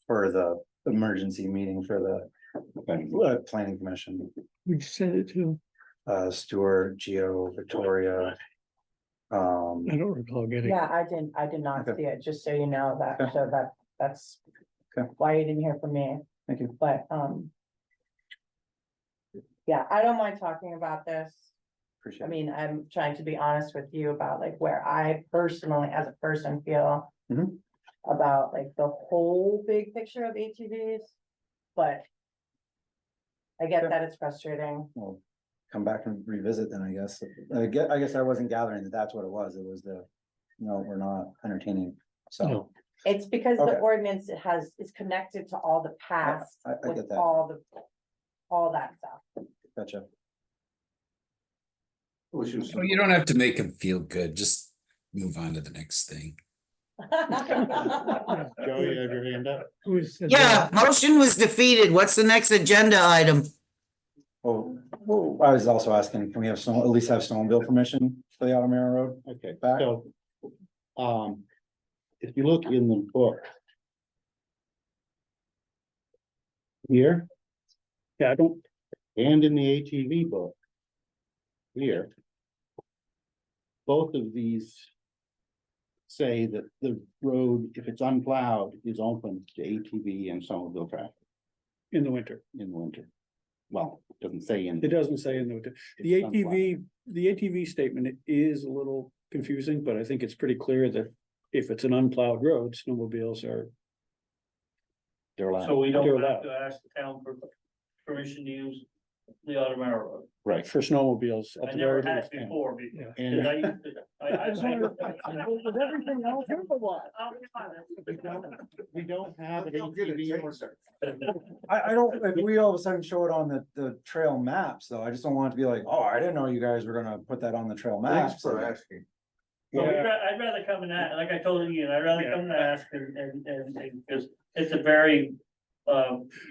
Speaker 3: For the emergency meeting for the planning commission,
Speaker 6: We just send it to,
Speaker 3: Stuart, Geo, Victoria.
Speaker 6: I don't recall getting.
Speaker 5: Yeah, I did not
Speaker 3: Okay.
Speaker 5: see it, just so you know that,
Speaker 3: Okay.
Speaker 5: so that's
Speaker 3: Okay.
Speaker 5: why you didn't hear from me,
Speaker 3: Thank you.
Speaker 5: but, yeah, I don't mind talking about this.
Speaker 3: Appreciate
Speaker 5: I
Speaker 3: it.
Speaker 5: mean, I'm trying to be honest with you about like where I personally, as a person, feel
Speaker 3: Mhm.
Speaker 5: about like the whole big picture of ATVs, but I get
Speaker 3: Yeah.
Speaker 5: that it's frustrating.
Speaker 3: We'll come back and revisit then, I guess. I guess I wasn't gathering that that's what it was. It was no, we're not entertaining, so.
Speaker 6: No.
Speaker 5: It's because the
Speaker 3: Okay.
Speaker 5: ordinance is connected to all the past
Speaker 3: I get
Speaker 5: with
Speaker 3: that.
Speaker 5: all that stuff.
Speaker 3: Gotcha.
Speaker 7: Which was-
Speaker 16: Oh, you don't have to make them feel good. Just move on to the next thing.
Speaker 1: Joe, you have your hand up?
Speaker 6: Who said
Speaker 9: Yeah,
Speaker 6: that?
Speaker 9: motion was defeated. What's the next agenda item?
Speaker 3: Oh, I was also asking, can we have at least have snowmobile permission for the Altamira Road?
Speaker 1: Okay,
Speaker 3: Back.
Speaker 1: so, if you look in the book. Here,
Speaker 6: Yeah, I don't,
Speaker 1: and in the ATV book. Here. Both of these. Say that the road, if it's unplowed, is open to ATV and snowmobile traffic
Speaker 6: in the winter.
Speaker 1: in the winter. well, it doesn't say in.
Speaker 6: It doesn't say in the
Speaker 1: It's unplowed.
Speaker 6: the ATV statement is a little confusing, but I think it's pretty clear that if it's an unplowed road, snowmobiles are.
Speaker 1: They're allowed.
Speaker 6: So we don't have
Speaker 12: to ask the town for permission to use the Automera Road.
Speaker 1: Right.
Speaker 6: For snowmobiles. at
Speaker 12: I
Speaker 6: the
Speaker 12: never
Speaker 6: very
Speaker 12: had
Speaker 6: least.
Speaker 12: before, because
Speaker 1: And
Speaker 12: I used to,
Speaker 6: With everything else,
Speaker 1: we don't have an ATV.
Speaker 3: I don't, if we all of a sudden show it on the trail maps, though, I just don't want it to be like, oh, I didn't know you guys were gonna put that on the trail maps.
Speaker 7: Thanks for asking.
Speaker 12: So I'd rather come and ask, like I told you, I'd rather come and ask and, because it's a very.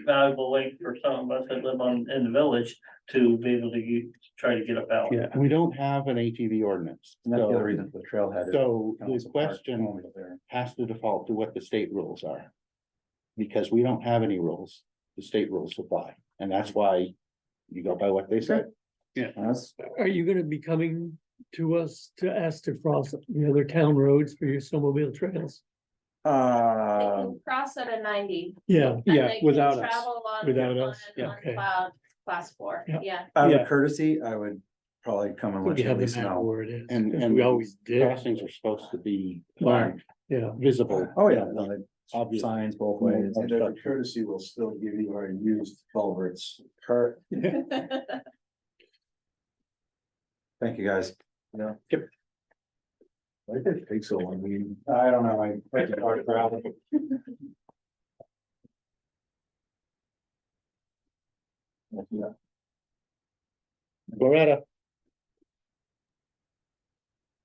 Speaker 12: Valuable link for some of us that live in the village to be able to try to get a ballot.
Speaker 6: Yeah,
Speaker 1: And we don't have an ATV ordinance.
Speaker 3: And that's the other
Speaker 1: So,
Speaker 3: reason for the trailhead.
Speaker 1: so the
Speaker 3: Council Park
Speaker 1: question
Speaker 3: only there.
Speaker 1: has to default to what the state rules are. Because we don't have any rules, the state rules apply, and that's why you go by what they said.
Speaker 3: That's-
Speaker 6: are you gonna be coming to us to ask to cross the other town roads for your snowmobile trails?
Speaker 2: They
Speaker 3: Uh,
Speaker 2: can cross at a 90.
Speaker 6: Yeah,
Speaker 2: and
Speaker 6: yeah,
Speaker 2: they can
Speaker 6: without us,
Speaker 2: travel on-
Speaker 6: without
Speaker 2: on
Speaker 6: us,
Speaker 2: an
Speaker 6: yeah, okay.
Speaker 2: unplowed Class 4,
Speaker 6: Yeah.
Speaker 2: yeah.
Speaker 3: out
Speaker 6: Yeah.
Speaker 3: of courtesy, I would probably come and let
Speaker 6: We
Speaker 3: you
Speaker 6: have
Speaker 3: at
Speaker 6: the
Speaker 3: least
Speaker 6: map
Speaker 3: know.
Speaker 6: where it is,
Speaker 1: And,
Speaker 6: as
Speaker 1: and
Speaker 6: we always did,
Speaker 1: crossings are supposed to be
Speaker 6: Marked. yeah.
Speaker 1: visible.
Speaker 3: Oh, yeah, no, they-
Speaker 1: Obvious.
Speaker 3: signs both ways.
Speaker 7: And out of courtesy, we'll still give you our used culverts. Kurt.
Speaker 3: Thank you, guys.
Speaker 7: Yeah. Why did it take so long?
Speaker 3: I don't know, I. Gravel.
Speaker 1: Loretta,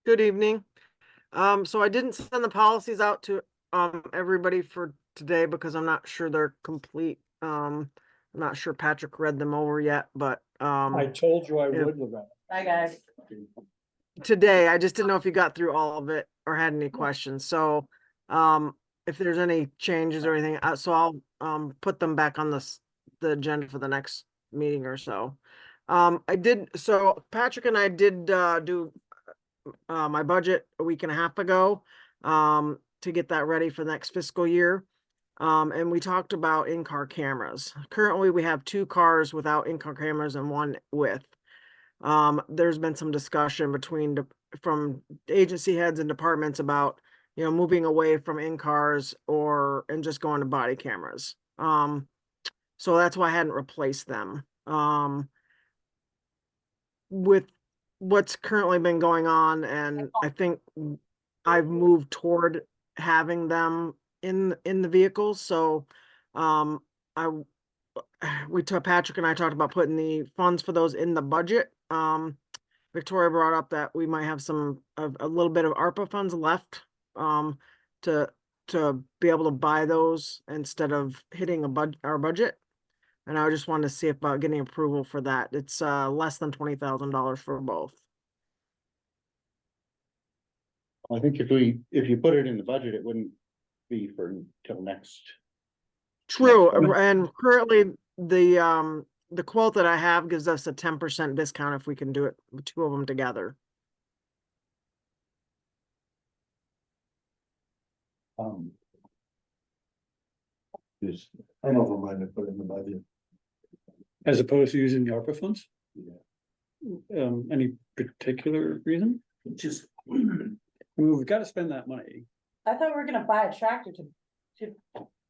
Speaker 13: Good evening. So I didn't send the policies out to, everybody for today because I'm not sure they're complete. I'm not sure Patrick read them over yet, but,
Speaker 6: I told you I
Speaker 13: yeah.
Speaker 6: would, Loretta.
Speaker 5: Hi, guys.
Speaker 13: today, I just didn't know if you got through all of it or had any questions, so, if there's any changes or anything, so I'll, put them back on the agenda for the next meeting or so. So Patrick and I did, do my budget a week and a half ago, to get that ready for the next fiscal year. And we talked about in-car cameras. Currently, we have 2 cars without in-car cameras and 1 with. There's been some discussion from agency heads and departments about, moving away from in-cars and just going to body cameras. So that's why I hadn't replaced them. With what's currently been going on, and I think I've moved toward having them in the vehicles, so Patrick and I talked about putting the funds for those in the budget. Victoria brought up that we might have a little bit of ARPA funds left to be able to buy those instead of hitting our budget. And I just wanted to see about getting approval for that. It's less than $20,000 for both.
Speaker 1: I think if you put it in the budget, it wouldn't be for till next.
Speaker 13: True,
Speaker 1: Next
Speaker 13: and currently the quote that I have gives us a 10% discount if we can do it, 2 of them together.
Speaker 1: Is
Speaker 7: I don't mind to put it in the budget.
Speaker 6: As opposed to using the ARPA funds?
Speaker 7: Yeah.
Speaker 6: Any particular reason?
Speaker 7: Just.
Speaker 6: I mean, we've got to spend that money.
Speaker 5: I thought we were gonna buy a tractor to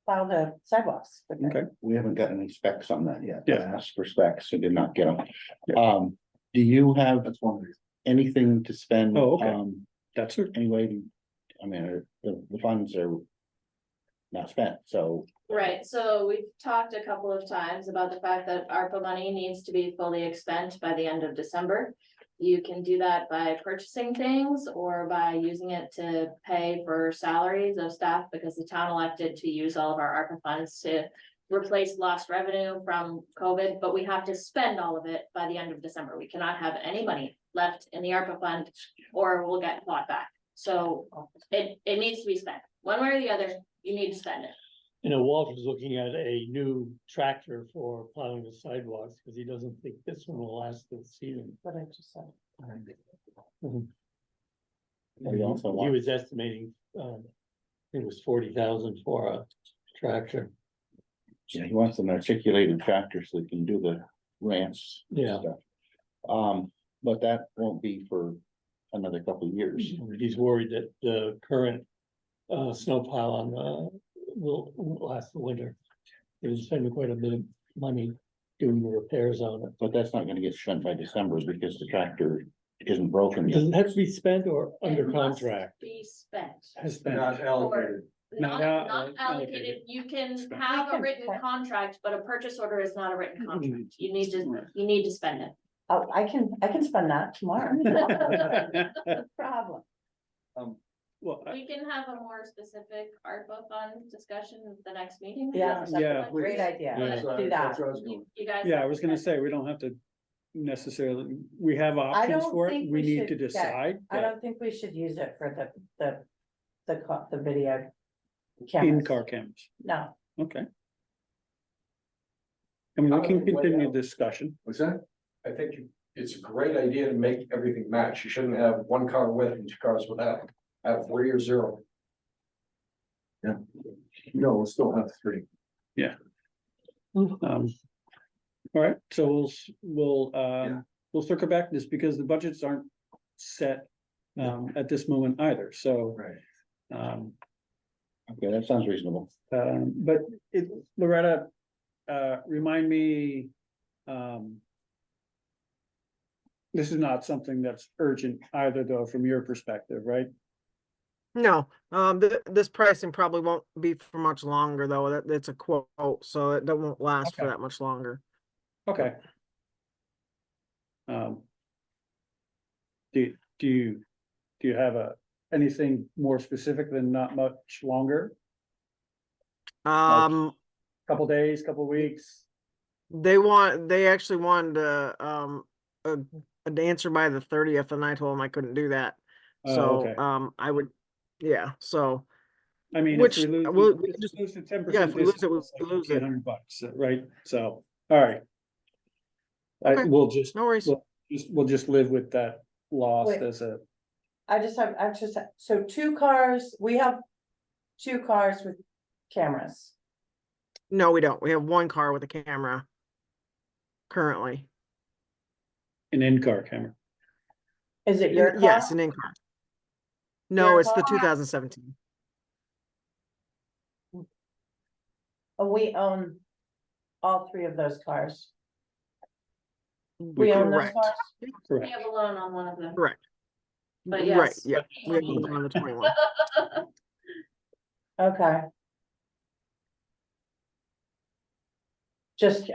Speaker 5: plow the sidewalks.
Speaker 6: Okay.
Speaker 1: we haven't got any specs on that yet. I
Speaker 6: Yeah.
Speaker 1: asked for specs and did not get them. Do you have
Speaker 7: That's one reason.
Speaker 1: anything to spend?
Speaker 6: Oh, okay. That's it.
Speaker 1: Anyway, I mean, the funds are not spent, so
Speaker 2: Right, so we've talked a couple of times about the fact that ARPA money needs to be fully expended by the end of December. You can do that by purchasing things or by using it to pay for salaries of staff, because the town elected to use all of our ARPA funds to replace lost revenue from COVID, but we have to spend all of it by the end of December. We cannot have any money left in the ARPA fund or we'll get bought back. So it needs to be spent. One way or the other, you need to spend it.
Speaker 6: Walter's looking at a new tractor for plowing the sidewalks because he doesn't think this one will last the season.
Speaker 5: What I just said.
Speaker 6: Mhm.
Speaker 1: We also
Speaker 6: He
Speaker 1: want-
Speaker 6: was estimating, it was 40,000 for a tractor.
Speaker 1: yeah, he wants an articulated tractor so he can do the ramps. and
Speaker 6: Yeah.
Speaker 1: stuff. But that won't be for another couple of years.
Speaker 6: He's worried that the current snowpile on will last the winter. He was spending quite a bit of money doing the repairs on it.
Speaker 1: But that's not gonna get spent by December because the tractor isn't broken
Speaker 6: Does
Speaker 1: yet.
Speaker 6: it have to be spent or under
Speaker 2: It must
Speaker 6: contract?
Speaker 2: Be spent.
Speaker 6: Has spent.
Speaker 8: Not allocated.
Speaker 6: Not
Speaker 2: Not
Speaker 6: allocated.
Speaker 2: allocated, you can
Speaker 6: Spent.
Speaker 2: have
Speaker 5: We
Speaker 2: a
Speaker 5: can
Speaker 2: written
Speaker 5: spend.
Speaker 2: contract, but a purchase order is not a written
Speaker 6: Mm-hmm.
Speaker 2: contract. You need to spend it.
Speaker 5: Oh, I can spend that tomorrow. No problem.
Speaker 6: Well,
Speaker 2: We can have a more specific ARPA fund discussion at the next meeting.
Speaker 5: Yeah,
Speaker 6: Yeah.
Speaker 5: great idea.
Speaker 6: Yeah.
Speaker 5: Let's do that.
Speaker 7: That's where I was going.
Speaker 2: You guys.
Speaker 6: yeah, I was gonna say, we don't have to necessarily, we have
Speaker 5: I
Speaker 6: options
Speaker 5: don't
Speaker 6: for it,
Speaker 5: think
Speaker 6: we
Speaker 5: we
Speaker 6: need
Speaker 5: should
Speaker 6: to
Speaker 5: get-
Speaker 6: decide.
Speaker 5: I
Speaker 6: but
Speaker 5: don't think we should use it for the video.
Speaker 6: In-car
Speaker 5: Cameras.
Speaker 6: cameras,
Speaker 5: No,
Speaker 6: okay. I mean, we can continue discussion.
Speaker 7: What's that?
Speaker 8: I think it's a great idea to make everything match. You shouldn't have one car with and two cars without. Have 3 or 0.
Speaker 7: No, we'll still have 3.
Speaker 6: All right, so we'll circle back to this because the budgets aren't set at this moment either, so.
Speaker 7: Right.
Speaker 1: Okay, that sounds reasonable.
Speaker 6: But Loretta, remind me, this is not something that's urgent either, though, from your perspective, right?
Speaker 13: No, this pricing probably won't be for much longer though. That's a quote, so it won't last for
Speaker 6: Okay.
Speaker 13: that much longer.
Speaker 6: Okay. Do you have anything more specific than not much longer? Couple days, couple weeks?
Speaker 13: They actually wanted an answer by the 30th, and I told them I couldn't do that.
Speaker 6: Oh,
Speaker 13: So,
Speaker 6: okay.
Speaker 13: I would, yeah, so,
Speaker 6: I mean,
Speaker 13: which
Speaker 6: if we lose,
Speaker 13: we
Speaker 6: if
Speaker 13: just,
Speaker 6: we lose the 10%.
Speaker 13: yeah, if we lose it,
Speaker 6: discount,
Speaker 13: we'll
Speaker 6: it's
Speaker 13: lose it.
Speaker 6: $100, right? So, all right.
Speaker 13: Okay,
Speaker 6: We'll just,
Speaker 13: no worries.
Speaker 6: we'll just live with that loss
Speaker 5: Wait.
Speaker 6: as a,
Speaker 5: so 2 cars, we have 2 cars with cameras.
Speaker 13: No, we don't. We have 1 car with a camera currently.
Speaker 6: an in-car camera.
Speaker 5: Is it your car?
Speaker 13: Yes, an in-car. No,
Speaker 5: Your
Speaker 13: it's the
Speaker 5: car?
Speaker 13: 2017.
Speaker 5: Oh, we own all 3 of those cars.
Speaker 13: We
Speaker 5: We own those
Speaker 13: correct.
Speaker 5: cars?
Speaker 2: We
Speaker 6: Correct.
Speaker 2: have a loan on one of them.
Speaker 13: Correct.
Speaker 2: But
Speaker 13: Right,
Speaker 2: yes.
Speaker 13: yeah. We have one on the 21.
Speaker 5: Okay.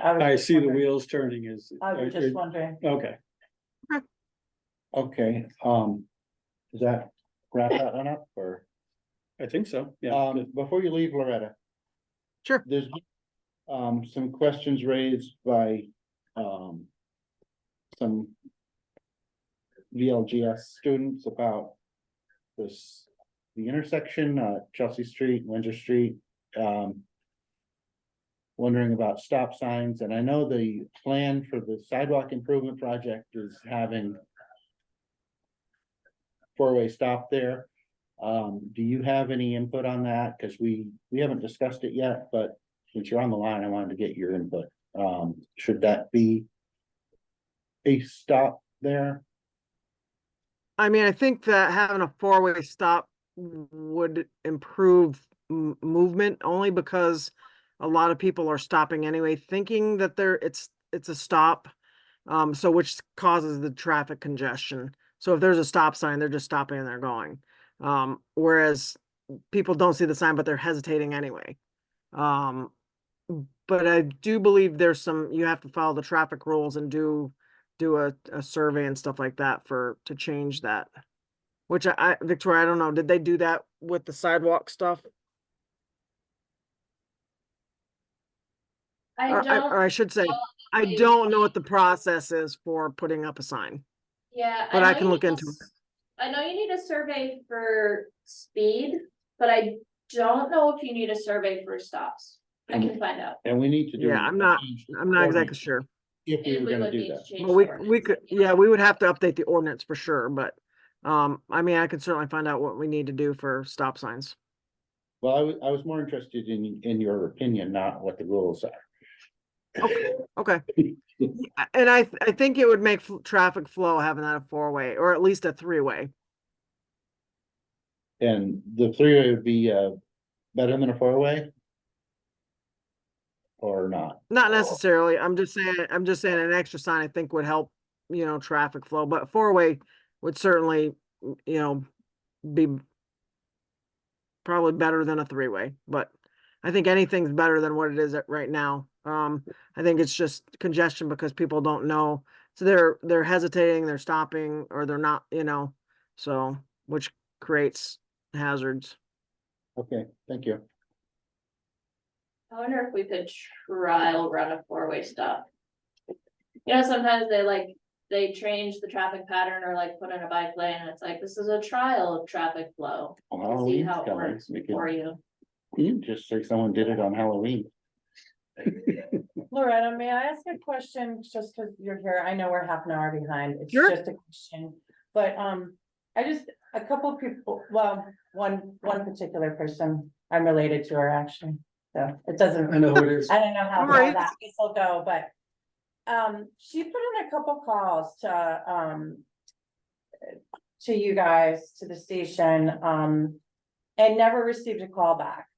Speaker 6: I
Speaker 5: was
Speaker 6: see the
Speaker 5: wondering.
Speaker 6: wheels turning is.
Speaker 5: I was just wondering.
Speaker 6: Okay,
Speaker 1: Okay, does that wrap that one up or?
Speaker 6: I think so, yeah. good.
Speaker 1: Before you leave, Loretta.
Speaker 13: Sure.
Speaker 1: There's some questions raised by some VLGS students about this, the intersection, Chelsea Street, Windsor Street. Wondering about stop signs, and I know the plan for the sidewalk improvement project is having 4-way stop there. Do you have any input on that? Cause we haven't discussed it yet, but since you're on the line, I wanted to get your input. Should that be a stop there?
Speaker 13: I mean, I think that having a 4-way stop would improve movement only because a lot of people are stopping anyway, thinking that it's a stop. So which causes the traffic congestion. So if there's a stop sign, they're just stopping and they're going. Whereas people don't see the sign, but they're hesitating anyway. But I do believe you have to follow the traffic rules and do a survey and stuff like that to change that. Which Victoria, I don't know, did they do that with the sidewalk stuff? Or I should say, I don't know what the process is for putting up a sign.
Speaker 2: Yeah.
Speaker 13: But I
Speaker 2: know
Speaker 13: can
Speaker 2: you
Speaker 13: look
Speaker 2: need
Speaker 13: into it.
Speaker 2: I know you need a survey for speed, but I don't know if you need a survey for stops. I can find out.
Speaker 1: And we need to do.
Speaker 13: Yeah, I'm not exactly sure.
Speaker 1: If we
Speaker 2: If
Speaker 1: were
Speaker 2: we
Speaker 1: gonna
Speaker 2: would
Speaker 1: do
Speaker 2: need
Speaker 1: that.
Speaker 2: to change
Speaker 13: Well,
Speaker 2: the
Speaker 13: we could,
Speaker 2: ordinance.
Speaker 13: yeah, we would have to update the ordinance for sure, but I mean, I could certainly find out what we need to do for stop signs.
Speaker 1: Well, I was more interested in your opinion, not what the rules are.
Speaker 13: Okay. And I think it would make traffic flow having that a four-way or at least a three-way.
Speaker 1: And the three-way would be better than a four-way? Or not?
Speaker 13: Not necessarily. I'm just saying an extra sign I think would help, traffic flow, but four-way would certainly, be probably better than a three-way, but I think anything's better than what it is right now. I think it's just congestion because people don't know. So they're hesitating, they're stopping, or they're not, so which creates hazards.
Speaker 1: Okay, thank you.
Speaker 2: I wonder if we could trial run a four-way stop. Sometimes they change the traffic pattern or like put in a bike lane and it's like, this is a trial of traffic flow.
Speaker 1: On
Speaker 2: See
Speaker 1: Halloween's
Speaker 2: how it
Speaker 1: coming,
Speaker 2: works
Speaker 1: we could-
Speaker 2: for you.
Speaker 1: You just say someone did it on Halloween.
Speaker 5: Loretta, may I ask a question, just because you're here? I know we're half an hour behind. It's
Speaker 13: Sure.
Speaker 5: just a question. But a couple of people, well, one particular person I'm related to her actually. So it doesn't.
Speaker 7: I know who it is.
Speaker 5: I don't know how
Speaker 13: All
Speaker 5: far
Speaker 13: right.
Speaker 5: that piece will go, but she put in a couple calls to you guys, to the station, and never received a call back.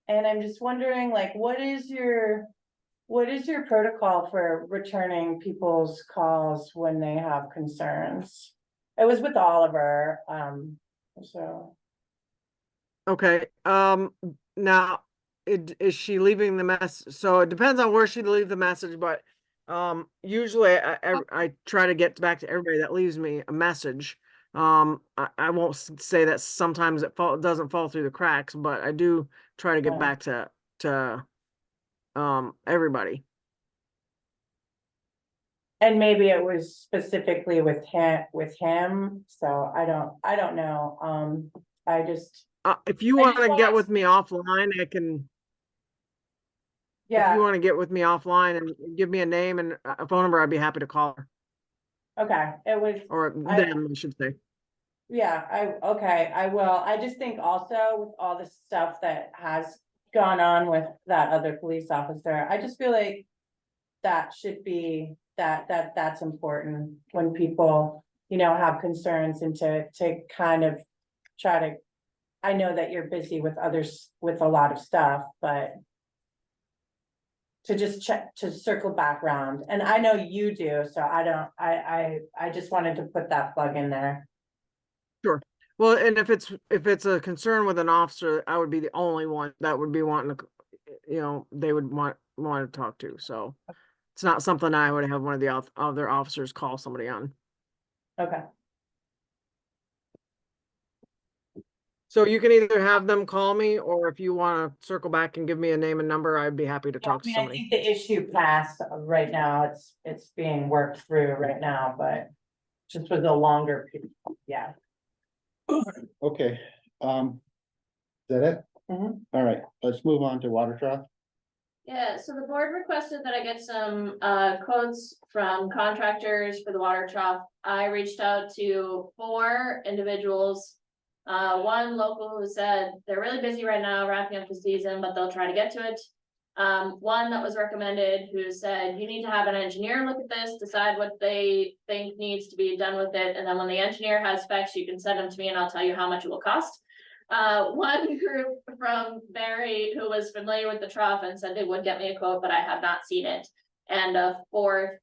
Speaker 5: And I'm just wondering, like, what is your protocol for returning people's calls when they have concerns? It was with Oliver, so.
Speaker 13: Okay, now, is she leaving the mess? So it depends on where she leave the message, but usually I try to get back to everybody that leaves me a message. I won't say that sometimes it doesn't fall through the cracks, but I do try to get
Speaker 5: Yeah.
Speaker 13: back to everybody.
Speaker 5: And maybe it was specifically with him, so I don't know, I just,
Speaker 13: If you
Speaker 5: I
Speaker 13: want
Speaker 5: just
Speaker 13: to get
Speaker 5: wanna-
Speaker 13: with me offline, I can. If you
Speaker 5: yeah,
Speaker 13: want to get with me offline and give me a name and a phone number, I'd be happy to call her,
Speaker 5: okay, it was.
Speaker 13: or them, I should say.
Speaker 5: Yeah, okay, I will. I just think also with all the stuff that has gone on with that other police officer, I just feel like that should be, that's important when people, have concerns and to kind of try to, I know that you're busy with others, with a lot of stuff, but to just check, to circle back around, and I know you do, so I just wanted to put that plug in there.
Speaker 13: Sure. Well, and if it's a concern with an officer, I would be the only one that would be wanting to, they would want to talk to. So it's not something I would have one of the other officers call somebody on.
Speaker 5: Okay.
Speaker 13: So you can either have them call me, or if you want to circle back and give me a name and number, I'd be happy to talk to
Speaker 5: I
Speaker 13: somebody.
Speaker 5: think the issue passed right now, it's being worked through right now, but just with a longer, yeah.
Speaker 1: Okay, is that it?
Speaker 5: Mhm.
Speaker 1: All right, let's move on to water trough.
Speaker 2: Yeah, so the board requested that I get some quotes from contractors for the water trough. I reached out to 4 individuals. One local who said they're really busy right now wrapping up the season, but they'll try to get to it. One that was recommended who said, you need to have an engineer look at this, decide what they think needs to be done with it, and then when the engineer has specs, you can send them to me and I'll tell you how much it will cost. One group from Barry who was familiar with the trough and said they would get me a quote, but I have not seen it. And a 4th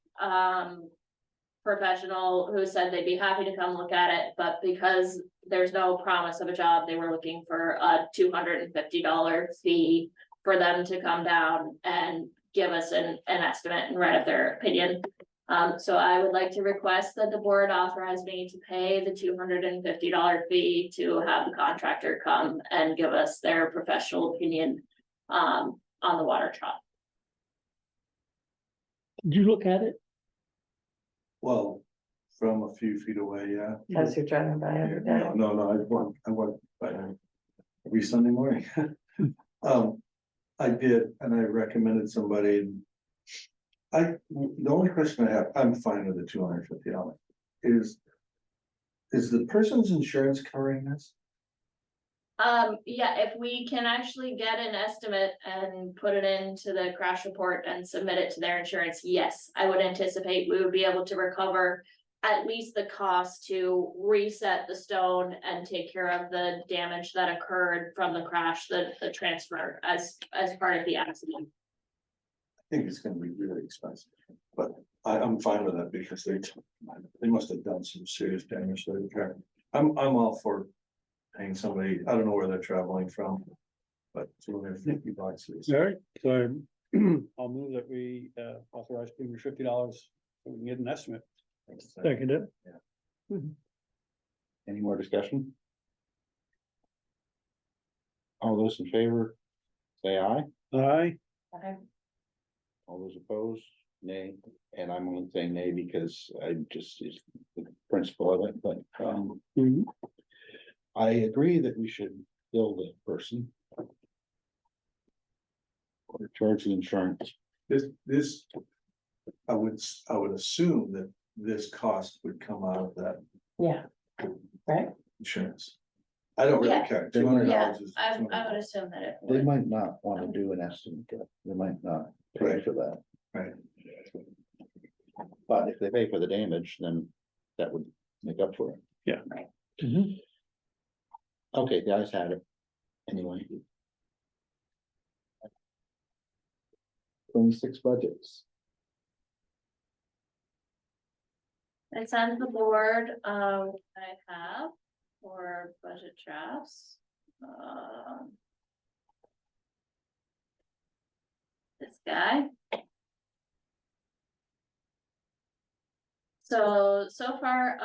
Speaker 2: professional who said they'd be happy to come look at it, but because there's no promise of a job, they were looking for a $250 fee for them to come down and give us an estimate and write up their opinion. So I would like to request that the board authorize me to pay the $250 fee to have the contractor come and give us their professional opinion on the water trough.
Speaker 6: Did you look at it?
Speaker 7: Well, from a few feet away, yeah.
Speaker 5: As you're driving by every day.
Speaker 7: No, I went by every Sunday morning. I did, and I recommended somebody. The only question I have, I'm fine with the $250, is the person's insurance covering this?
Speaker 2: Yeah, if we can actually get an estimate and put it into the crash report and submit it to their insurance, yes, I would anticipate we would be able to recover at least the cost to reset the stone and take care of the damage that occurred from the crash, the transfer as part of the accident.
Speaker 7: I think it's gonna be really expensive, but I'm fine with that because they must have done some serious damage to the car. I'm all for paying somebody, I don't know where they're traveling from, but $250 is.
Speaker 6: All right, so I'll move that we authorize payment of $50 so we can get an estimate. Second it.
Speaker 1: Any more discussion? All those in favor, say aye.
Speaker 6: Aye.
Speaker 1: All those opposed, nay, and I'm only saying nay because I just is the principle of it, but
Speaker 6: Mhm.
Speaker 1: I agree that we should bill the person. Or charge the insurance.
Speaker 7: This, I would assume that this cost would come out of that
Speaker 5: Yeah. Right?
Speaker 7: insurance. I don't really
Speaker 2: Yeah.
Speaker 7: care,
Speaker 1: They
Speaker 7: $200
Speaker 2: Yeah,
Speaker 7: is.
Speaker 2: I would assume that it
Speaker 1: They
Speaker 2: would.
Speaker 1: might not wanna do an estimate, they might not pay for that.
Speaker 7: Right.
Speaker 1: But if they pay for the damage, then that would make up for it.
Speaker 6: Yeah.
Speaker 2: Right.
Speaker 6: Mhm.
Speaker 1: Okay, the ayes had it. Anyway. 26 budgets.
Speaker 2: I sent the board, I have for budget drafts. This guy. So far,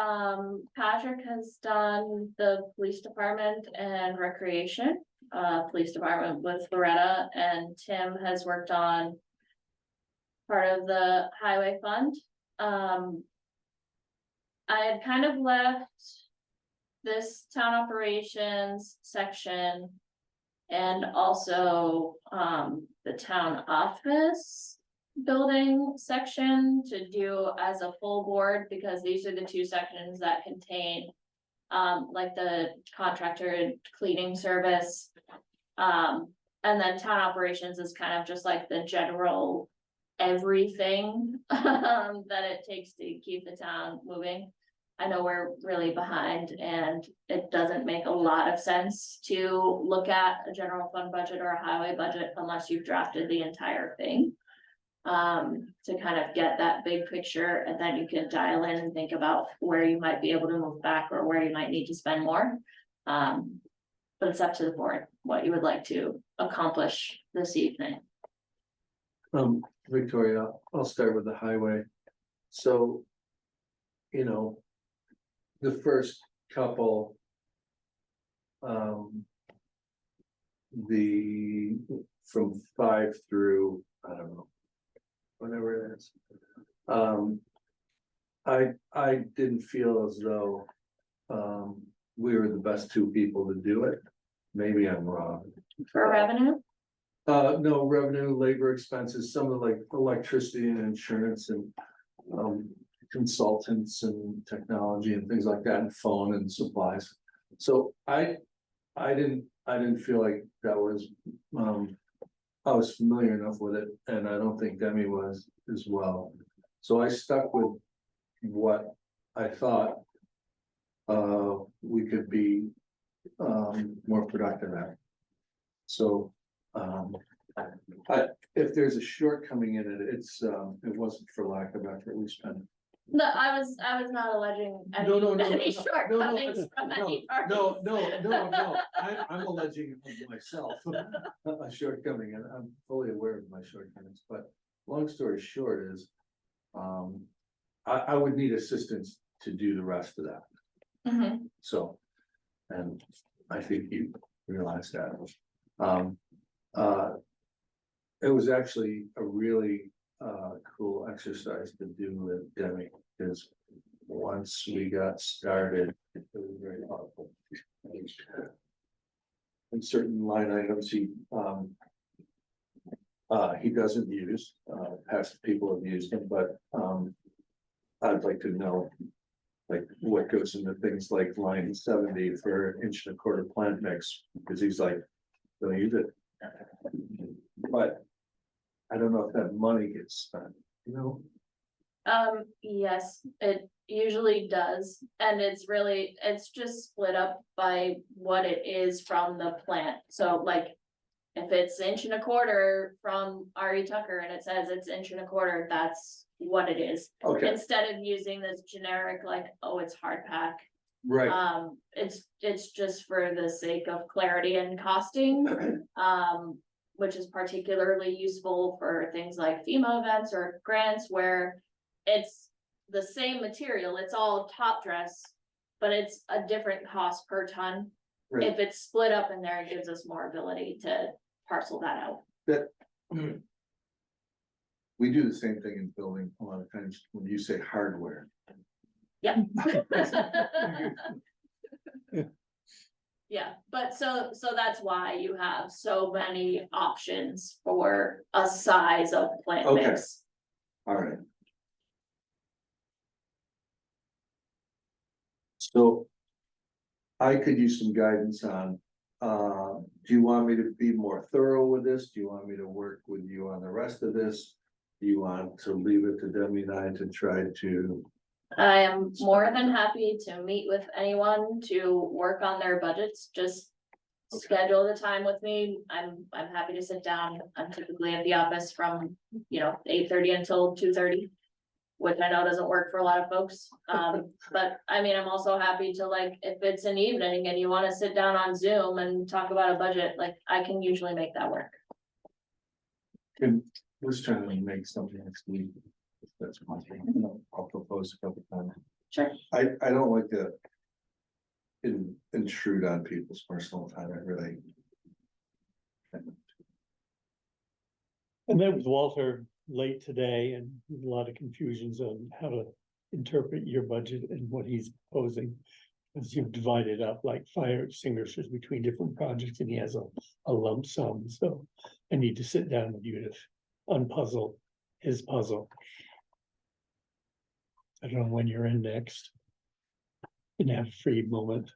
Speaker 2: Patrick has done the police department and recreation, police department with Loretta, and Tim has worked on part of the highway fund. I had kind of left this town operations section and also, the town office building section to do as a full board, because these are the two sections that contain like the contractor cleaning service. And then town operations is kind of just like the general everything that it takes to keep the town moving. I know we're really behind and it doesn't make a lot of sense to look at a general fund budget or a highway budget unless you've drafted the entire thing. To kind of get that big picture, and then you can dial in and think about where you might be able to move back or where you might need to spend more. But it's up to the board, what you would like to accomplish this evening.
Speaker 7: Victoria, I'll start with the highway. So, you know, the first couple, from 5 through, I don't know, whatever it is. I didn't feel as though, we were the best two people to do it. Maybe I'm wrong.
Speaker 2: For revenue,
Speaker 7: No, revenue, labor expenses, some of like electricity and insurance and, consultants and technology and things like that, and phone and supplies. So I didn't feel like that was, I was familiar enough with it, and I don't think Demi was as well. So I stuck with what I thought we could be more productive at. So if there's a shortcoming in it, it wasn't for lack of effort. We spent.
Speaker 2: no, I was not alleging any,
Speaker 7: No,
Speaker 2: any shortcomings from any parties.
Speaker 7: No. I'm alleging of myself a shortcoming, and I'm fully aware of my shortcomings, but long story short is, I would need assistance to do the rest of that.
Speaker 2: Mhm.
Speaker 7: So, and I think you realize that. It was actually a really cool exercise to do with Demi, because once we got started, it was very helpful. In certain line items, he doesn't use, past people have used him, but I'd like to know like what goes into things like line 70 for inch and a quarter plant mix, because he's like, don't use it. But I don't know if that money gets spent, you know?
Speaker 2: Yes, it usually does, and it's just split up by what it is from the plant, so like. If it's inch and a quarter from R.E. Tucker and it says it's inch and a quarter, that's what it is.
Speaker 7: Okay,
Speaker 2: Instead of using this generic, like, oh, it's hard pack.
Speaker 7: right,
Speaker 2: It's just for the sake of clarity and costing. Which is particularly useful for things like FEMA events or grants where it's the same material, it's all top dress, but it's a different cost per ton.
Speaker 7: right.
Speaker 2: If it's split up in there, it gives us more ability to parcel that out.
Speaker 7: That. We do the same thing in building a lot of times when you say hardware.
Speaker 2: Yeah. Yeah, but so that's why you have so many options for a size of plant
Speaker 7: Okay.
Speaker 2: mix.
Speaker 7: All right. So. I could use some guidance on, do you want me to be more thorough with this? Do you want me to work with you on the rest of this? Do you want to leave it to Demi and I to try to?
Speaker 2: I am more than happy to meet with anyone to work on their budgets, just
Speaker 7: Okay.
Speaker 2: schedule the time with me. I'm happy to sit down. I'm typically at the office from, 8:30 until 2:30. Which I know doesn't work for a lot of folks, but I mean, I'm also happy to, like, if it's an evening and you wanna sit down on Zoom and talk about a budget, like, I can usually make that work.
Speaker 7: And was trying to make something next week. If that's possible, I'll propose a couple times.
Speaker 2: Sure.
Speaker 7: I don't like to. Intrude on people's personal time, I really.
Speaker 6: I met with Walter late today and a lot of confusions on how to interpret your budget and what he's proposing. As you've divided up like fire extinguishers between different projects and he has a lump sum, so I need to sit down with you to unpuzzle his puzzle. I don't know when you're in next. And have a free moment.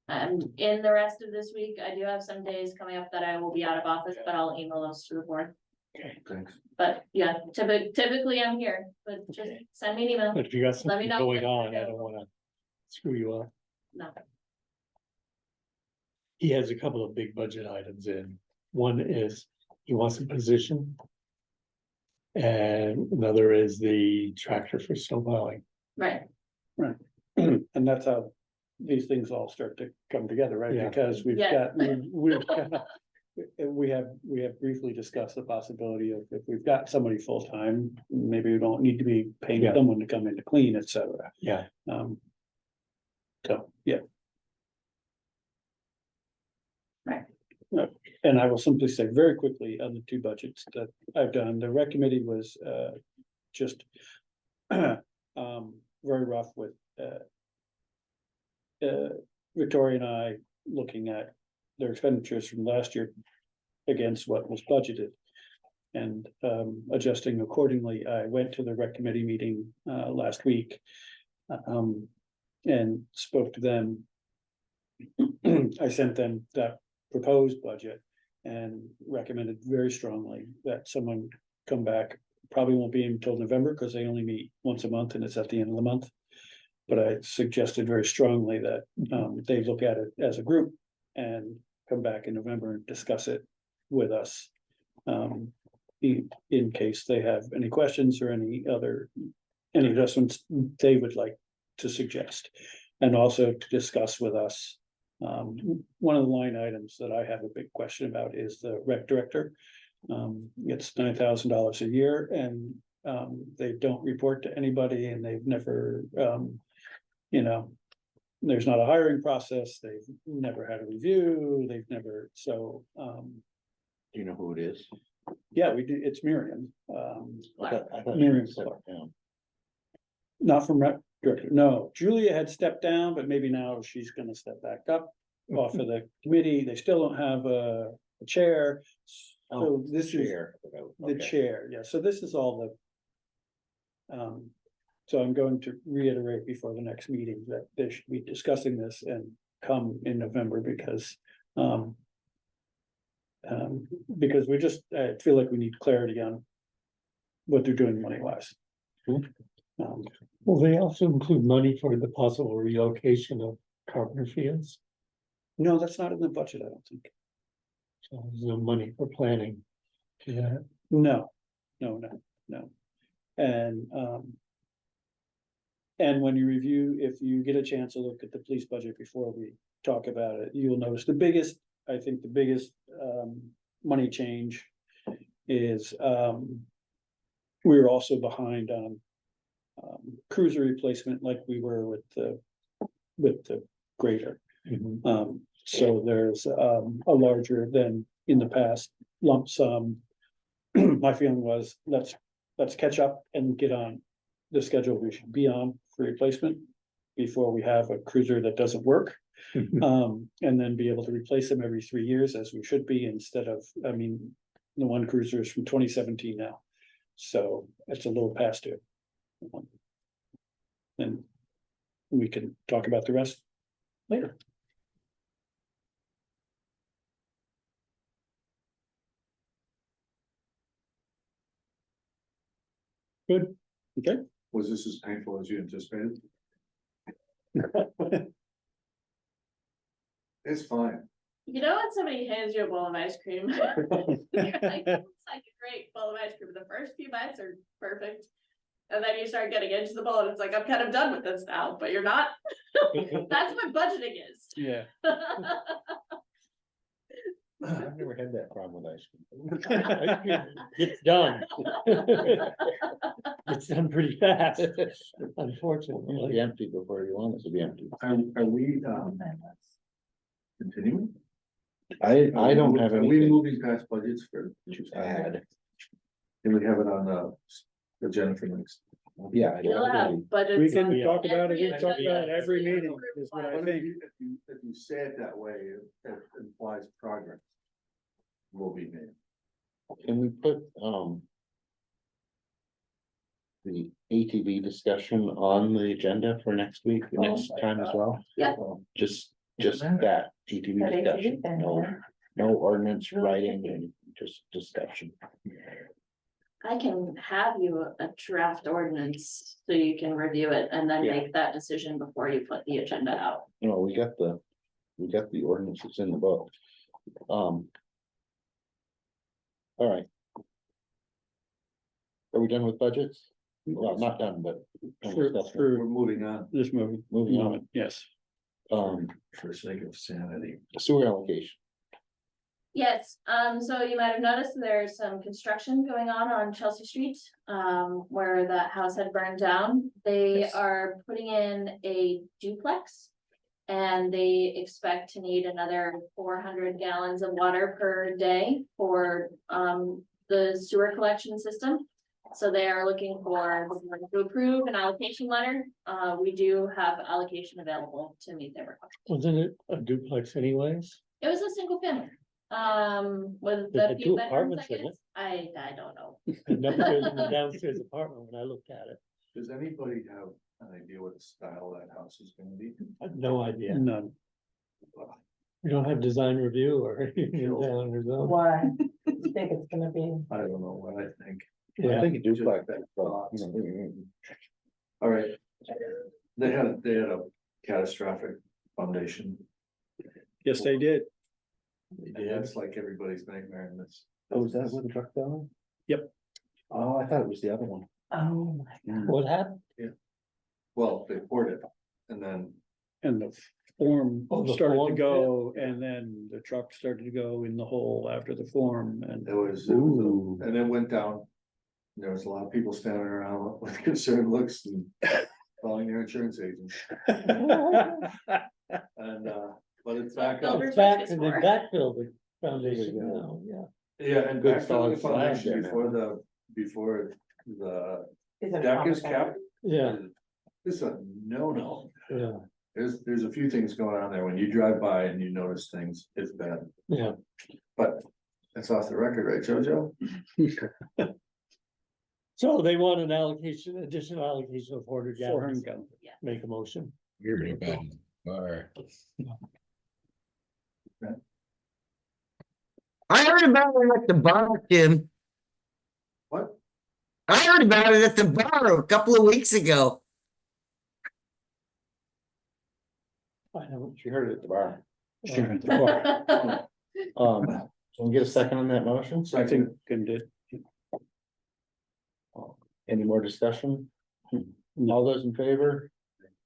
Speaker 2: And in the rest of this week, I do have some days coming up that I will be out of office, but I'll email those to the board.
Speaker 6: Okay.
Speaker 7: Thanks.
Speaker 2: But yeah, typically I'm here, but just
Speaker 6: Okay.
Speaker 2: send me an email.
Speaker 6: But if you got
Speaker 2: Let me
Speaker 6: something
Speaker 2: know
Speaker 6: going
Speaker 2: when
Speaker 6: on,
Speaker 2: you're
Speaker 6: I don't wanna screw you up.
Speaker 2: No,
Speaker 6: He has a couple of big budget items in. One is he wants a position. And another is the tractor for snow plowing.
Speaker 2: right,
Speaker 17: And that's how these things all start to come together, right?
Speaker 6: Yeah.
Speaker 17: Because we've
Speaker 2: Yes.
Speaker 17: got, we have briefly discussed the possibility of if we've got somebody full-time, maybe we don't need to be paying
Speaker 6: Yeah.
Speaker 17: someone to come in to clean, et cetera.
Speaker 6: Yeah.
Speaker 17: So, yeah.
Speaker 2: Right.
Speaker 17: And I will simply say very quickly on the two budgets that I've done, the rec committee was just very rough with Victoria and I looking at their expenditures from last year against what was budgeted. And adjusting accordingly. I went to the rec committee meeting last week. And spoke to them. I sent them that proposed budget and recommended very strongly that someone come back. Probably won't be until November because they only meet once a month and it's at the end of the month. But I suggested very strongly that they look at it as a group and come back in November and discuss it with us. In case they have any questions or any adjustments they would like to suggest. And also to discuss with us. One of the line items that I have a big question about is the rec director. It's $9,000 a year and they don't report to anybody and they've never, there's not a hiring process. They've never had a review. They've never, so.
Speaker 1: Do you know who it is?
Speaker 17: Yeah, we do. It's Miriam.
Speaker 1: I thought
Speaker 17: Miriam
Speaker 1: she stepped
Speaker 17: Clark.
Speaker 1: down.
Speaker 17: Not from rec director. No, Julia had stepped down, but maybe now she's gonna step back up off of the committee. They still don't have a chair. So this is
Speaker 1: Chair.
Speaker 17: the chair. Yeah, so this is all the So I'm going to reiterate before the next meeting that they should be discussing this and come in November because, because we just, I feel like we need clarity on what they're doing money wise.
Speaker 6: Well, they also include money for the possible relocation of Carpenter Fields.
Speaker 17: No, that's not in the budget, I don't think.
Speaker 6: So there's no money for planning. Yeah,
Speaker 17: No. And when you review, if you get a chance to look at the police budget before we talk about it, you'll notice the biggest, I think the biggest, money change is, we're also behind on, cruiser replacement like we were with the grader. So there's, a larger than in the past lump sum. My feeling was, let's catch up and get on the schedule we should be on for replacement before we have a cruiser that doesn't work. And then be able to replace them every 3 years as we should be instead of, I mean, the one cruiser is from 2017 now. So it's a little past due. And we can talk about the rest later. Good, okay.
Speaker 7: Was this as painful as you anticipated? It's fine.
Speaker 2: You know when somebody hands you a bowl of ice cream? You're like, it's like a great bowl of ice cream. The first few bites are perfect. And then you start getting into the bowl and it's like, I'm kind of done with this now, but you're not. That's what budgeting is.
Speaker 17: Yeah.
Speaker 1: I've never had that problem with ice cream.
Speaker 6: it's done. It's done pretty fast,
Speaker 1: It'll be
Speaker 6: unfortunately.
Speaker 1: empty before you want it to be empty.
Speaker 7: Are we, continuing?
Speaker 1: I don't have
Speaker 7: Are we
Speaker 1: anything
Speaker 7: moving past budgets for?
Speaker 1: to add.
Speaker 7: Can we have it on the agenda for next?
Speaker 1: Yeah.
Speaker 2: You'll have budgets.
Speaker 17: We can
Speaker 2: on
Speaker 17: talk about it,
Speaker 2: every
Speaker 17: we can talk about it
Speaker 2: agenda.
Speaker 17: every meeting, is what I
Speaker 7: But
Speaker 17: think.
Speaker 7: if you say it that way, it implies progress will be made.
Speaker 1: Can we put, the ATV discussion on the agenda for next week, next time as well?
Speaker 2: Yeah.
Speaker 1: Just that ATV
Speaker 5: That ATV
Speaker 1: discussion,
Speaker 5: thing,
Speaker 1: no,
Speaker 5: yeah.
Speaker 1: no ordinance writing and just discussion.
Speaker 2: I can have you a draft ordinance so you can review it and then
Speaker 1: Yeah.
Speaker 2: make that decision before you put the agenda out.
Speaker 1: You know, we got the ordinances in the book. All right. Are we done with budgets? Well, not done, but.
Speaker 7: We're moving on.
Speaker 17: This movie,
Speaker 1: Moving on,
Speaker 17: yes.
Speaker 7: For the sake of sanity.
Speaker 1: Sewer allocation.
Speaker 2: Yes, so you might have noticed there's some construction going on Chelsea Street, where that house had burned down. They
Speaker 1: Yes.
Speaker 2: are putting in a duplex. And they expect to need another 400 gallons of water per day for, the sewer collection system. So they are looking for to approve an allocation letter. We do have allocation available to meet their request.
Speaker 6: Wasn't it a duplex anyways?
Speaker 2: It was a single family, with
Speaker 6: It
Speaker 2: the
Speaker 6: had
Speaker 2: few
Speaker 6: two
Speaker 2: bedrooms, I
Speaker 6: apartments in
Speaker 2: guess.
Speaker 6: it.
Speaker 2: I don't know.
Speaker 6: And upstairs and the downstairs apartment when I looked at it.
Speaker 7: Does anybody have an idea what the style of that house is gonna be?
Speaker 6: I had no idea.
Speaker 17: None.
Speaker 6: We don't have design review or anything in town or something.
Speaker 5: Why? You think it's gonna be?
Speaker 7: I don't know what I think.
Speaker 6: Yeah.
Speaker 1: I think you do like that.
Speaker 7: Thoughts. All right. They had a catastrophic foundation.
Speaker 17: Yes, they did.
Speaker 7: Yeah, it's like everybody's nightmare in this.
Speaker 1: Oh, is that where the truck fell?
Speaker 17: Yep.
Speaker 1: Oh, I thought it was the other one.
Speaker 5: Oh my God.
Speaker 6: What happened?
Speaker 7: Well, they poured it and then
Speaker 17: And the form
Speaker 6: Oh, the
Speaker 17: started to
Speaker 6: form
Speaker 17: go, and then the truck started to go in the hole after the form, and
Speaker 7: it was,
Speaker 1: Ooh.
Speaker 7: and it went down. There was a lot of people standing around with concerned looks and calling their insurance agents. And, but it's back up.
Speaker 2: Builders
Speaker 6: Back
Speaker 2: risk is
Speaker 6: and then
Speaker 2: for.
Speaker 6: backfill the foundation
Speaker 1: There you
Speaker 6: now, yeah.
Speaker 7: Yeah, and
Speaker 1: Good
Speaker 7: back on the
Speaker 1: solid slab
Speaker 7: foundation
Speaker 1: there now.
Speaker 7: before the
Speaker 5: Is it
Speaker 7: deck is
Speaker 5: complicated?
Speaker 7: capped.
Speaker 6: Yeah,
Speaker 7: This is a no.
Speaker 6: yeah,
Speaker 7: There's a few things going on there. When you drive by and you notice things, it's bad.
Speaker 6: yeah.
Speaker 7: But that's off the record, right, Jojo?
Speaker 6: So they want an allocation, additional allocation of 400
Speaker 17: 400
Speaker 6: gallons.
Speaker 17: gallons.
Speaker 6: Make a motion.
Speaker 16: You're pretty bad. Or
Speaker 9: I heard about it at the bar, Jim.
Speaker 3: What?
Speaker 9: I heard about it at the bar a couple of weeks ago.
Speaker 6: I know.
Speaker 1: She heard it at the bar.
Speaker 17: Sure, at the bar.
Speaker 1: Can we get a second on that motion?
Speaker 17: I think Kim did.
Speaker 1: Any more discussion? All those in favor?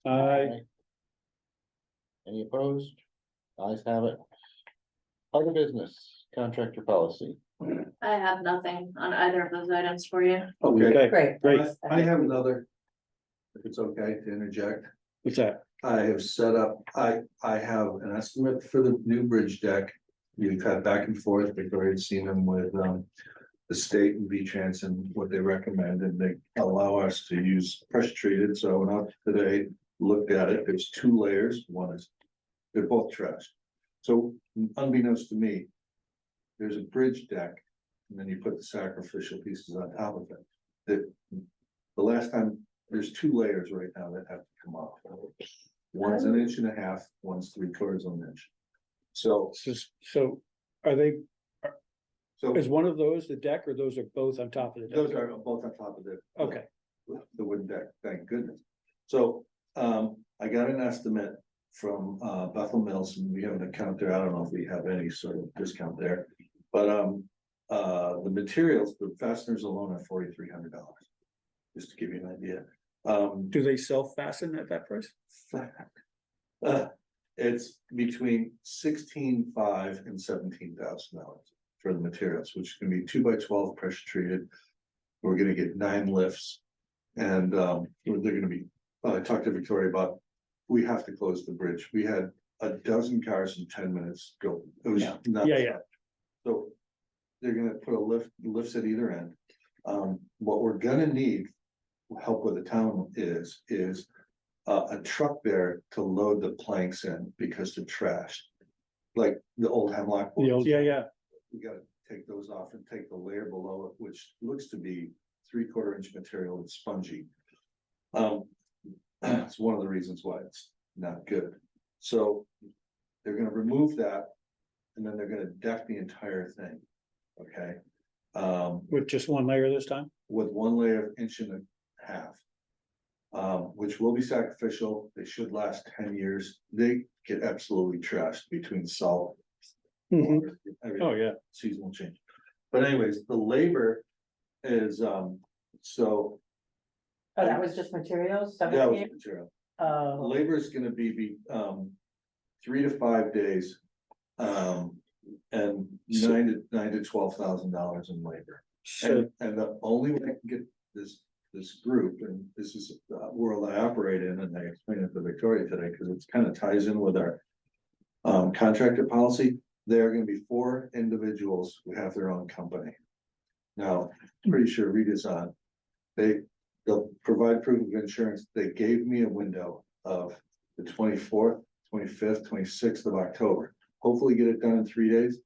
Speaker 1: Any opposed? Ayes have it. Other business, contractor policy.
Speaker 2: I have nothing on either of those items for you.
Speaker 7: Okay,
Speaker 5: Great.
Speaker 17: Great.
Speaker 7: I have another. If it's okay to interject.
Speaker 17: What's that?
Speaker 7: I have set up, I have an estimate for the new bridge deck. We've had back and forth, Victoria's seen them with, the state and V-Trans and what they recommend, and they allow us to use pressure treated, so I went out today, looked at it, there's 2 layers, one is, they're both trashed. So unbeknownst to me, there's a bridge deck, and then you put the sacrificial pieces on top of it. The last time, there's 2 layers right now that have to come off. One's 1.5 inches, one's 3/4 of an inch. So,
Speaker 17: So are they,
Speaker 7: so
Speaker 17: is one of those the deck or those are both on top of the deck?
Speaker 7: those are both on top of it.
Speaker 17: Okay,
Speaker 7: The wooden deck, thank goodness. So, I got an estimate from, Bethel Mills, and we have an account there, I don't know if we have any sort of discount there. But, the materials, the fasteners alone are $4,300, just to give you an idea.
Speaker 17: do they self-fasten at that price?
Speaker 7: It's between $16,500 and $17,000 for the materials, which is gonna be 2x12 pressure treated. We're gonna get 9 lifts. And they're gonna be, I talked to Victoria about, we have to close the bridge. We had a dozen cars in 10 minutes go. It was
Speaker 17: Yeah.
Speaker 7: nuts.
Speaker 17: Yeah.
Speaker 7: So they're gonna put lifts at either end. What we're gonna need help with the town is a truck there to load the planks in because they're trashed. Like the old hemlock. boards.
Speaker 17: Yeah.
Speaker 7: We gotta take those off and take the layer below it, which looks to be 3/4 inch material and spongy. It's one of the reasons why it's not good. So they're gonna remove that and then they're gonna deck the entire thing. Okay?
Speaker 17: With just 1 layer this time?
Speaker 7: With 1 layer, 1.5 inches. Which will be sacrificial. They should last 10 years. They get absolutely trashed between salt. water, everything.
Speaker 17: Oh, yeah.
Speaker 7: Seasonal change. But anyways, the labor is, so.
Speaker 5: Oh, that was just materials?
Speaker 7: That was
Speaker 5: 17?
Speaker 7: material.
Speaker 5: Oh,
Speaker 7: Labor is gonna be 3 to 5 days. And $9,000 to $12,000 in labor.
Speaker 17: So,
Speaker 7: And the only way I can get this group, and this is the world I operate in, and I explained it to Victoria today, because it's kind of ties in with our. Contractor policy, there are gonna be 4 individuals who have their own company. Now, I'm pretty sure Rita's on. They'll provide proof of insurance. They gave me a window of the 24th, 25th, 26th of October. Hopefully get it done in 3 days.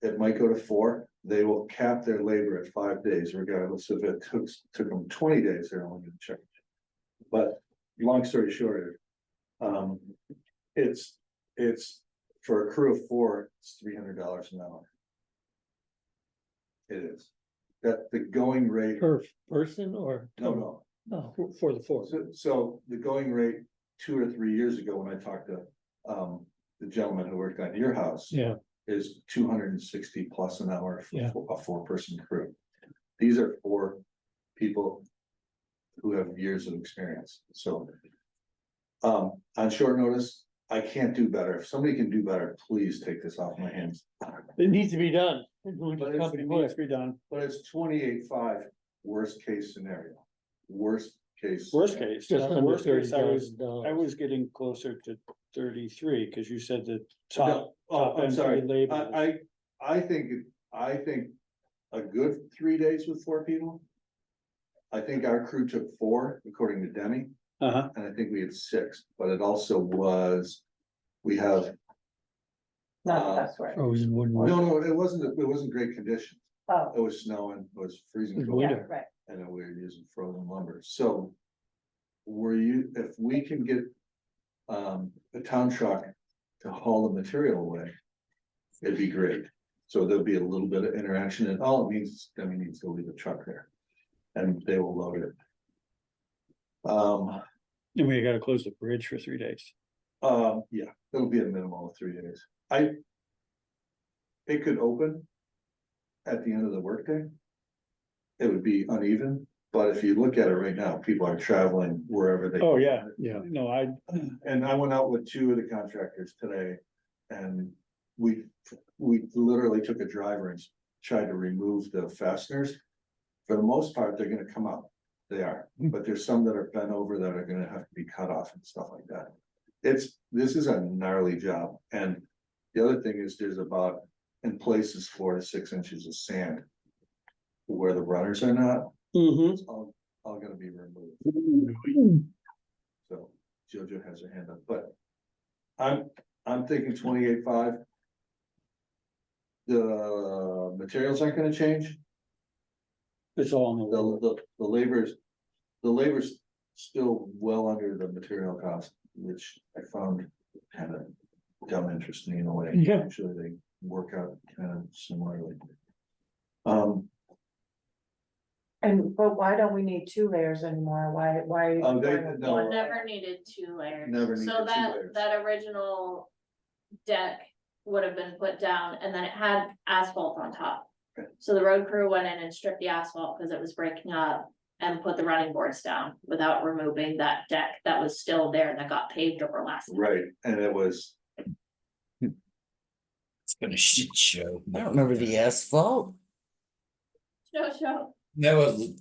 Speaker 7: It might go to 4. They will cap their labor at 5 days, regardless if it took them 20 days, they're only gonna charge. But long story short, it's for a crew of 4, it's $300 an hour. It is. That the going rate,
Speaker 6: Per person or?
Speaker 7: no,
Speaker 6: Oh,
Speaker 17: for the 4.
Speaker 7: so the going rate 2 or 3 years ago, when I talked to the gentleman who worked on your house.
Speaker 6: yeah.
Speaker 7: Is 260 plus an hour
Speaker 6: Yeah.
Speaker 7: for a 4-person crew. These are 4 people who have years of experience, so. On short notice, I can't do better. If somebody can do better, please take this off my hands.
Speaker 6: It needs to be done.
Speaker 7: But
Speaker 17: Company needs to be done.
Speaker 7: But it's 28.5, worst case scenario, worst case.
Speaker 17: Worst
Speaker 7: scenario.
Speaker 17: case,
Speaker 6: Just under
Speaker 17: worst case, I
Speaker 6: $30,000.
Speaker 17: was getting closer to 33, because you said the top.
Speaker 7: Oh, I'm
Speaker 17: end
Speaker 7: sorry,
Speaker 17: labor was-
Speaker 7: I think a good 3 days with 4 people. I think our crew took 4, according to Demi,
Speaker 17: Uh-huh,
Speaker 7: and I think we had 6, but it also was, we have.
Speaker 5: not the best word.
Speaker 6: Frozen wood.
Speaker 7: No, it wasn't great condition.
Speaker 5: Oh,
Speaker 7: It was snowing, it was freezing
Speaker 6: It's
Speaker 7: cold,
Speaker 5: yeah,
Speaker 6: winter.
Speaker 5: right.
Speaker 7: and then we were using frozen lumber, so. If we can get, a town truck to haul the material away. It'd be great, so there'll be a little bit of interaction, and all it means, is we need to leave the truck there. And they will load it.
Speaker 17: And we gotta close the bridge for 3 days.
Speaker 7: Yeah, it'll be a minimum of 3 days. It could open at the end of the workday. It would be uneven, but if you look at it right now, people are traveling wherever they.
Speaker 17: Oh, yeah,
Speaker 6: Yeah.
Speaker 17: no,
Speaker 7: And I went out with 2 of the contractors today, and we literally took a driver and tried to remove the fasteners. For the most part, they're gonna come out, they are, but there's some that are bent over that are gonna have to be cut off and stuff like that. This is a gnarly job, and the other thing is there's about, in places, 4 to 6 inches of sand. Where the runners are not, it's all gonna be removed. So Jojo has her hand up, but I'm thinking 28.5. The materials aren't gonna change,
Speaker 17: it's all on the.
Speaker 7: the labor's still well under the material cost, which I found kind of dumb interesting in a way.
Speaker 6: Yeah.
Speaker 7: Actually, they work out kind of similarly.
Speaker 5: But why don't we need 2 layers anymore? Why?
Speaker 7: Oh, they-
Speaker 5: going with
Speaker 7: no.
Speaker 5: one?
Speaker 2: Never needed 2 layers.
Speaker 7: Never needed
Speaker 2: So
Speaker 7: 2
Speaker 2: that,
Speaker 7: layers.
Speaker 2: that original deck would have been put down and then it had asphalt on top.
Speaker 7: Okay.
Speaker 2: So the road crew went in and stripped the asphalt because it was breaking up and put the running boards down without removing that deck that was still there that got paved over last.
Speaker 7: Right, and it was,
Speaker 16: It's been a shit show.
Speaker 9: I don't remember the asphalt.
Speaker 2: Show.
Speaker 16: No, it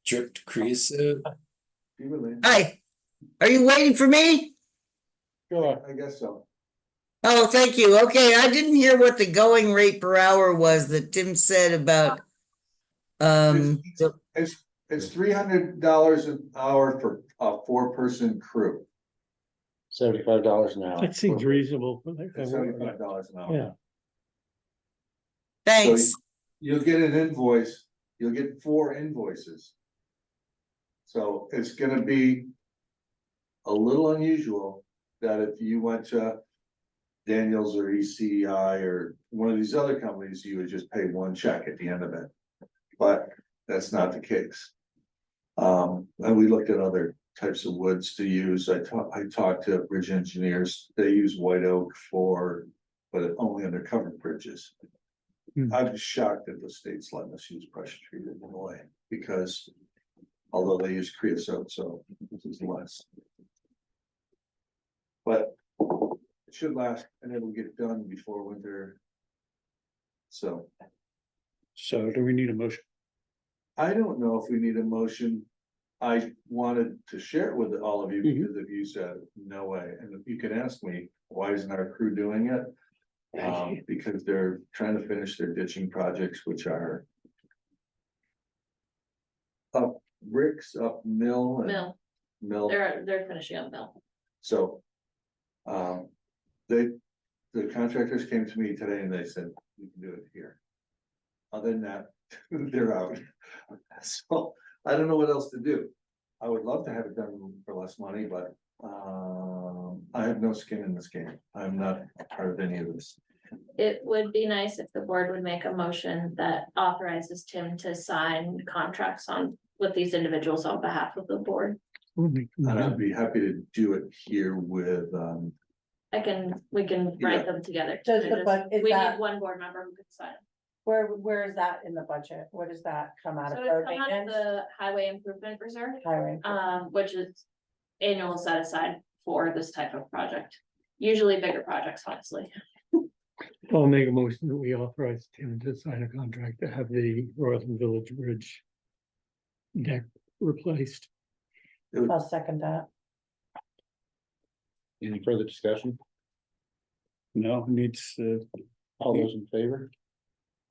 Speaker 16: dripped creosote.
Speaker 9: Hi, are you waiting for me?
Speaker 7: I guess so.
Speaker 9: Oh, thank you. Okay, I didn't hear what the going rate per hour was that Tim said about.
Speaker 7: It's $300 an hour for a 4-person crew.
Speaker 1: $75 an hour.
Speaker 6: That seems reasonable. for that
Speaker 7: It's
Speaker 6: kind of work.
Speaker 7: $75 an hour.
Speaker 6: Yeah.
Speaker 9: Thanks.
Speaker 7: You'll get an invoice, you'll get 4 invoices. So it's gonna be a little unusual that if you went to Daniels or ECI or one of these other companies, you would just pay 1 check at the end of it. But that's not the case. And we looked at other types of woods to use. I talked to bridge engineers. They use white oak but only under covered bridges. I was shocked that the state's letting us use pressure treated in a way, because although they use creosote, so this is less. But it should last and it'll get done before winter. So
Speaker 17: Do we need a motion?
Speaker 7: I don't know if we need a motion. I wanted to share it with all of you because if you said no way, and if you can ask me, why isn't our crew doing it? Because they're trying to finish their ditching projects, which are up bricks, up mill. And
Speaker 2: Mill, they're finishing up mill.
Speaker 7: So, the contractors came to me today and they said, we can do it here. Other than that, they're out. So I don't know what else to do. I would love to have it done for less money, but, I have no skin in this game. I'm not part of any of this.
Speaker 2: It would be nice if the board would make a motion that authorizes Tim to sign contracts with these individuals on behalf of the board.
Speaker 7: And I'd be happy to do it here with,
Speaker 2: We can write them together.
Speaker 5: Does the
Speaker 2: We
Speaker 5: that-
Speaker 2: need 1 board member who can sign.
Speaker 5: Where is that in the budget? Where does that come out
Speaker 2: So
Speaker 5: of?
Speaker 2: it's
Speaker 5: Road
Speaker 2: come out of
Speaker 5: maintenance?
Speaker 2: the highway improvement reserve,
Speaker 5: Highway.
Speaker 2: which is annual set aside for this type of project. Usually bigger projects, honestly.
Speaker 6: I'll make a motion that we authorize Tim to sign a contract to have the Royalton Village Bridge deck replaced.
Speaker 5: I'll second that.
Speaker 1: Any further discussion?
Speaker 17: No, needs,
Speaker 1: All those in favor?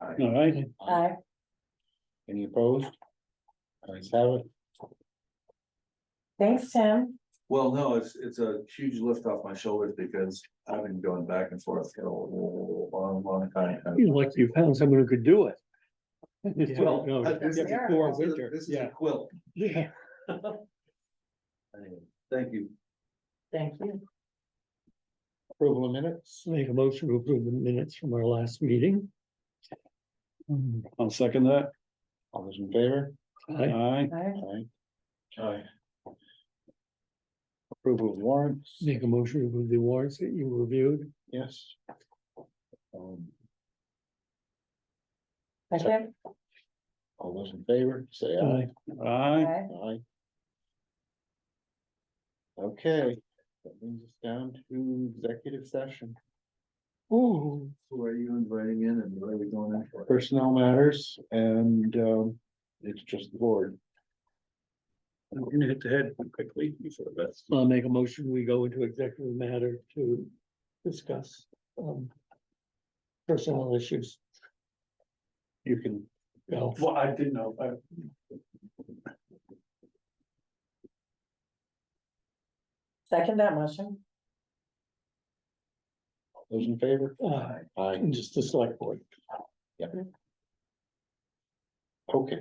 Speaker 17: all right,
Speaker 5: Aye.
Speaker 1: Any opposed? Ayes have it.
Speaker 5: Thanks, Tim.
Speaker 7: well, no, it's a huge lift off my shoulders because I've been going back and forth for a long time.
Speaker 6: You like you found someone who could do it. Yeah,
Speaker 3: Quilt.
Speaker 6: no,
Speaker 7: This
Speaker 6: yeah,
Speaker 7: is-
Speaker 6: before
Speaker 7: this is-
Speaker 6: winter,
Speaker 7: This is a
Speaker 6: yeah,
Speaker 7: quilt.
Speaker 6: yeah.
Speaker 3: Anyway.
Speaker 7: Thank you.
Speaker 5: Thank you.
Speaker 1: Approval of minutes,
Speaker 6: Make a motion to approve the minutes from our last meeting.
Speaker 17: I'll second that.
Speaker 1: all those in favor?
Speaker 6: I,
Speaker 17: Aye.
Speaker 1: Aye.
Speaker 3: Aye.
Speaker 1: Approval of warrants,
Speaker 6: make a motion to approve the warrants that you reviewed.
Speaker 1: yes. Um,
Speaker 5: Second,
Speaker 1: all those in favor, say aye.
Speaker 6: Aye.
Speaker 17: Aye.
Speaker 5: aye.
Speaker 1: Aye. Okay, that brings us down to executive session.
Speaker 6: Ooh,
Speaker 7: Who are you inviting in and where are we going in for?
Speaker 1: Personnel matters and it's just the board.
Speaker 17: I'm gonna hit the head quickly before that.
Speaker 6: I'll make a motion, we go into executive matter to discuss, personnel issues.
Speaker 1: You can
Speaker 6: Go.
Speaker 17: Well, I didn't know.
Speaker 5: Second that motion.
Speaker 1: those in favor?
Speaker 6: Aye.
Speaker 1: Aye.
Speaker 6: Just the select board.
Speaker 1: Okay,